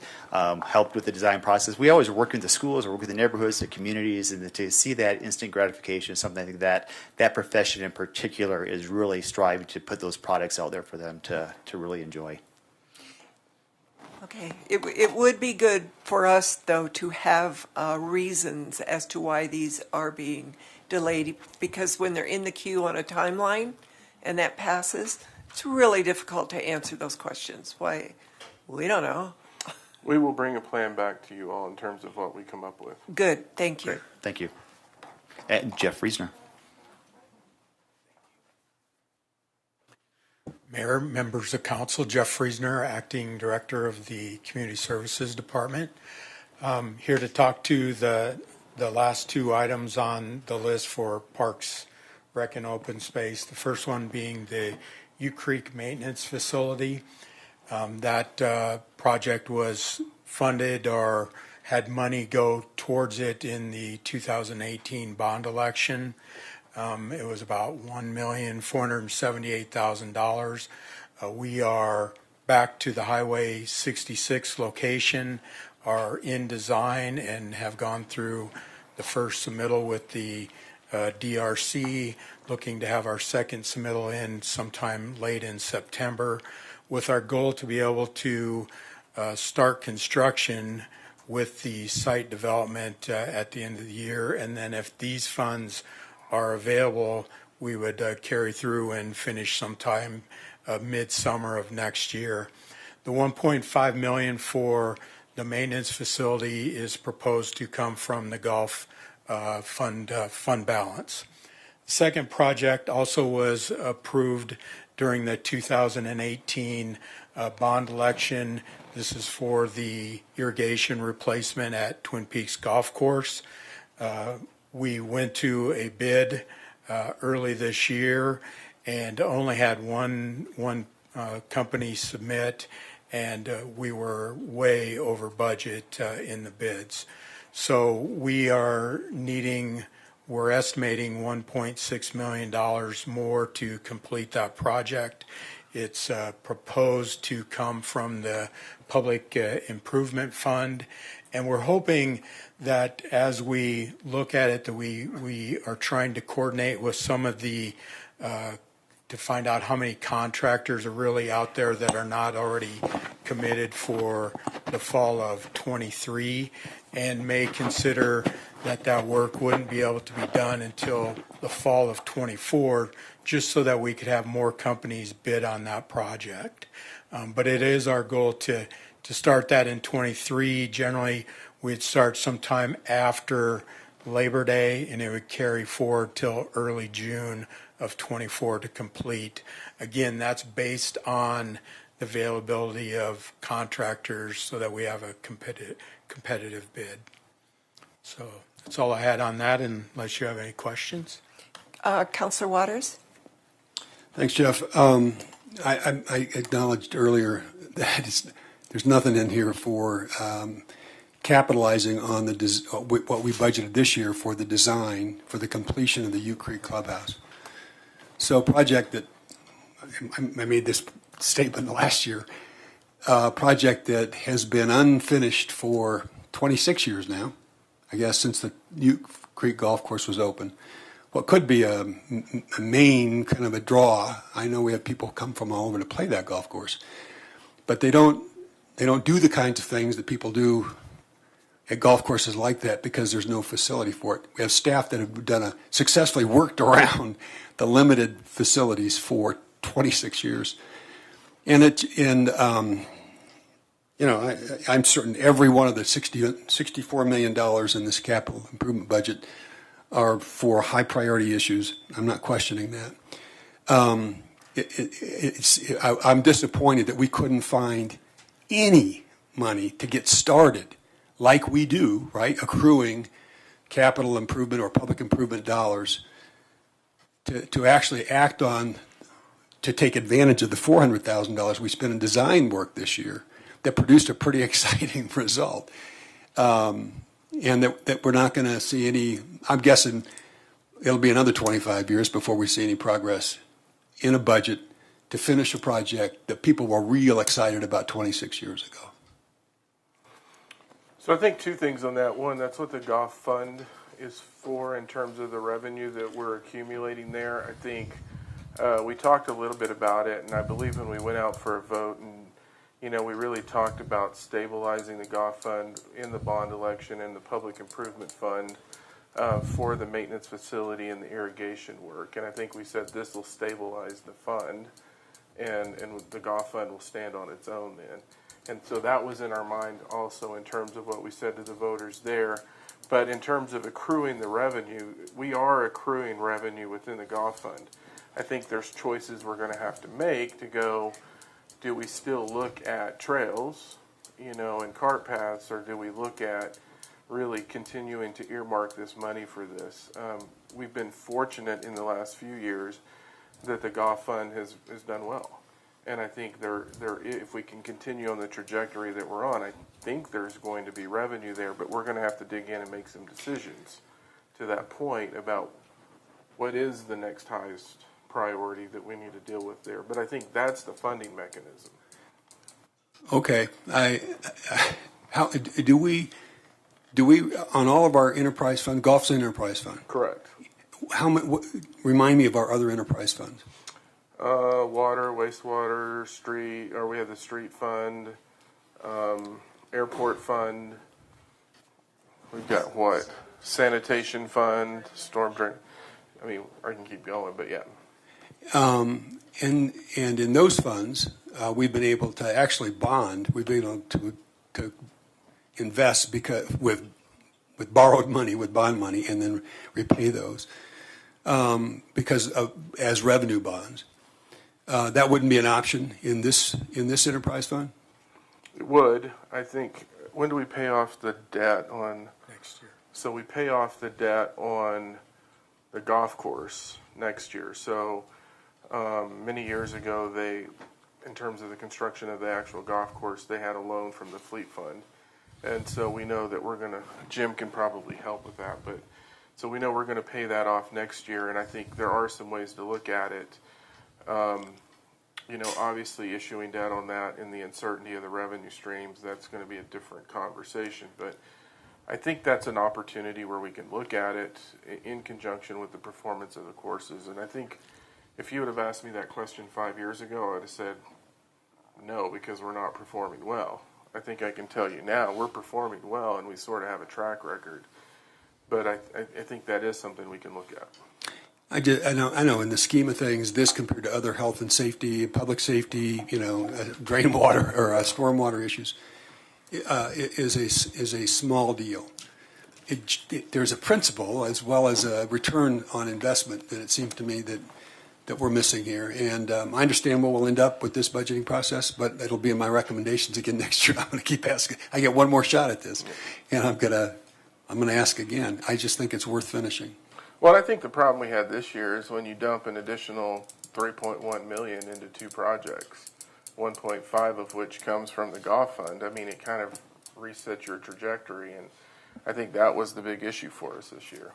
[SPEAKER 19] helped with the design process. We always work with the schools, or work with the neighborhoods, the communities, and to see that instant gratification is something I think that profession in particular is really striving to put those products out there for them to really enjoy.
[SPEAKER 1] Okay. It would be good for us, though, to have reasons as to why these are being delayed, because when they're in the queue on a timeline and that passes, it's really difficult to answer those questions. Why? We don't know.
[SPEAKER 10] We will bring a plan back to you all in terms of what we come up with.
[SPEAKER 1] Good. Thank you.
[SPEAKER 19] Great. Thank you. And Jeff Friesner.
[SPEAKER 20] Mayor, members of council, Jeff Friesner, Acting Director of the Community Services Department. Here to talk to the last 2 items on the list for Parks, Rec, and Open Space. The first one being the U Creek Maintenance Facility. That project was funded or had money go towards it in the 2018 bond election. It was about $1,478,000. We are back to the Highway 66 location, are in design, and have gone through the first submittal with the DRC, looking to have our second submittal in sometime late in September, with our goal to be able to start construction with the site development at the end of the year. And then if these funds are available, we would carry through and finish sometime midsummer of next year. The $1.5 million for the maintenance facility is proposed to come from the Gulf fund balance. The second project also was approved during the 2018 bond election. This is for the irrigation replacement at Twin Peaks Golf Course. We went to a bid early this year and only had one company submit, and we were way over budget in the bids. So we're estimating $1.6 million more to complete that project. It's proposed to come from the Public Improvement Fund, and we're hoping that as we look at it, that we are trying to coordinate with some of the, to find out how many contractors are really out there that are not already committed for the fall of 23, and may consider that work wouldn't be able to be done until the fall of '24, just so that we could have more companies bid on that project. But it is our goal to start that in '23. Generally, we'd start sometime after Labor Day, and it would carry forward till early June of '24 to complete. Again, that's based on the availability of contractors so that we have a competitive bid. So that's all I had on that, unless you have any questions.
[SPEAKER 1] Councilor Waters?
[SPEAKER 11] Thanks, Jeff. I acknowledged earlier that there's nothing in here for capitalizing on what we budgeted this year for the design, for the completion of the Ute Creek Clubhouse. So a project that, I made this statement last year, a project that has been unfinished for 26 years now, I guess, since the Ute Creek Golf Course was open. What could be a main kind of a draw. I know we have people come from all over to play that golf course, but they don't do the kinds of things that people do at golf courses like that because there's no facility for it. We have staff that have successfully worked around the limited facilities for 26 years, and I'm certain every one of the $64 million in this capital improvement budget are for high priority issues. I'm not questioning that. I'm disappointed that we couldn't find any money to get started like we do, right? Accruing capital improvement or public improvement dollars to actually act on, to take advantage of the $400,000 we spent in design work this year that produced a pretty exciting result. And that we're not going to see any, I'm guessing it'll be another 25 years before we see any progress in a budget to finish a project that people were real excited about 26 years ago.
[SPEAKER 10] So I think two things on that. One, that's what the golf fund is for in terms of the revenue that we're accumulating there. I think we talked a little bit about it, and I believe when we went out for a vote, and we really talked about stabilizing the golf fund in the bond election and the public improvement fund for the maintenance facility and the irrigation work. And I think we said this will stabilize the fund, and the golf fund will stand on its own then. And so that was in our mind also in terms of what we said to the voters there. But in terms of accruing the revenue, we are accruing revenue within the golf fund. I think there's choices we're going to have to make to go, do we still look at trails, and cart paths, or do we look at really continuing to earmark this money for this? We've been fortunate in the last few years that the golf fund has done well. And I think if we can continue on the trajectory that we're on, I think there's going to be revenue there, but we're going to have to dig in and make some decisions to that point about what is the next highest priority that we need to deal with there. But I think that's the funding mechanism.
[SPEAKER 11] Okay. How do we on all of our enterprise fund, golf's an enterprise fund?
[SPEAKER 10] Correct.
[SPEAKER 11] Remind me of our other enterprise funds.
[SPEAKER 10] Water, wastewater, street, or we have the street fund, airport fund. We've got what? Sanitation fund, storm drain. I mean, I can keep going, but yeah.
[SPEAKER 11] And in those funds, we've been able to actually bond. We've been able to invest with borrowed money, with bond money, and then repay those as revenue bonds. That wouldn't be an option in this enterprise fund?
[SPEAKER 10] It would. I think, when do we pay off the debt on?
[SPEAKER 20] Next year.
[SPEAKER 10] So we pay off the debt on the golf course next year. So many years ago, in terms of the construction of the actual golf course, they had a loan from the fleet fund. And so we know that Jim can probably help with that, but so we know we're going to pay that off next year, and I think there are some ways to look at it. Obviously issuing debt on that and the uncertainty of the revenue streams, that's going to be a different conversation. But I think that's an opportunity where we can look at it in conjunction with the performance of the courses. And I think if you would have asked me that question 5 years ago, I would have said no, because we're not performing well. I think I can tell you now, we're performing well and we sort of have a track record. But I think that is something we can look at.
[SPEAKER 11] I know. In the scheme of things, this compared to other health and safety, public safety, drain water or stormwater issues, is a small deal. There's a principle as well as a return on investment that it seems to me that we're missing here. And I understand where we'll end up with this budgeting process, but it'll be in my recommendations again next year. I'm going to keep asking. I get one more shot at this, and I'm going to ask again. I just think it's worth finishing.
[SPEAKER 10] Well, I think the problem we had this year is when you dump an additional $3.1 million into two projects, 1.5 of which comes from the golf fund. I mean, it kind of resets your trajectory, and I think that was the big issue for us this year.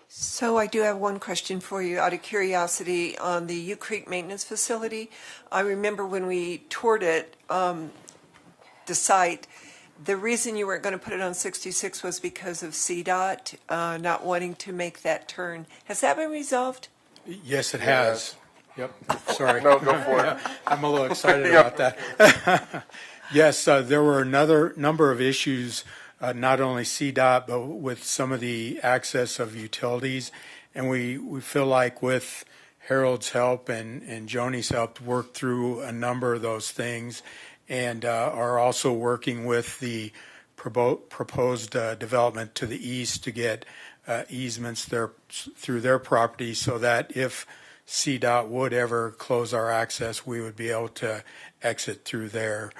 [SPEAKER 1] So I do have one question for you out of curiosity on the U Creek Maintenance Facility. I remember when we toured it, the site, the reason you weren't going to put it on 66 was because of CDOT not wanting to make that turn. Has that been resolved?
[SPEAKER 20] Yes, it has. Yep. Sorry.
[SPEAKER 10] No, go for it.
[SPEAKER 20] I'm a little excited about that. Yes, there were another number of issues, not only CDOT, but with some of the access of utilities. And we feel like with Harold's help and Joni's help, work through a number of those things, and are also working with the proposed development to the east to get easements there through their property, so that if CDOT would ever close our access, we would be able to exit through their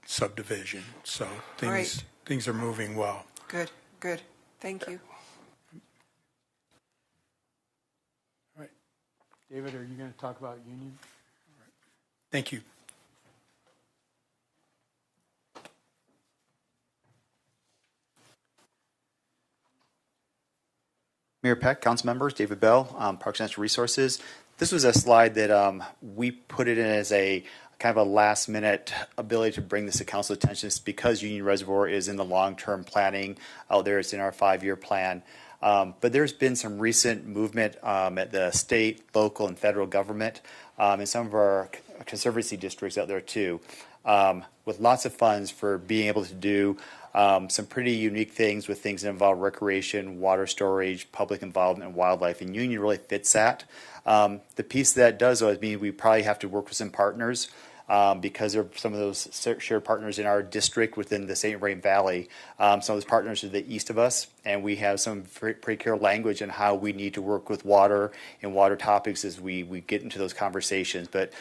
[SPEAKER 20] subdivision. So things are moving well.
[SPEAKER 1] Good, good. Thank you.
[SPEAKER 20] All right. David, are you going to talk about union? All right. Thank you.
[SPEAKER 19] Mayor Peck, council members, David Bell, Parks and Natural Resources. This was a slide that we put it in as a kind of a last minute ability to bring this to council attention. It's because Union Reservoir is in the long-term planning out there. It's in our 5-year plan. But there's been some recent movement at the state, local, and federal government, and some of our conservancy districts out there too, with lots of funds for being able to do some pretty unique things with things that involve recreation, water storage, public involvement, and wildlife. And Union really fits that. The piece that does, though, is mean we probably have to work with some partners because there are some of those shared partners in our district within the St. Vrain Valley. Some of those partners are to the east of us, and we have some pretty clear language on how we need to work with water and water topics as we get into those conversations. But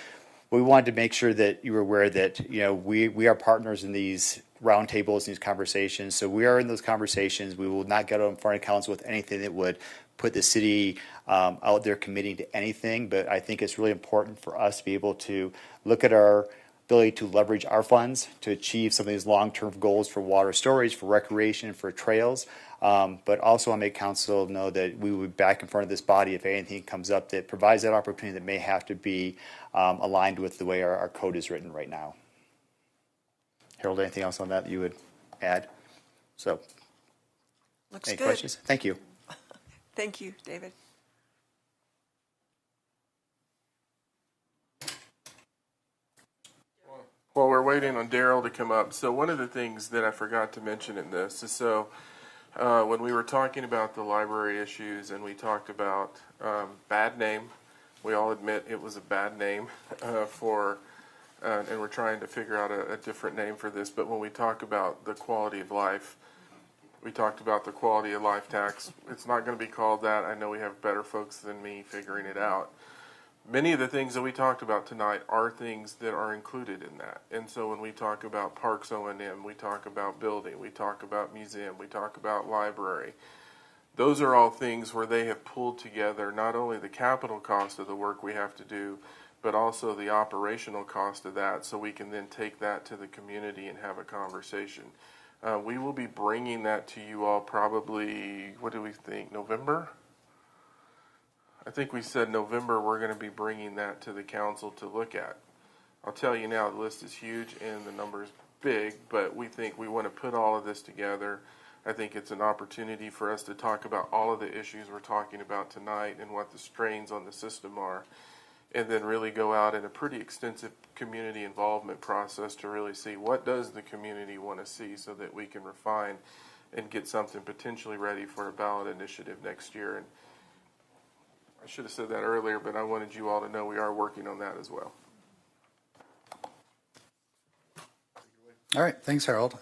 [SPEAKER 19] we wanted to make sure that you were aware that we are partners in these roundtables, these conversations. So we are in those conversations. We will not get in front of council with anything that would put the city out there committing to anything. But I think it's really important for us to be able to look at our ability to leverage our funds to achieve some of these long-term goals for water storage, for recreation, for trails. But also I make council know that we will be back in front of this body if anything comes up that provides that opportunity that may have to be aligned with the way our code is written right now. Harold, anything else on that you would add? So,
[SPEAKER 1] Looks
[SPEAKER 19] any
[SPEAKER 1] good.
[SPEAKER 19] questions? Thank you.
[SPEAKER 1] Thank you, David.
[SPEAKER 10] Well, we're waiting on Daryl to come up. So one of the things that I forgot to mention in this is when we were talking about the library issues and we talked about bad name, we all admit it was a bad name and we're trying to figure out a different name for this. But when we talk about the quality of life, we talked about the quality of life tax. It's not going to be called that. I know we have better folks than me figuring it out. Many of the things that we talked about tonight are things that are included in that. And so when we talk about Parks O&M, we talk about building, we talk about museum, we talk about library. Those are all things where they have pulled together not only the capital cost of the work we have to do, but also the operational cost of that, so we can then take that to the community and have a conversation. We will be bringing that to you all probably, what do we think, November? I think we said November we're going to be bringing that to the council to look at. I'll tell you now, the list is huge and the number is big, but we think we want to put all of this together. I think it's an opportunity for us to talk about all of the issues we're talking about tonight and what the strains on the system are. and then really go out in a pretty extensive community involvement process to really see what does the community want to see so that we can refine and get something potentially ready for a ballot initiative next year. And I should have said that earlier, but I wanted you all to know we are working on that as well.
[SPEAKER 21] All right, thanks, Harold.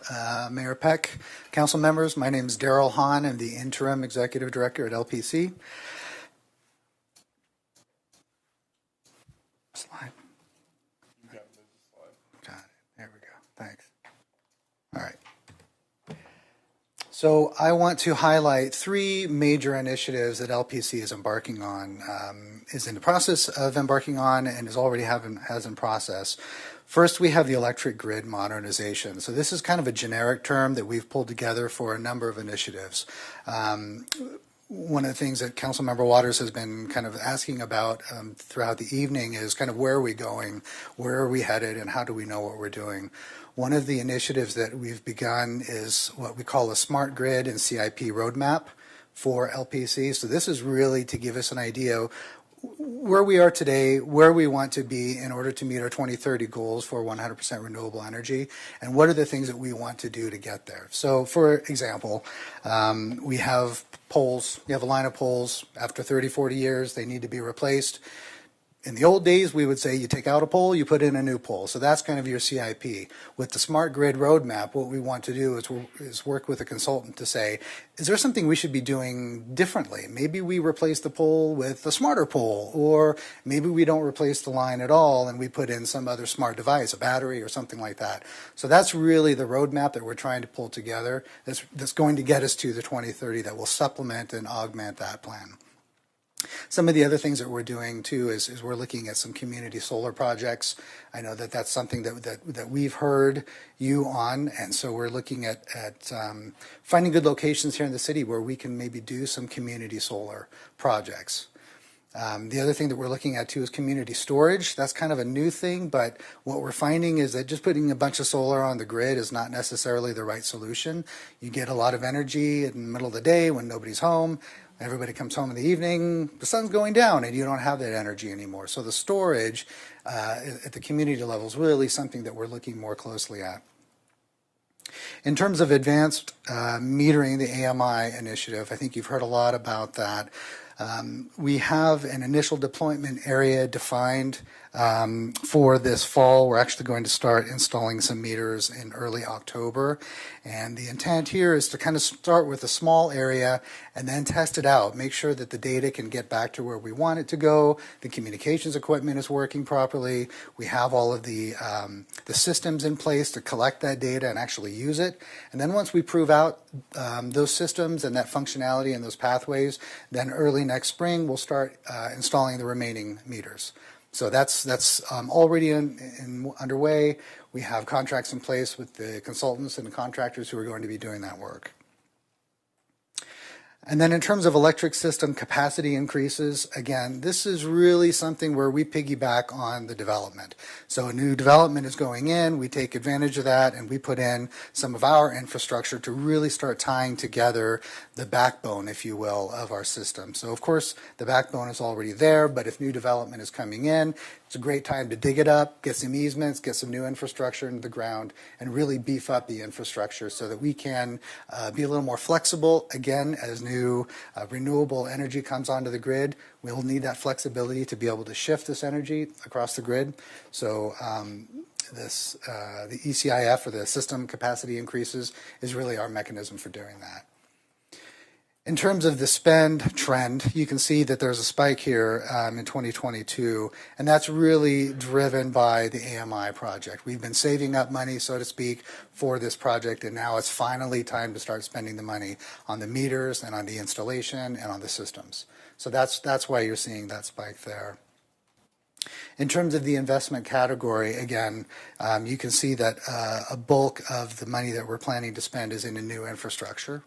[SPEAKER 21] Mayor Peck, council members, my name is Daryl Hahn. I'm the interim executive director at LPC. Slide. Got it. There we go. Thanks. All right. So I want to highlight three major initiatives that LPC is embarking on, is in the process of embarking on, and is already has in process. First, we have the electric grid modernization. So this is kind of a generic term that we've pulled together for a number of initiatives. One of the things that Councilmember Waters has been kind of asking about throughout the evening is kind of where are we going, where are we headed, and how do we know what we're doing? One of the initiatives that we've begun is what we call a smart grid and CIP roadmap for LPC. So this is really to give us an idea where we are today, where we want to be in order to meet our 2030 goals for 100% renewable energy, and what are the things that we want to do to get there. So, for example, we have poles. We have a line of poles. After 30, 40 years, they need to be replaced. In the old days, we would say you take out a pole, you put in a new pole. So that's kind of your CIP. With the smart grid roadmap, what we want to do is work with a consultant to say, is there something we should be doing differently? Maybe we replace the pole with a smarter pole, or maybe we don't replace the line at all and we put in some other smart device, a battery or something like that. So that's really the roadmap that we're trying to pull together that's going to get us to the 2030 that will supplement and augment that plan. Some of the other things that we're doing too is we're looking at some community solar projects. I know that that's something that we've heard you on, and so we're looking at finding good locations here in the city where we can maybe do some community solar projects. The other thing that we're looking at too is community storage. That's kind of a new thing, but what we're finding is that just putting a bunch of solar on the grid is not necessarily the right solution. You get a lot of energy in the middle of the day when nobody's home. Everybody comes home in the evening, the sun's going down, and you don't have that energy anymore. So the storage at the community level is really something that we're looking more closely at. In terms of advanced metering, the AMI initiative, I think you've heard a lot about that. We have an initial deployment area defined for this fall. We're actually going to start installing some meters in early October. And the intent here is to kind of start with a small area and then test it out. Make sure that the data can get back to where we want it to go. The communications equipment is working properly. We have all of the systems in place to collect that data and actually use it. And then once we prove out those systems and that functionality and those pathways, then early next spring we'll start installing the remaining meters. So that's already underway. We have contracts in place with the consultants and the contractors who are going to be doing that work. And then in terms of electric system capacity increases, again, this is really something where we piggyback on the development. So a new development is going in, we take advantage of that, and we put in some of our infrastructure to really start tying together the backbone, if you will, of our system. So of course, the backbone is already there, but if new development is coming in, it's a great time to dig it up, get some easements, get some new infrastructure into the ground, and really beef up the infrastructure so that we can be a little more flexible. Again, as new renewable energy comes onto the grid, we'll need that flexibility to be able to shift this energy across the grid. So the ECIF, or the system capacity increases, is really our mechanism for doing that. In terms of the spend trend, you can see that there's a spike here in 2022, and that's really driven by the AMI project. We've been saving up money, so to speak, for this project, and now it's finally time to start spending the money on the meters and on the installation and on the systems. So that's why you're seeing that spike there. In terms of the investment category, again, you can see that a bulk of the money that we're planning to spend is in a new infrastructure.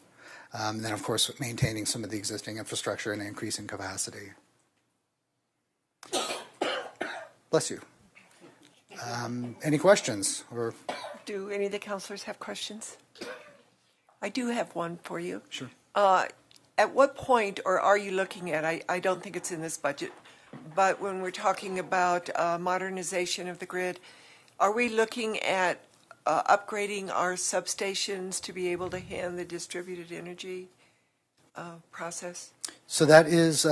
[SPEAKER 21] And then, of course, maintaining some of the existing infrastructure and increasing capacity. Bless you. Any questions? Or
[SPEAKER 1] Do any of the councilors have questions? I do have one for you.
[SPEAKER 21] Sure.
[SPEAKER 1] At what point, or are you looking at, I don't think it's in this budget, but when we're talking about modernization of the grid, are we looking at upgrading our substations to be able to handle the distributed energy process?
[SPEAKER 21] So that is,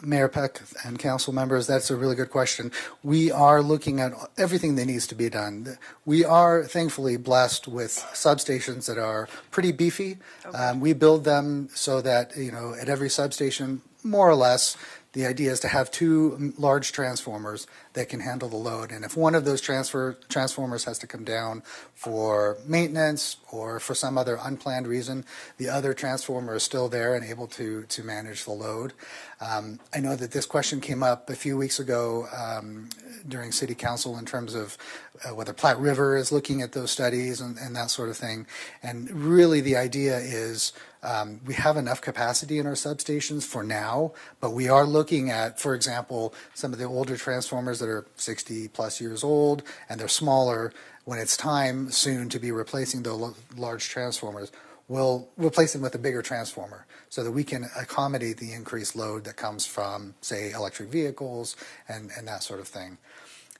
[SPEAKER 21] Mayor Peck and council members, that's a really good question. We are looking at everything that needs to be done. We are thankfully blessed with substations that are pretty beefy.
[SPEAKER 1] Okay.
[SPEAKER 21] We build them so that, at every substation, more or less, the idea is to have two large transformers that can handle the load. And if one of those transformers has to come down for maintenance or for some other unplanned reason, the other transformer is still there and able to manage the load. I know that this question came up a few weeks ago during City Council in terms of whether Platte River is looking at those studies and that sort of thing. And really the idea is we have enough capacity in our substations for now, but we are looking at, for example, some of the older transformers that are 60 plus years old and they're smaller. When it's time soon to be replacing the large transformers, we'll replace them with a bigger transformer so that we can accommodate the increased load that comes from, say, electric vehicles and that sort of thing.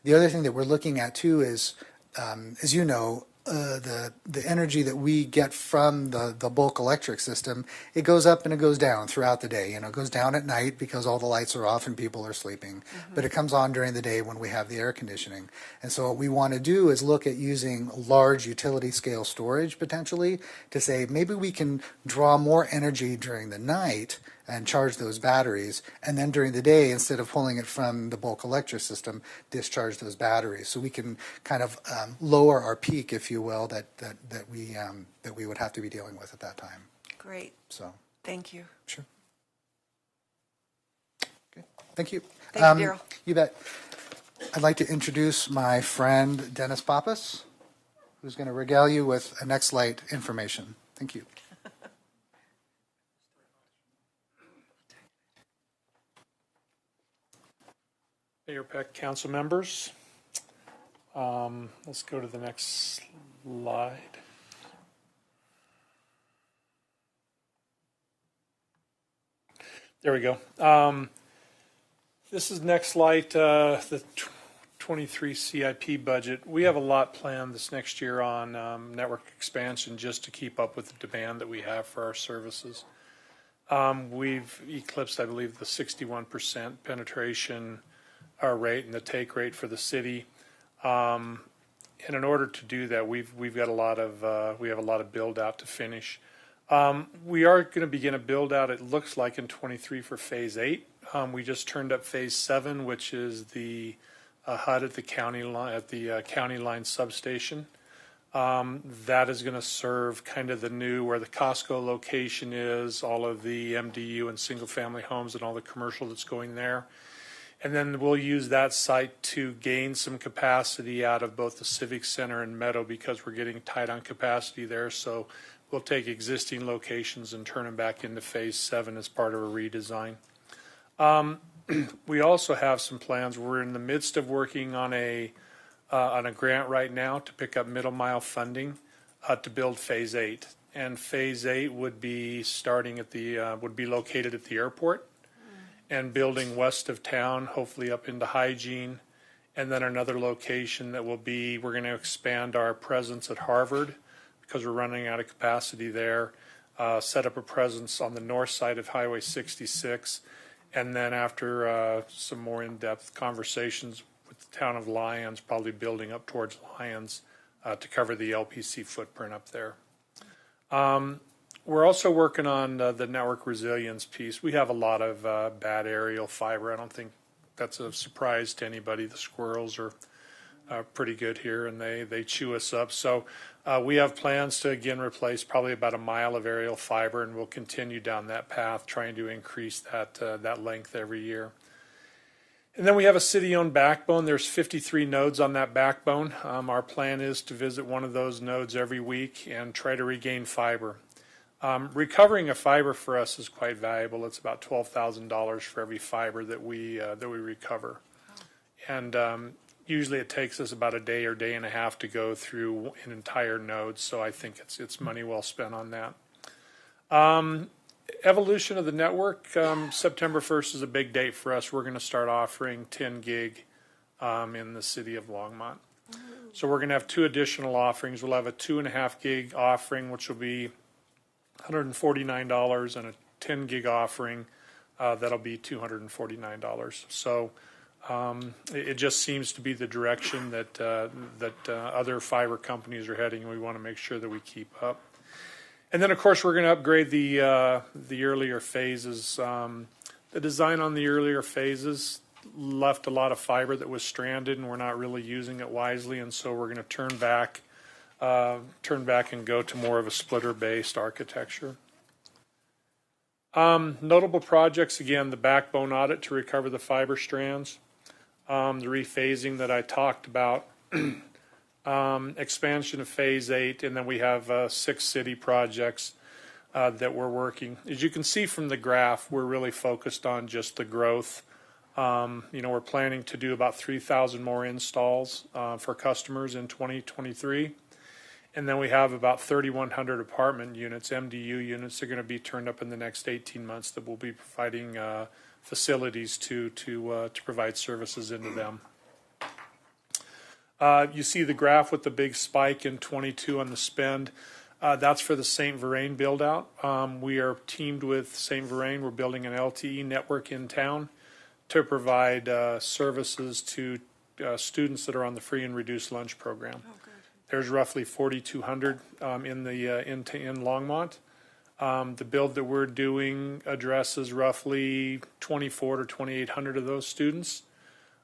[SPEAKER 21] The other thing that we're looking at too is, as you know, the energy that we get from the bulk electric system, it goes up and it goes down throughout the day. It goes down at night because all the lights are off and people are sleeping, but it comes on during the day when we have the air conditioning. And so what we want to do is look at using large utility scale storage potentially to say maybe we can draw more energy during the night and charge those batteries, and then during the day, instead of pulling it from the bulk electric system, discharge those batteries, so we can kind of lower our peak, if you will, that we would have to be dealing with at that time.
[SPEAKER 1] Great.
[SPEAKER 21] So,
[SPEAKER 1] thank you.
[SPEAKER 21] Sure. Okay. Thank you.
[SPEAKER 1] Thank you, Daryl.
[SPEAKER 21] You bet. I'd like to introduce my friend Dennis Pappas, who's going to regale you with a Next Light information. Thank you.
[SPEAKER 16] Mayor Peck, council members. Let's go to the next slide. There we go. This is Next Light, the 23 CIP budget. We have a lot planned this next year on network expansion just to keep up with the demand that we have for our services. We've eclipsed, I believe, the 61% penetration rate and the take rate for the city. And in order to do that, we've got a lot of build out to finish. We are going to begin a build out, it looks like, in 23 for phase 8. We just turned up phase 7, which is the HUD at the county line substation. That is going to serve kind of the new, where the Costco location is, all of the MDU and single family homes and all the commercial that's going there. And then we'll use that site to gain some capacity out of both the Civic Center and Meadow because we're getting tight on capacity there. So we'll take existing locations and turn them back into phase 7 as part of a redesign. We also have some plans. We're in the midst of working on a grant right now to pick up middle mile funding to build phase 8. And phase 8 would be starting at would be located at the airport and building west of town, hopefully up into Hygiene. And then another location that we're going to expand our presence at Harvard because we're running out of capacity there, set up a presence on the north side of Highway 66. And then after some more in-depth conversations with the town of Lyons, probably building up towards Lyons to cover the LPC footprint up there. We're also working on the network resilience piece. We have a lot of bad aerial fiber. I don't think that's a surprise to anybody. The squirrels are pretty good here, and they chew us up. So we have plans to, again, replace probably about a mile of aerial fiber, and we'll continue down that path, trying to increase that length every year. And then we have a city-owned backbone. There's 53 nodes on that backbone. Our plan is to visit one of those nodes every week and try to regain fiber. Recovering a fiber for us is quite valuable. It's about $12,000 for every fiber that we recover. And usually it takes us about a day or day and a half to go through an entire node, so I think it's money well spent on that.
[SPEAKER 2] Evolution of the network, September 1st is a big date for us. We're going to start offering 10 gig in the city of Longmont. So we're going to have 2 additional offerings. We'll have a 2.5 gig offering, which will be $149, and a 10 gig offering that'll be $249. So it just seems to be the direction that other fiber companies are heading, and we want to make sure that we keep up. And then, of course, we're going to upgrade the earlier phases. The design on the earlier phases left a lot of fiber that was stranded, and we're not really using it wisely. And so we're going to turn back and go to more of a splitter-based architecture. Notable projects, again, the backbone audit to recover the fiber strands, the rephasing that I talked about. Expansion of phase 8, and then we have 6 city projects that we're working. As you can see from the graph, we're really focused on just the growth. We're planning to do about 3,000 more installs for customers in 2023. And then we have about 3,100 apartment units, MDU units, that are going to be turned up in the next 18 months that we'll be providing facilities to provide services into them. You see the graph with the big spike in 22 on the spend. That's for the St. Vrain build out. We are teamed with St. Vrain. We're building an LTE network in town to provide services to students that are on the free and reduced lunch program. There's roughly 4,200 in Longmont. The build that we're doing addresses roughly 2,400 to 2,800 of those students.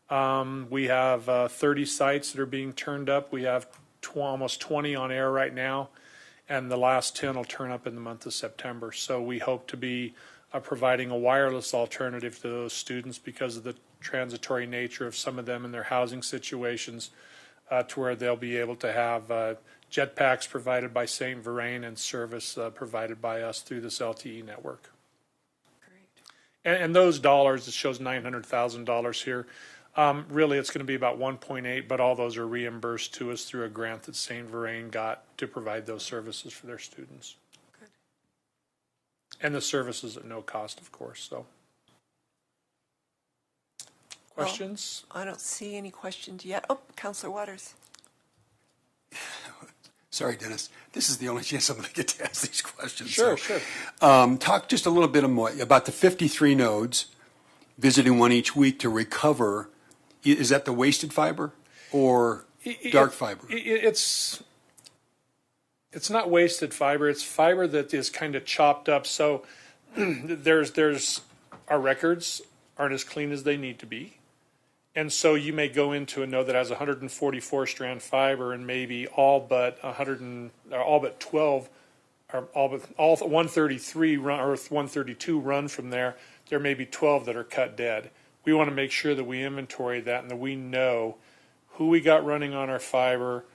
[SPEAKER 2] We have 30 sites that are being turned up. We have almost 20 on air right now, and the last 10 will turn up in the month of September. So we hope to be providing a wireless alternative to those students because of the transitory nature of some of them in their housing situations, to where they'll be able to have jetpacks provided by St. Vrain and service provided by us through this LTE network. Great. And those dollars, it shows $900,000 here. Really, it's going to be about 1.8, but all those are reimbursed to us through a grant that St. Vrain got to provide those services for their students. Good. And the services at no cost, of course. So, questions?
[SPEAKER 1] Well, I don't see any questions yet. Oh, Councilor Waters.
[SPEAKER 11] Sorry, Dennis. This is the only chance I'm going to get to ask these questions.
[SPEAKER 2] Sure.
[SPEAKER 11] Talk just a little bit more about the 53 nodes, visiting one each week to recover. Is that the wasted fiber or dark fiber?
[SPEAKER 2] It's not wasted fiber. It's fiber that is kind of chopped up. So there's our records aren't as clean as they need to be. And so you may go into a node that has 144 strand fiber, and maybe all but 12 or all 133 run, or 132 run from there. There may be 12 that are cut dead. We want to make sure that we inventory that and that we know who we got running on our fiber,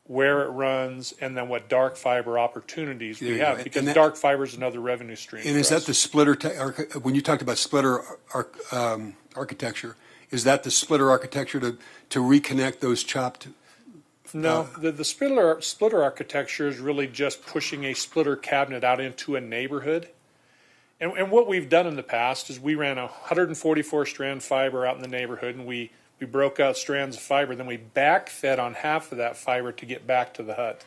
[SPEAKER 2] where it runs, and then what dark fiber opportunities we have, because dark fiber is another revenue stream.
[SPEAKER 11] And is that the splitter, when you talked about splitter architecture, is that the splitter architecture to reconnect those chopped?
[SPEAKER 2] No, the splitter architecture is really just pushing a splitter cabinet out into a neighborhood. And what we've done in the past is we ran a 144 strand fiber out in the neighborhood, and we broke out strands of fiber. Then we backfed on half of that fiber to get back to the hut.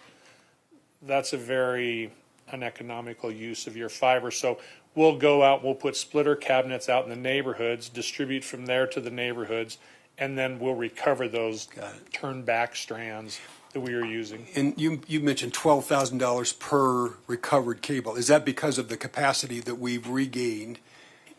[SPEAKER 2] That's a very uneconomical use of your fiber. So we'll go out, we'll put splitter cabinets out in the neighborhoods, distribute from there to the neighborhoods, and then we'll recover those turn back strands that we are using.
[SPEAKER 11] And you mentioned $12,000 per recovered cable. Is that because of the capacity that we've regained?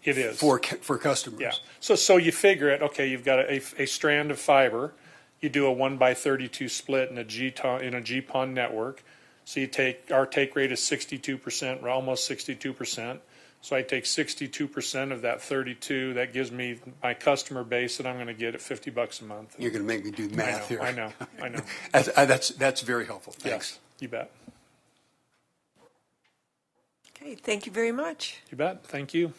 [SPEAKER 2] It is.
[SPEAKER 11] For customers?
[SPEAKER 2] Yeah. So you figure it, okay, you've got a strand of fiber. You do a 1x32 split in a GPON network. So you take, our take rate is 62%, or almost 62%. So I take 62% of that 32. That gives me my customer base that I'm going to get at $50 a month.
[SPEAKER 11] You're going to make me do math here.
[SPEAKER 2] I know.
[SPEAKER 11] That's very helpful. Thanks.
[SPEAKER 2] Yes, you bet.
[SPEAKER 1] Okay, thank you very much.
[SPEAKER 2] You bet. Thank you.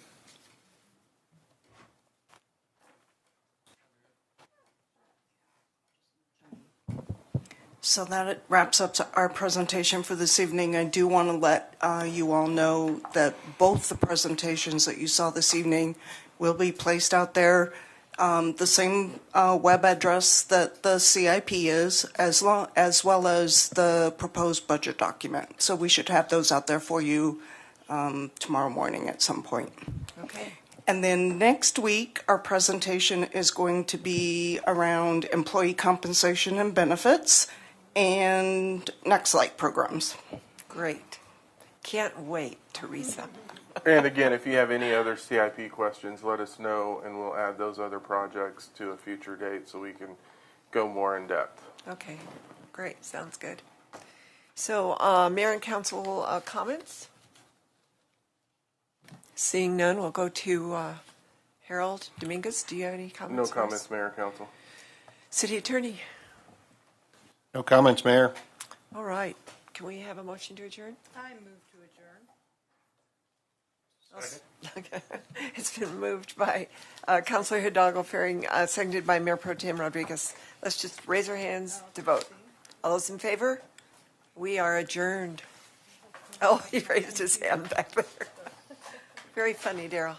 [SPEAKER 14] So that wraps up our presentation for this evening. I do want to let you all know that both the presentations that you saw this evening will be placed out there. The same web address that the CIP is, as well as the proposed budget document. So we should have those out there for you tomorrow morning at some point.
[SPEAKER 1] Okay.
[SPEAKER 14] And then next week, our presentation is going to be around employee compensation and benefits and Next-Light programs.
[SPEAKER 1] Great. Can't wait, Teresa.
[SPEAKER 10] And again, if you have any other CIP questions, let us know, and we'll add those other projects to a future date so we can go more in depth.
[SPEAKER 1] Okay, great. Sounds good. So, Mayor and Council comments? Seeing none, we'll go to Harold Dominguez. Do you have any comments?
[SPEAKER 10] No comments, Mayor, Council.
[SPEAKER 1] City Attorney?
[SPEAKER 4] No comments, Mayor.
[SPEAKER 1] All right. Can we have a motion to adjourn?
[SPEAKER 13] I move to adjourn.
[SPEAKER 1] Okay. It's been moved by Councilor Hidalgo-Ferring, seconded by Mayor Pro Tem Rodriguez. Let's just raise our hands to vote. All those in favor? We are adjourned. Oh, he raised his hand back there. Very funny, Daryl.